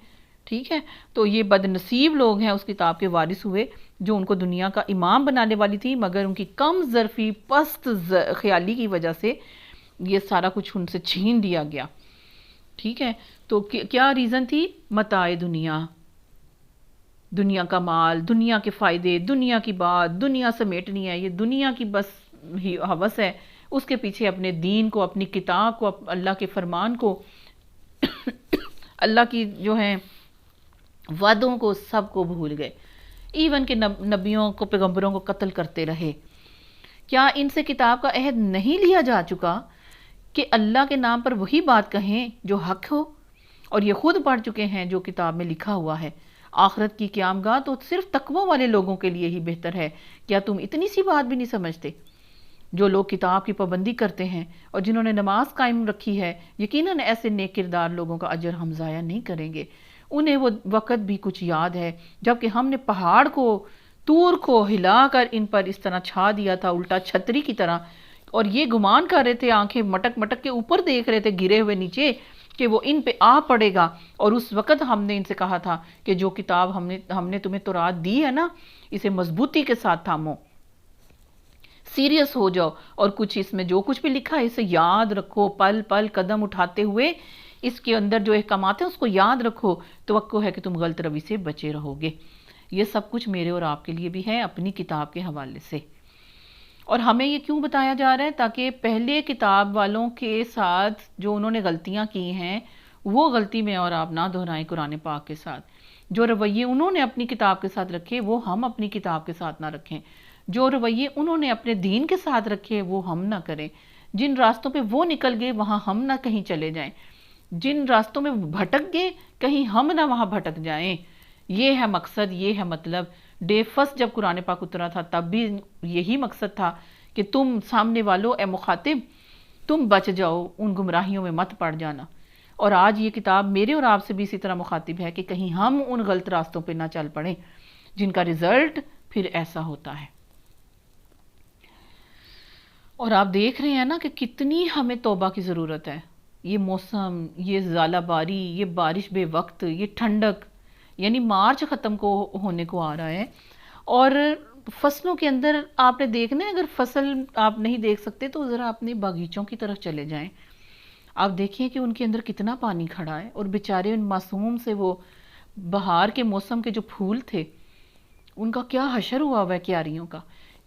ٹھیک ہے، تو یہ بد نصیب لوگ ہیں اس کتاب کے وارث ہوئے جو ان کو دنیا کا امام بنانے والی تھی، مگر ان کی کم ظرفی پست خیالی کی وجہ سے یہ سارا کچھ ان سے چھین دیا گیا. ٹھیک ہے، تو کیا ریزن تھی؟ متاع دنیا، دنیا کا مال، دنیا کے فائدے، دنیا کی بات، دنیا سمیٹنی ہے، یہ دنیا کی بس ہوس ہے. اس کے پیچھے اپنے دین کو، اپنی کتاب کو، اللہ کے فرمان کو، اللہ کی جو ہیں وعدوں کو، سب کو بھول گئے. ایون کہ نبیوں کو، پیغمبروں کو قتل کرتے رہے. کیا ان سے کتاب کا عہد نہیں لیا جا چکا کہ اللہ کے نام پر وہی بات کہیں جو حق ہو؟ اور یہ خود پڑھ چکے ہیں جو کتاب میں لکھا ہوا ہے. آخرت کی قیام گاہ تو صرف تقوی والے لوگوں کے لیے ہی بہتر ہے. کیا تم اتنی سی بات بھی نہیں سمجھتے؟ جو لوگ کتاب کی پابندی کرتے ہیں اور جنہوں نے نماز قائم رکھی ہے، یقیناً ایسے نیک کردار لوگوں کا اجر ہم ضائع نہیں کریں گے. انہیں وہ وقت بھی کچھ یاد ہے جب کہ ہم نے پہاڑ کو، طور کو ہلا کر ان پر اس طرح چھا دیا تھا الٹا چھتری کی طرح، اور یہ گمان کر رہے تھے، آنکھیں مٹک مٹک کے اوپر دیکھ رہے تھے گرے ہوئے نیچے کہ وہ ان پہ آ پڑے گا. اور اس وقت ہم نے ان سے کہا تھا کہ جو کتاب ہم نے تمہیں تورات دی ہے نا، اسے مضبوطی کے ساتھ تھامو، سیریس ہو جاؤ، اور کچھ اس میں جو کچھ بھی لکھا ہے اسے یاد رکھو، پل پل قدم اٹھاتے ہوئے اس کے اندر جو احکامات ہیں اس کو یاد رکھو. توقع ہے کہ تم غلط روی سے بچے رہو گے. یہ سب کچھ میرے اور آپ کے لیے بھی ہے اپنی کتاب کے حوالے سے۔ اور ہمیں یہ کیوں بتایا جا رہا ہے؟ تاکہ پہلے کتاب والوں کے ساتھ جو انہوں نے غلطیاں کی ہیں وہ غلطی میں اور آپ نہ دہرائیں قرآن پاک کے ساتھ۔ جو رویے انہوں نے اپنی کتاب کے ساتھ رکھے وہ ہم اپنی کتاب کے ساتھ نہ رکھیں، جو رویے انہوں نے اپنے دین کے ساتھ رکھے وہ ہم نہ کریں، جن راستوں پہ وہ نکل گئے وہاں ہم نہ کہیں چلے جائیں، جن راستوں میں وہ بھٹک گئے کہیں ہم نہ وہاں بھٹک جائیں۔ یہ ہے مقصد، یہ ہے مطلب۔ ڈے فرسٹ جب قرآن پاک اترا تھا تب بھی یہی مقصد تھا کہ تم سامنے والو اے مخاطب تم بچ جاؤ، ان گمراہیوں میں مت پڑ جانا۔ اور آج یہ کتاب میرے اور آپ سے بھی اسی طرح مخاطب ہے کہ کہیں ہم ان غلط راستوں پہ نہ چل پڑیں جن کا رزلٹ پھر ایسا ہوتا ہے۔ اور آپ دیکھ رہے ہیں نا کہ کتنی ہمیں توبہ کی ضرورت ہے۔ یہ موسم، یہ ژالہ باری، یہ بارش بے وقت، یہ ٹھنڈک، یعنی مارچ ختم کو ہونے کو آ رہا ہے، اور فصلوں کے اندر آپ نے دیکھنا ہے، اگر فصل آپ نہیں دیکھ سکتے تو ذرا اپنے باغیچوں کی طرف چلے جائیں، آپ دیکھیں کہ ان کے اندر کتنا پانی کھڑا ہے، اور بیچارے ان معصوم سے وہ بہار کے موسم کے جو پھول تھے ان کا کیا حشر ہوا ہے کیاریوں کا۔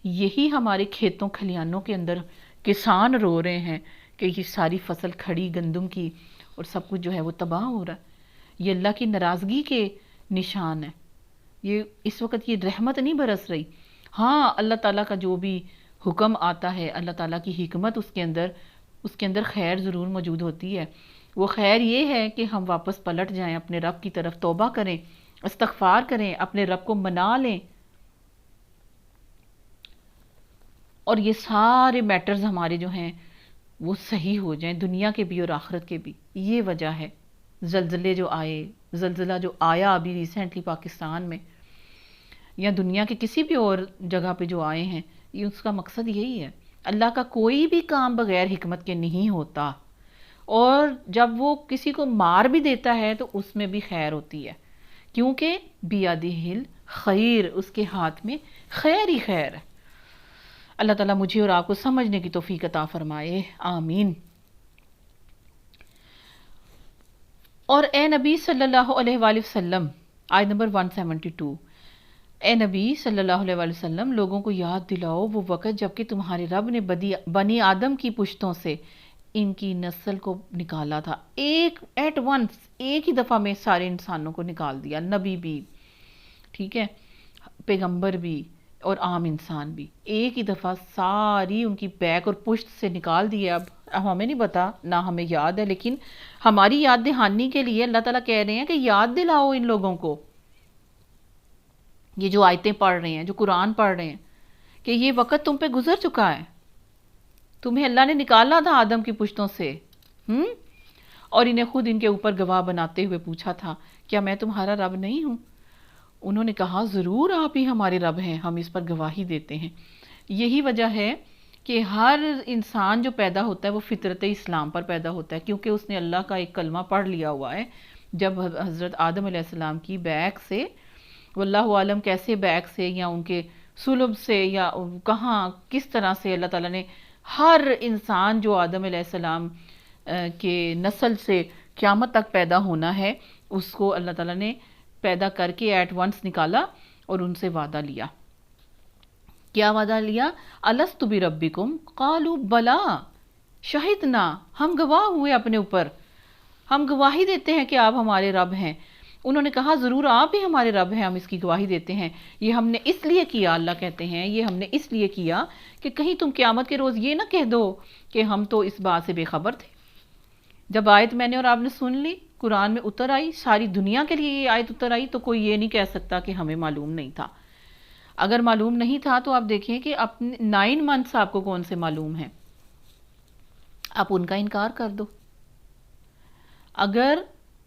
یہی ہمارے کھیتوں کھلیانوں کے اندر کسان رو رہے ہیں کہ یہ ساری فصل کھڑی گندم کی اور سب کچھ جو ہے وہ تباہ ہو رہا ہے۔ یہ اللہ کی ناراضگی کے نشان ہے۔ یہ اس وقت یہ رحمت نہیں برس رہی۔ ہاں، اللہ تعالیٰ کا جو بھی حکم آتا ہے، اللہ تعالیٰ کی حکمت اس کے اندر خیر ضرور موجود ہوتی ہے۔ وہ خیر یہ ہے کہ ہم واپس پلٹ جائیں، اپنے رب کی طرف توبہ کریں، استغفار کریں، اپنے رب کو منا لیں، اور یہ سارے میٹرز ہمارے جو ہیں وہ صحیح ہو جائیں، دنیا کے بھی اور آخرت کے بھی۔ یہ وجہ ہے زلزلے جو آئے، زلزلہ جو آیا ابھی ریسنٹلی پاکستان میں یا دنیا کے کسی بھی اور جگہ پہ جو آئے ہیں، یہ اس کا مقصد یہی ہے۔ اللہ کا کوئی بھی کام بغیر حکمت کے نہیں ہوتا، اور جب وہ کسی کو مار بھی دیتا ہے تو اس میں بھی خیر ہوتی ہے، کیونکہ بیادہ الخیر، اس کے ہاتھ میں خیر ہی خیر ہے۔ اللہ تعالیٰ مجھے اور آپ کو سمجھنے کی توفیق عطا فرمائے، آمین۔ اور اے نبی صلی اللہ علیہ وآلہ وسلم، آیت نمبر 172، اے نبی صلی اللہ علیہ وآلہ وسلم لوگوں کو یاد دلاؤ وہ وقت جب کہ تمہارے رب نے بنی آدم کی پشتوں سے ان کی نسل کو نکالا تھا، ایٹ ونس، ایک ہی دفعہ میں سارے انسانوں کو نکال دیا، نبی بھی، ٹھیک ہے، پیغمبر بھی اور عام انسان بھی، ایک ہی دفعہ ساری ان کی بیک اور پشت سے نکال دیا۔ اب ہمیں نہیں پتا، نہ ہمیں یاد ہے، لیکن ہماری یاد دہانی کے لیے اللہ تعالیٰ کہہ رہے ہیں کہ یاد دلاؤ ان لوگوں کو، یہ جو آیتیں پڑھ رہے ہیں، جو قرآن پڑھ رہے ہیں، کہ یہ وقت تم پہ گزر چکا ہے، تمہیں اللہ نے نکالا تھا آدم کی پشتوں سے، اور انہیں خود ان کے اوپر گواہ بناتے ہوئے پوچھا تھا کیا میں تمہارا رب نہیں ہوں؟ انہوں نے کہا ضرور آپ ہی ہمارے رب ہیں، ہم اس پر گواہی دیتے ہیں۔ یہی وجہ ہے کہ ہر انسان جو پیدا ہوتا ہے وہ فطرت اسلام پر پیدا ہوتا ہے، کیونکہ اس نے اللہ کا ایک کلمہ پڑھ لیا ہوا ہے۔ جب حضرت آدم علیہ السلام کی بیک سے، واللہ عالم کیسے بیک سے یا ان کے صلب سے یا کہاں کس طرح سے اللہ تعالیٰ نے ہر انسان جو آدم علیہ السلام کے نسل سے قیامت تک پیدا ہونا ہے اس کو اللہ تعالیٰ نے پیدا کر کے ایٹ ونس نکالا اور ان سے وعدہ لیا۔ کیا وعدہ لیا؟ الست بربکم قالوا بلا شہدنا، ہم گواہ ہوئے اپنے اوپر، ہم گواہی دیتے ہیں کہ آپ ہمارے رب ہیں۔ انہوں نے کہا ضرور آپ ہی ہمارے رب ہیں، ہم اس کی گواہی دیتے ہیں، یہ ہم نے اس لیے کیا، اللہ کہتے ہیں یہ ہم نے اس لیے کیا کہ کہیں تم قیامت کے روز یہ نہ کہہ دو کہ ہم تو اس بات سے بے خبر تھے۔ جب آیت میں نے اور آپ نے سن لی، قرآن میں اتر آئی، ساری دنیا کے لیے یہ آیت اتر آئی، تو کوئی یہ نہیں کہہ سکتا کہ ہمیں معلوم نہیں تھا۔ اگر معلوم نہیں تھا تو آپ دیکھیں کہ اپنے 9 منتھس آپ کو کون سے معلوم ہیں، آپ ان کا انکار کر دو۔ اگر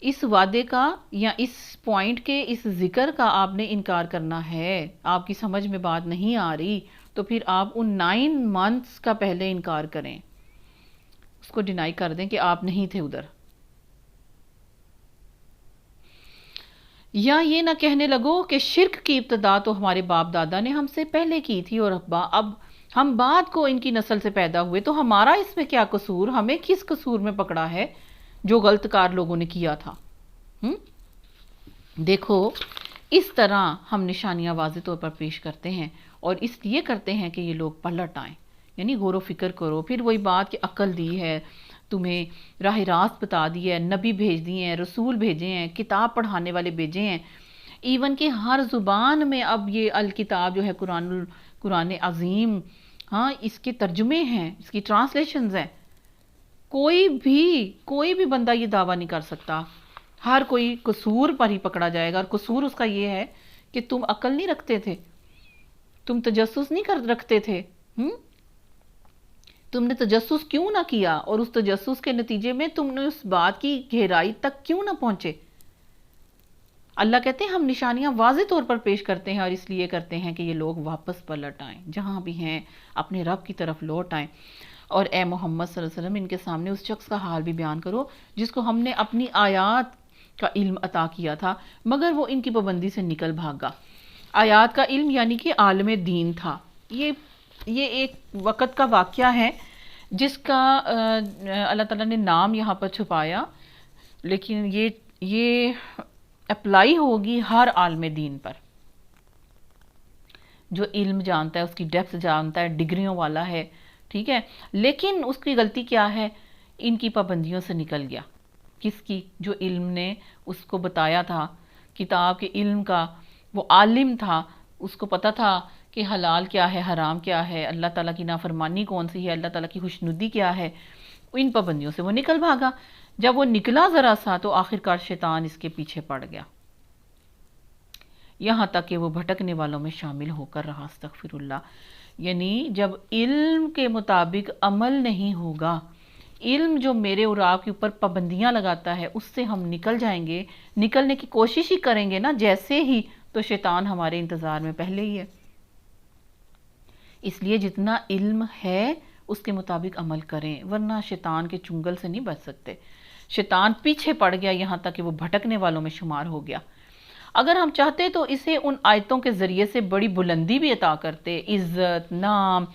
اس وعدے کا یا اس پوائنٹ کے اس ذکر کا آپ نے انکار کرنا ہے، آپ کی سمجھ میں بات نہیں آ رہی، تو پھر آپ ان 9 منتھس کا پہلے انکار کریں، اس کو ڈینائی کر دیں کہ آپ نہیں تھے ادھر، یا یہ نہ کہنے لگو کہ شرک کی ابتدا تو ہمارے باپ دادا نے ہم سے پہلے کی تھی اور اب ہم بعد کو ان کی نسل سے پیدا ہوئے، تو ہمارا اس میں کیا قصور، ہمیں کس قصور میں پکڑا ہے جو غلط کار لوگوں نے کیا تھا۔ دیکھو اس طرح ہم نشانیاں واضح طور پر پیش کرتے ہیں، اور اس لیے کرتے ہیں کہ یہ لوگ پلٹ آئیں، یعنی غور و فکر کرو۔ پھر وہی بات کہ عقل دی ہے تمہیں، راہ راست بتا دی ہے، نبی بھیج دیے ہیں، رسول بھیجے ہیں، کتاب پڑھانے والے بھیجے ہیں، ایون کہ ہر زبان میں اب یہ الکتاب جو ہے قرآن عظیم، ہاں اس کے ترجمے ہیں، اس کی ٹرانسلیشنز ہیں۔ کوئی بھی بندہ یہ دعویٰ نہیں کر سکتا، ہر کوئی قصور پر ہی پکڑا جائے گا، اور قصور اس کا یہ ہے کہ تم عقل نہیں رکھتے تھے، تم تجسس نہیں رکھتے تھے، تم نے تجسس کیوں نہ کیا، اور اس تجسس کے نتیجے میں تم نے اس بات کی گہرائی تک کیوں نہ پہنچے۔ اللہ کہتے ہیں ہم نشانیاں واضح طور پر پیش کرتے ہیں، اور اس لیے کرتے ہیں کہ یہ لوگ واپس پلٹ آئیں، جہاں بھی ہیں اپنے رب کی طرف لوٹ آئیں۔ اور اے محمد صلی اللہ علیہ وسلم ان کے سامنے اس شخص کا حال بھی بیان کرو جس کو ہم نے اپنی آیات کا علم عطا کیا تھا، مگر وہ ان کی پابندی سے نکل بھاگا۔ آیات کا علم یعنی کہ عالم دین تھا۔ یہ ایک وقت کا واقعہ ہے جس کا اللہ تعالیٰ نے نام یہاں پر چھپایا، لیکن یہ اپلائی ہوگی ہر عالم دین پر جو علم جانتا ہے، اس کی ڈیپتھ جانتا ہے، ڈگریوں والا ہے، ٹھیک ہے۔ لیکن اس کی غلطی کیا ہے؟ ان کی پابندیوں سے نکل گیا۔ کس کی؟ جو علم نے اس کو بتایا تھا، کتاب کے علم کا وہ عالم تھا، اس کو پتا تھا کہ حلال کیا ہے، حرام کیا ہے، اللہ تعالیٰ کی نافرمانی کون سی ہے، اللہ تعالیٰ کی خوشنودی کیا ہے۔ ان پابندیوں سے وہ نکل بھاگا۔ جب وہ نکلا ذرا سا تو آخرکار شیطان اس کے پیچھے پڑ گیا، یہاں تک کہ وہ بھٹکنے والوں میں شامل ہو کر رہا۔ استغفر اللہ۔ یعنی جب علم کے مطابق عمل نہیں ہوگا، علم جو میرے اور آپ کے اوپر پابندیاں لگاتا ہے، اس سے ہم نکل جائیں گے، نکلنے کی کوشش ہی کریں گے نا جیسے ہی، تو شیطان ہمارے انتظار میں پہلے ہی ہے۔ اس لیے جتنا علم ہے اس کے مطابق عمل کریں، ورنہ شیطان کے چنگل سے نہیں بچ سکتے۔ شیطان پیچھے پڑ گیا یہاں تک کہ وہ بھٹکنے والوں میں شمار ہو گیا۔ اگر ہم چاہتے تو اسے ان آیتوں کے ذریعے سے بڑی بلندی بھی عطا کرتے، عزت، نام،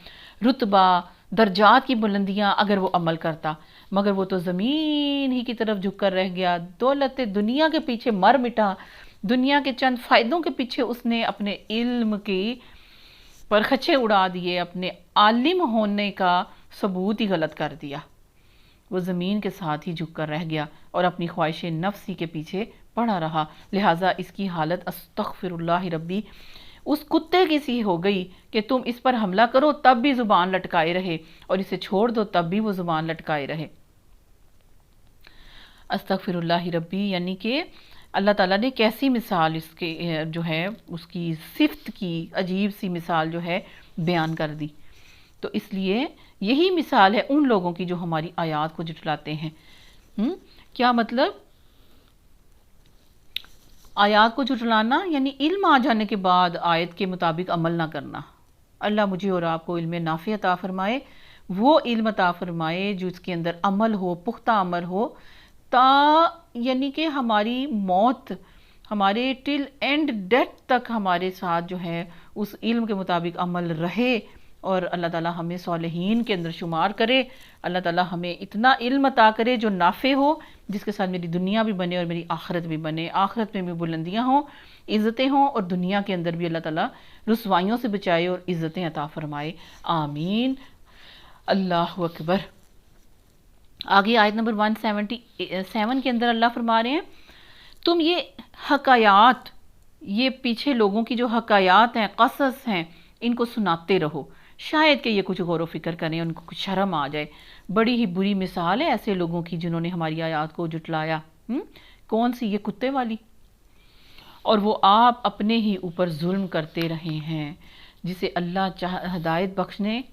رتبہ، درجات کی بلندیاں، اگر وہ عمل کرتا، مگر وہ تو زمین ہی کی طرف جھک کر رہ گیا، دولت دنیا کے پیچھے مر مٹا، دنیا کے چند فائدوں کے پیچھے اس نے اپنے علم کی پرخچے اڑا دیے، اپنے عالم ہونے کا ثبوت ہی غلط کر دیا۔ وہ زمین کے ساتھ ہی جھک کر رہ گیا اور اپنی خواہش نفسی کے پیچھے پڑا رہا، لہٰذا اس کی حالت استغفر اللہ ربی اس کتے کی سی ہو گئی کہ تم اس پر حملہ کرو تب بھی زبان لٹکائے رہے، اور اسے چھوڑ دو تب بھی وہ زبان لٹکائے رہے۔ استغفر اللہ ربی یعنی کہ اللہ تعالیٰ نے کیسی مثال اس کے جو ہے اس کی صفت کی عجیب سی مثال جو ہے بیان کر دی۔ تو اس لیے یہی مثال ہے ان لوگوں کی جو ہماری آیات کو جھٹلاتے ہیں۔ کیا مطلب؟ آیات کو جھٹلانا یعنی علم آ جانے کے بعد آیت کے مطابق عمل نہ کرنا۔ اللہ مجھے اور آپ کو علم نافع عطا فرمائے، وہ علم عطا فرمائے جو اس کے اندر عمل ہو، پختہ عمل ہو، یعنی کہ ہماری موت، ہمارے ٹل اینڈ ڈیتھ تک ہمارے ساتھ جو ہے اس علم کے مطابق عمل رہے، اور اللہ تعالیٰ ہمیں صالحین کے اندر شمار کرے۔ اللہ تعالیٰ ہمیں اتنا علم عطا کرے جو نافع ہو، جس کے ساتھ میری دنیا بھی بنے اور میری آخرت بھی بنے، آخرت میں بھی بلندیاں ہوں، عزتیں ہوں، اور دنیا کے اندر بھی اللہ تعالیٰ رسوائیوں سے بچائے اور عزتیں عطا فرمائے۔ آمین۔ اللہ اکبر۔ آگے آیت نمبر 177 کے اندر اللہ فرما رہے ہیں تم یہ حکایات، یہ پیچھے لوگوں کی جو حکایات ہیں، قصص ہیں، ان کو سناتے رہو، شاید کہ یہ کچھ غور و فکر کریں، ان کو کچھ شرم آ جائے۔ بڑی ہی بری مثال ہے ایسے لوگوں کی جنہوں نے ہماری آیات کو جھٹلایا۔ کون سی؟ یہ کتے والی۔ اور وہ آپ اپنے ہی اوپر ظلم کرتے رہے ہیں۔ جسے اللہ ہدایت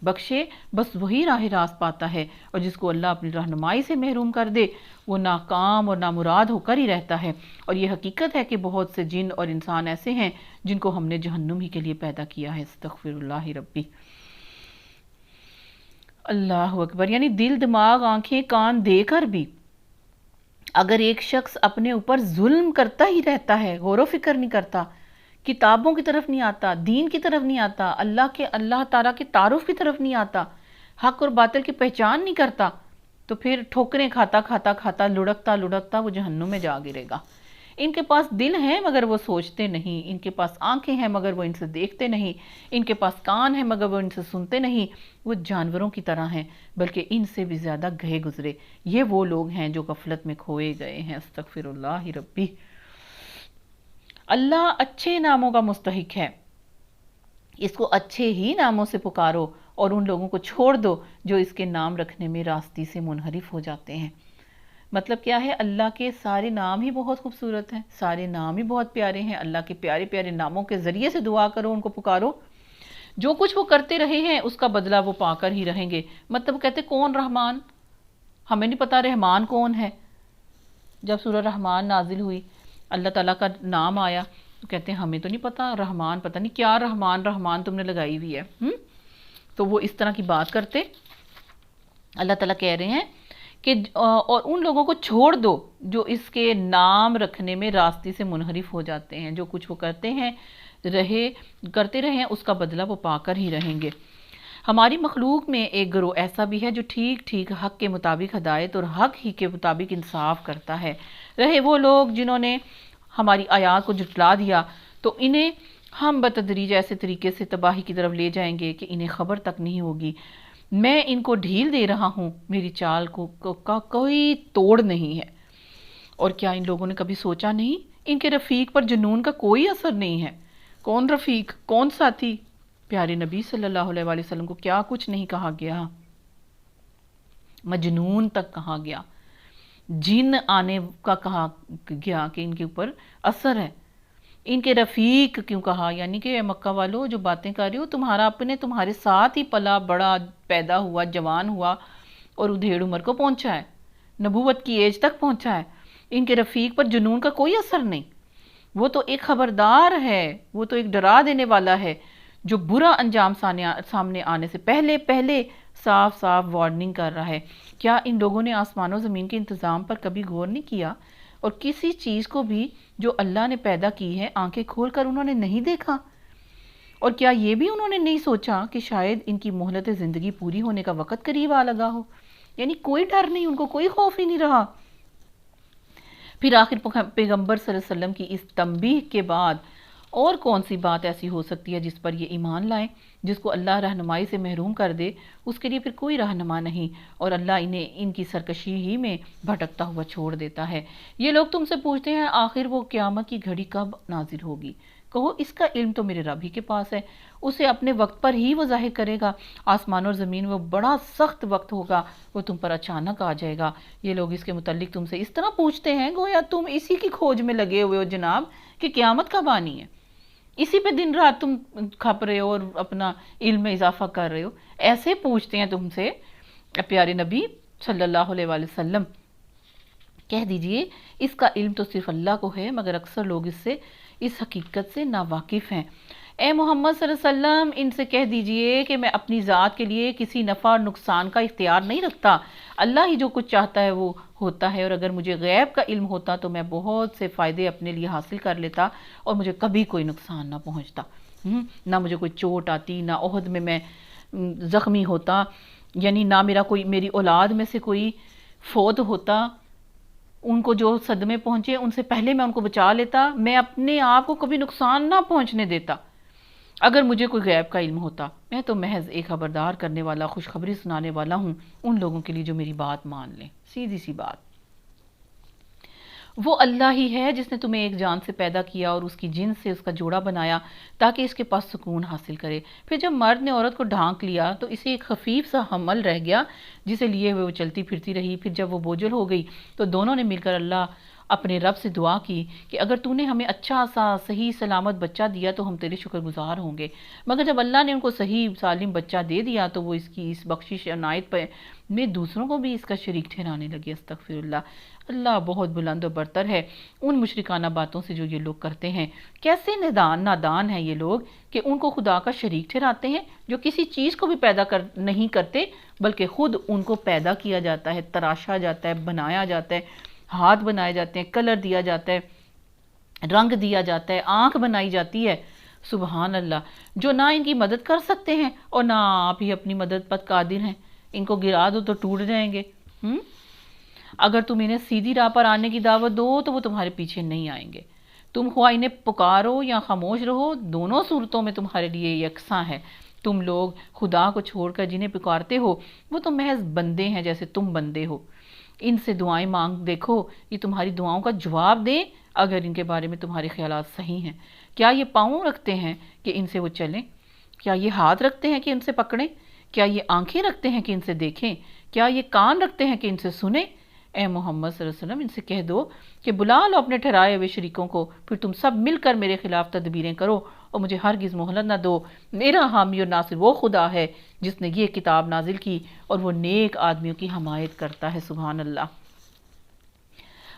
بخشے بس وہی راہ راست پاتا ہے، اور جس کو اللہ اپنی رہنمائی سے محروم کر دے وہ ناکام اور نامراد ہو کر ہی رہتا ہے۔ اور یہ حقیقت ہے کہ بہت سے جن اور انسان ایسے ہیں جن کو ہم نے جہنم ہی کے لیے پیدا کیا ہے۔ استغفر اللہ ربی۔ اللہ اکبر۔ یعنی دل، دماغ، آنکھیں، کان دے کر بھی اگر ایک شخص اپنے اوپر ظلم کرتا ہی رہتا ہے، غور و فکر نہیں کرتا، کتابوں کی طرف نہیں آتا، دین کی طرف نہیں آتا، اللہ تعالیٰ کے تعارف کی طرف نہیں آتا، حق اور باطل کی پہچان نہیں کرتا، تو پھر ٹھوکریں کھاتا لڑکتا وہ جہنم میں جا گرے گا۔ ان کے پاس دل ہیں مگر وہ سوچتے نہیں، ان کے پاس آنکھیں ہیں مگر وہ ان سے دیکھتے نہیں، ان کے پاس کان ہیں مگر وہ ان سے سنتے نہیں، وہ جانوروں کی طرح ہیں بلکہ ان سے بھی زیادہ گئے گزرے۔ یہ وہ لوگ ہیں جو غفلت میں کھوئے گئے ہیں۔ استغفر اللہ ربی۔ اللہ اچھے ناموں کا مستحق ہے، اس کو اچھے ہی ناموں سے پکارو اور ان لوگوں کو چھوڑ دو جو اس کے نام رکھنے میں راستی سے منحرف ہو جاتے ہیں۔ مطلب کیا ہے؟ اللہ کے سارے نام ہی بہت خوبصورت ہیں، سارے نام ہی بہت پیارے ہیں، اللہ کے پیارے پیارے ناموں کے ذریعے سے دعا کرو، ان کو پکارو۔ جو کچھ وہ کرتے رہے ہیں اس کا بدلہ وہ پا کر ہی رہیں گے۔ مطلب کہتے کون رحمان؟ ہمیں نہیں پتا رحمان کون ہے۔ جب سورہ رحمان نازل ہوئی، اللہ تعالیٰ کا نام آیا تو کہتے ہیں ہمیں تو نہیں پتا رحمان، پتہ نہیں کیا رحمان رحمان تم نے لگائی ہوئی ہے۔ تو وہ اس طرح کی بات کرتے۔ اللہ تعالیٰ کہہ رہے ہیں کہ اور ان لوگوں کو چھوڑ دو جو اس کے نام رکھنے میں راستے سے منحرف ہو جاتے ہیں، جو کچھ وہ کرتے رہے اس کا بدلہ وہ پا کر ہی رہیں گے۔ ہماری مخلوق میں ایک گروہ ایسا بھی ہے جو ٹھیک ٹھیک حق کے مطابق ہدایت اور حق ہی کے مطابق انصاف کرتا ہے۔ رہے وہ لوگ جنہوں نے ہماری آیات کو جھٹلا دیا تو انہیں ہم بتدریج ایسے طریقے سے تباہی کی طرف لے جائیں گے کہ انہیں خبر تک نہیں ہوگی۔ میں ان کو ڈھیل دے رہا ہوں، میری چال کا کوئی توڑ نہیں ہے۔ اور کیا ان لوگوں نے کبھی سوچا نہیں ان کے رفیق پر جنون کا کوئی اثر نہیں ہے؟ کون رفیق، کون ساتھی؟ پیارے نبی صلی اللہ علیہ وآلہ وسلم کو کیا کچھ نہیں کہا گیا، مجنون تک کہا گیا، جن آنے کا کہا گیا کہ ان کے اوپر اثر ہے۔ ان کے رفیق کیوں کہا؟ یعنی کہ مکہ والو جو باتیں کر رہے ہو، تمہارا اپنے تمہارے ساتھ ہی پلا بڑا، پیدا ہوا، جوان ہوا اور ادھیڑ عمر کو پہنچا ہے، نبوت کی ایج تک پہنچا ہے۔ ان کے رفیق پر جنون کا کوئی اثر نہیں۔ وہ تو ایک خبردار ہے، وہ تو ایک ڈرا دینے والا ہے جو برا انجام سامنے آنے سے پہلے صاف صاف وارننگ کر رہا ہے۔ کیا ان لوگوں نے آسمان و زمین کے انتظام پر کبھی غور نہیں کیا؟ اور کسی چیز کو بھی جو اللہ نے پیدا کی ہے آنکھیں کھول کر انہوں نے نہیں دیکھا؟ اور کیا یہ بھی انہوں نے نہیں سوچا کہ شاید ان کی مہلت زندگی پوری ہونے کا وقت قریب آ لگا ہو؟ یعنی کوئی ڈر نہیں، ان کو کوئی خوف ہی نہیں رہا۔ پھر آخر پیغمبر صلی اللہ علیہ وسلم کی اس تنبیہ کے بعد اور کون سی بات ایسی ہو سکتی ہے جس پر یہ ایمان لائیں؟ جس کو اللہ رہنمائی سے محروم کر دے اس کے لیے پھر کوئی رہنما نہیں، اور اللہ انہیں ان کی سرکشی ہی میں بھٹکتا ہوا چھوڑ دیتا ہے۔ یہ لوگ تم سے پوچھتے ہیں آخر وہ قیامت کی گھڑی کب نازل ہوگی؟ کہو اس کا علم تو میرے رب ہی کے پاس ہے، اسے اپنے وقت پر ہی وہ ظاہر کرے گا۔ آسمان اور زمین وہ بڑا سخت وقت ہوگا، وہ تم پر اچانک آ جائے گا۔ یہ لوگ اس کے متعلق تم سے اس طرح پوچھتے ہیں گویا تم اسی کی کھوج میں لگے ہوئے ہو جناب کہ قیامت کب آنی ہے، اسی پہ دن رات تم کھپ رہے ہو اور اپنا علم میں اضافہ کر رہے ہو۔ ایسے پوچھتے ہیں تم سے پیارے نبی صلی اللہ علیہ وآلہ وسلم، کہہ دیجئے اس کا علم تو صرف اللہ کو ہے، مگر اکثر لوگ اس حقیقت سے ناواقف ہیں۔ اے محمد صلی اللہ علیہ وسلم ان سے کہہ دیجئے کہ میں اپنی ذات کے لیے کسی نفع اور نقصان کا اختیار نہیں رکھتا، اللہ ہی جو کچھ چاہتا ہے وہ ہوتا ہے، اور اگر مجھے غیب کا علم ہوتا تو میں بہت سے فائدے اپنے لیے حاصل کر لیتا اور مجھے کبھی کوئی نقصان نہ پہنچتا، نہ مجھے کوئی چوٹ آتی، نہ احد میں زخمی ہوتا، یعنی نہ میری اولاد میں سے کوئی فوت ہوتا، ان کو جو صدمے پہنچے ان سے پہلے میں ان کو بچا لیتا، میں اپنے آپ کو کبھی نقصان نہ پہنچنے دیتا اگر مجھے کوئی غیب کا علم ہوتا۔ میں تو محض ایک خبردار کرنے والا، خوشخبری سنانے والا ہوں ان لوگوں کے لیے جو میری بات مان لیں۔ سیدھی سی بات۔ وہ اللہ ہی ہے جس نے تمہیں ایک جان سے پیدا کیا اور اس کی جنس سے اس کا جوڑا بنایا تاکہ اس کے پاس سکون حاصل کرے۔ پھر جب مرد نے عورت کو ڈھانک لیا تو اسے ایک خفیف سا حمل رہ گیا جسے لیے ہوئے وہ چلتی پھرتی رہی۔ پھر جب وہ بوجھل ہو گئی تو دونوں نے مل کر اللہ اپنے رب سے دعا کی کہ اگر تو نے ہمیں اچھا سا صحیح سلامت بچہ دیا تو ہم تیرے شکر گزار ہوں گے۔ مگر جب اللہ نے ان کو صحیح سالم بچہ دے دیا تو وہ اس کی اس بخشش عنایت میں دوسروں کو بھی اس کا شریک ٹھہرانے لگے۔ استغفر اللہ۔ اللہ بہت بلند و برتر ہے ان مشرکانہ باتوں سے جو یہ لوگ کرتے ہیں۔ کیسے نادان ہیں یہ لوگ کہ ان کو خدا کا شریک ٹھہراتے ہیں جو کسی چیز کو بھی پیدا نہیں کرتے بلکہ خود ان کو پیدا کیا جاتا ہے، تراشا جاتا ہے، بنایا جاتا ہے، ہاتھ بنائے جاتے ہیں، کلر دیا جاتا ہے، رنگ دیا جاتا ہے، آنکھ بنائی جاتی ہے۔ سبحان اللہ، جو نہ ان کی مدد کر سکتے ہیں اور نہ آپ ہی اپنی مدد پر قادر ہیں۔ ان کو گرا دو تو ٹوٹ جائیں گے۔ اگر تم انہیں سیدھی راہ پر آنے کی دعوت دو تو وہ تمہارے پیچھے نہیں آئیں گے. تم خواہ انہیں پکارو یا خاموش رہو، دونوں صورتوں میں تمہارے لیے یکساں ہے. تم لوگ خدا کو چھوڑ کر جنہیں پکارتے ہو وہ تو محض بندے ہیں جیسے تم بندے ہو. ان سے دعائیں مانگ دیکھو، یہ تمہاری دعاؤں کا جواب دیں اگر ان کے بارے میں تمہارے خیالات صحیح ہیں. کیا یہ پاؤں رکھتے ہیں کہ ان سے وہ چلیں؟ کیا یہ ہاتھ رکھتے ہیں کہ ان سے پکڑیں؟ کیا یہ آنکھیں رکھتے ہیں کہ ان سے دیکھیں؟ کیا یہ کان رکھتے ہیں کہ ان سے سنیں؟ اے محمد صلی اللہ علیہ وسلم ان سے کہہ دو کہ بلا لو اپنے ٹھہرائے ہوئے شریکوں کو، پھر تم سب مل کر میرے خلاف تدبیریں کرو اور مجھے ہرگز مہلت نہ دو. میرا حامی اور ناصر وہ خدا ہے جس نے یہ کتاب نازل کی اور وہ نیک آدمیوں کی حمایت کرتا ہے. سبحان اللہ.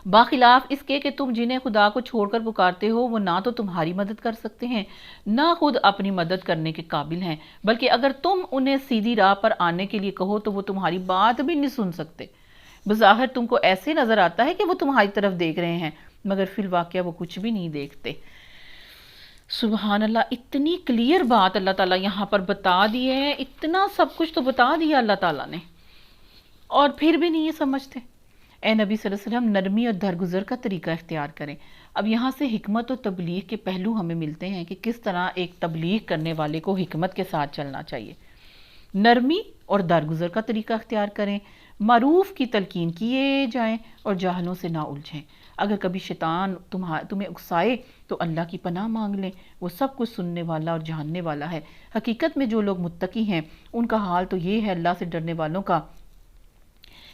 باخلاف اس کے کہ تم جنہیں خدا کو چھوڑ کر پکارتے ہو وہ نہ تو تمہاری مدد کر سکتے ہیں نہ خود اپنی مدد کرنے کے قابل ہیں، بلکہ اگر تم انہیں سیدھی راہ پر آنے کے لیے کہو تو وہ تمہاری بات بھی نہیں سن سکتے. بظاہر تم کو ایسے نظر آتا ہے کہ وہ تمہاری طرف دیکھ رہے ہیں، مگر فی الواقعہ وہ کچھ بھی نہیں دیکھتے. سبحان اللہ. اتنی کلیئر بات اللہ تعالیٰ یہاں پر بتا دی ہے، اتنا سب کچھ تو بتا دیا اللہ تعالیٰ نے، اور پھر بھی نہیں یہ سمجھتے. اے نبی صلی اللہ علیہ وسلم نرمی اور درگزر کا طریقہ اختیار کریں. اب یہاں سے حکمت و تبلیغ کے پہلو ہمیں ملتے ہیں کہ کس طرح ایک تبلیغ کرنے والے کو حکمت کے ساتھ چلنا چاہیے. نرمی اور درگزر کا طریقہ اختیار کریں، معروف کی تلقین کیے جائیں اور جاہلوں سے نہ الجھیں. اگر کبھی شیطان تمہیں اکسائے تو اللہ کی پناہ مانگ لیں، وہ سب کچھ سننے والا اور جاننے والا ہے. حقیقت میں جو لوگ متقی ہیں ان کا حال تو یہ ہے اللہ سے ڈرنے والوں کا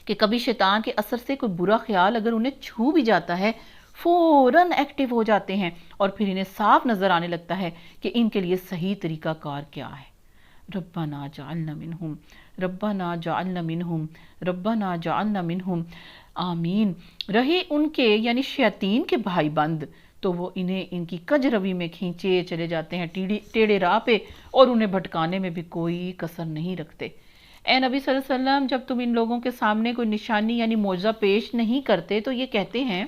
کہ کبھی شیطان کے اثر سے کوئی برا خیال اگر انہیں چھو بھی جاتا ہے فوراً ایکٹیو ہو جاتے ہیں اور پھر انہیں صاف نظر آنے لگتا ہے کہ ان کے لیے صحیح طریقہ کار کیا ہے. ربنا جعلنا منہم، ربنا جعلنا منہم، ربنا جعلنا منہم. آمین. رہے ان کے یعنی شیاطین کے بھائی بند تو وہ انہیں ان کی کج روی میں کھینچے چلے جاتے ہیں ٹیڑے راہ پہ، اور انہیں بھٹکانے میں بھی کوئی کسر نہیں رکھتے. اے نبی صلی اللہ علیہ وسلم جب تم ان لوگوں کے سامنے کوئی نشانی یعنی معجزہ پیش نہیں کرتے تو یہ کہتے ہیں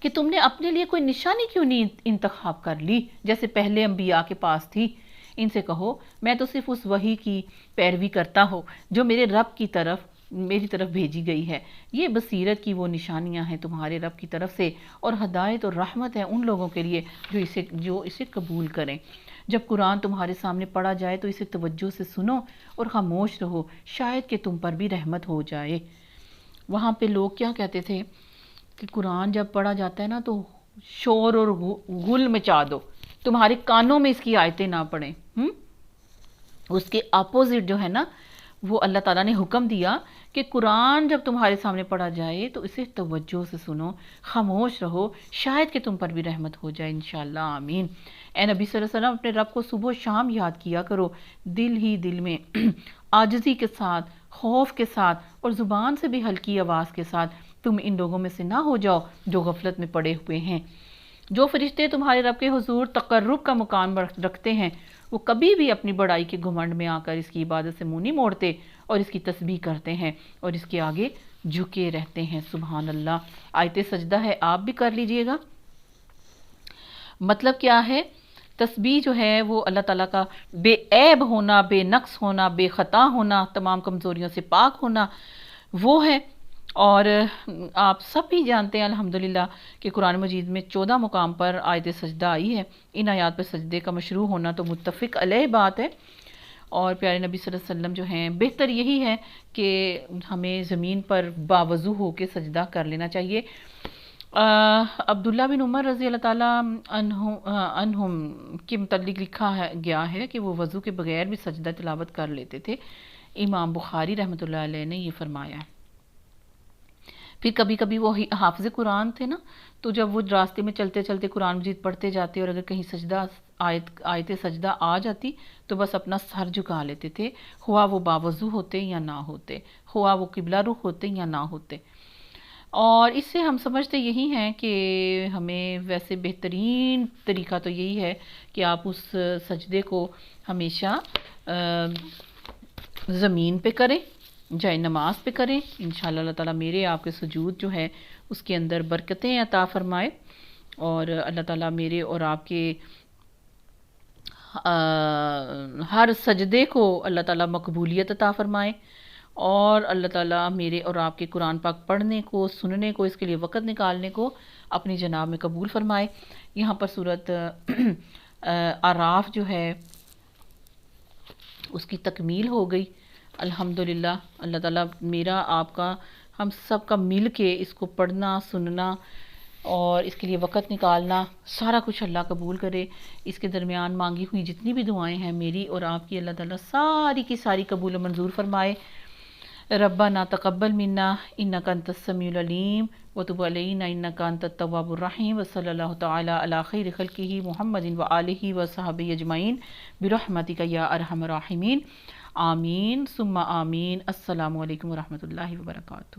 کہ تم نے اپنے لیے کوئی نشانی کیوں نہیں انتخاب کر لی جیسے پہلے انبیاء کے پاس تھی. ان سے کہو میں تو صرف اس وحی کی پیروی کرتا ہوں جو میری طرف بھیجی گئی ہے. یہ بصیرت کی وہ نشانیاں ہیں تمہارے رب کی طرف سے اور ہدایت اور رحمت ہے ان لوگوں کے لیے جو اسے قبول کریں. جب قرآن تمہارے سامنے پڑھا جائے تو اسے توجہ سے سنو اور خاموش رہو، شاید کہ تم پر بھی رحمت ہو جائے. وہاں پہ لوگ کیا کہتے تھے کہ قرآن جب پڑھا جاتا ہے نا تو شور اور غل مچا دو، تمہارے کانوں میں اس کی آیتیں نہ پڑیں. اس کے اپوزٹ جو ہے نا وہ اللہ تعالیٰ نے حکم دیا کہ قرآن جب تمہارے سامنے پڑھا جائے تو اسے توجہ سے سنو، خاموش رہو، شاید کہ تم پر بھی رحمت ہو جائے انشاءاللہ. آمین. اے نبی صلی اللہ علیہ وسلم اپنے رب کو صبح و شام یاد کیا کرو، دل ہی دل میں عاجزی کے ساتھ، خوف کے ساتھ اور زبان سے بھی ہلکی آواز کے ساتھ. تم ان لوگوں میں سے نہ ہو جاؤ جو غفلت میں پڑے ہوئے ہیں. جو فرشتے تمہارے رب کے حضور تقرب کا مقام رکھتے ہیں وہ کبھی بھی اپنی بڑائی کے گھمنڈ میں آ کر اس کی عبادت سے منہ نہیں موڑتے اور اس کی تسبیح کرتے ہیں اور اس کے آگے جھکے رہتے ہیں. سبحان اللہ. آیت سجدہ ہے، آپ بھی کر لیجئے گا. مطلب کیا ہے؟ تسبیح جو ہے وہ اللہ تعالیٰ کا بے عیب ہونا، بے نقص ہونا، بے خطا ہونا، تمام کمزوریوں سے پاک ہونا وہ ہے. اور آپ سب بھی جانتے ہیں الحمدللہ کہ قرآن مجید میں 14 مقام پر آیت سجدہ آئی ہے. ان آیات پر سجدے کا مشروع ہونا تو متفق علیہ بات ہے، اور پیارے نبی صلی اللہ علیہ وسلم جو ہیں بہتر یہی ہے کہ ہمیں زمین پر باوضو ہو کے سجدہ کر لینا چاہیے. عبداللہ بن عمر رضی اللہ تعالیٰ عنہم کے متعلق لکھا گیا ہے کہ وہ وضو کے بغیر بھی سجدہ تلاوت کر لیتے تھے. امام بخاری رحمۃ اللہ علیہ نے یہ فرمایا ہے. پھر کبھی کبھی وہ حافظ قرآن تھے نا، تو جب وہ راستے میں چلتے چلتے قرآن مجید پڑھتے جاتے اور اگر کہیں سجدہ آیت سجدہ آ جاتی تو بس اپنا سر جھکا لیتے تھے، خواہ وہ باوضو ہوتے یا نہ ہوتے، خواہ وہ قبلہ رخ ہوتے یا نہ ہوتے. اور اس سے ہم سمجھتے یہی ہیں کہ ہمیں ویسے بہترین طریقہ تو یہی ہے کہ آپ اس سجدے کو ہمیشہ زمین پہ کریں، جائے نماز پہ کریں. انشاءاللہ اللہ تعالیٰ میرے آپ کے سجود جو ہے اس کے اندر برکتیں عطا فرمائے، اور اللہ تعالیٰ میرے اور آپ کے ہر سجدے کو اللہ تعالیٰ مقبولیت عطا فرمائے. اور اللہ تعالیٰ میرے اور آپ کے قرآن پاک پڑھنے کو، سننے کو، اس کے لیے وقت نکالنے کو اپنی جناب میں قبول فرمائے۔ یہاں پر صورت اعراف جو ہے اس کی تکمیل ہو گئی الحمدللہ۔ اللہ تعالیٰ میرا، آپ کا، ہم سب کا مل کے اس کو پڑھنا، سننا اور اس کے لیے وقت نکالنا سارا کچھ اللہ قبول کرے۔ اس کے درمیان مانگی ہوئی جتنی بھی دعائیں ہیں میری اور آپ کی، اللہ تعالیٰ ساری کی ساری قبول و منظور فرمائے۔ ربنا تقبل منا انک انت السمیع العلیم وتب علینا انک انت التواب الرحیم وصلی اللہ تعالی علی خیر خلقہ محمد وآلہ وصحبہ اجمعین برحمتک یا ارحم الراحمین، آمین ثم آمین۔ السلام علیکم ورحمۃ اللہ وبرکاتہ۔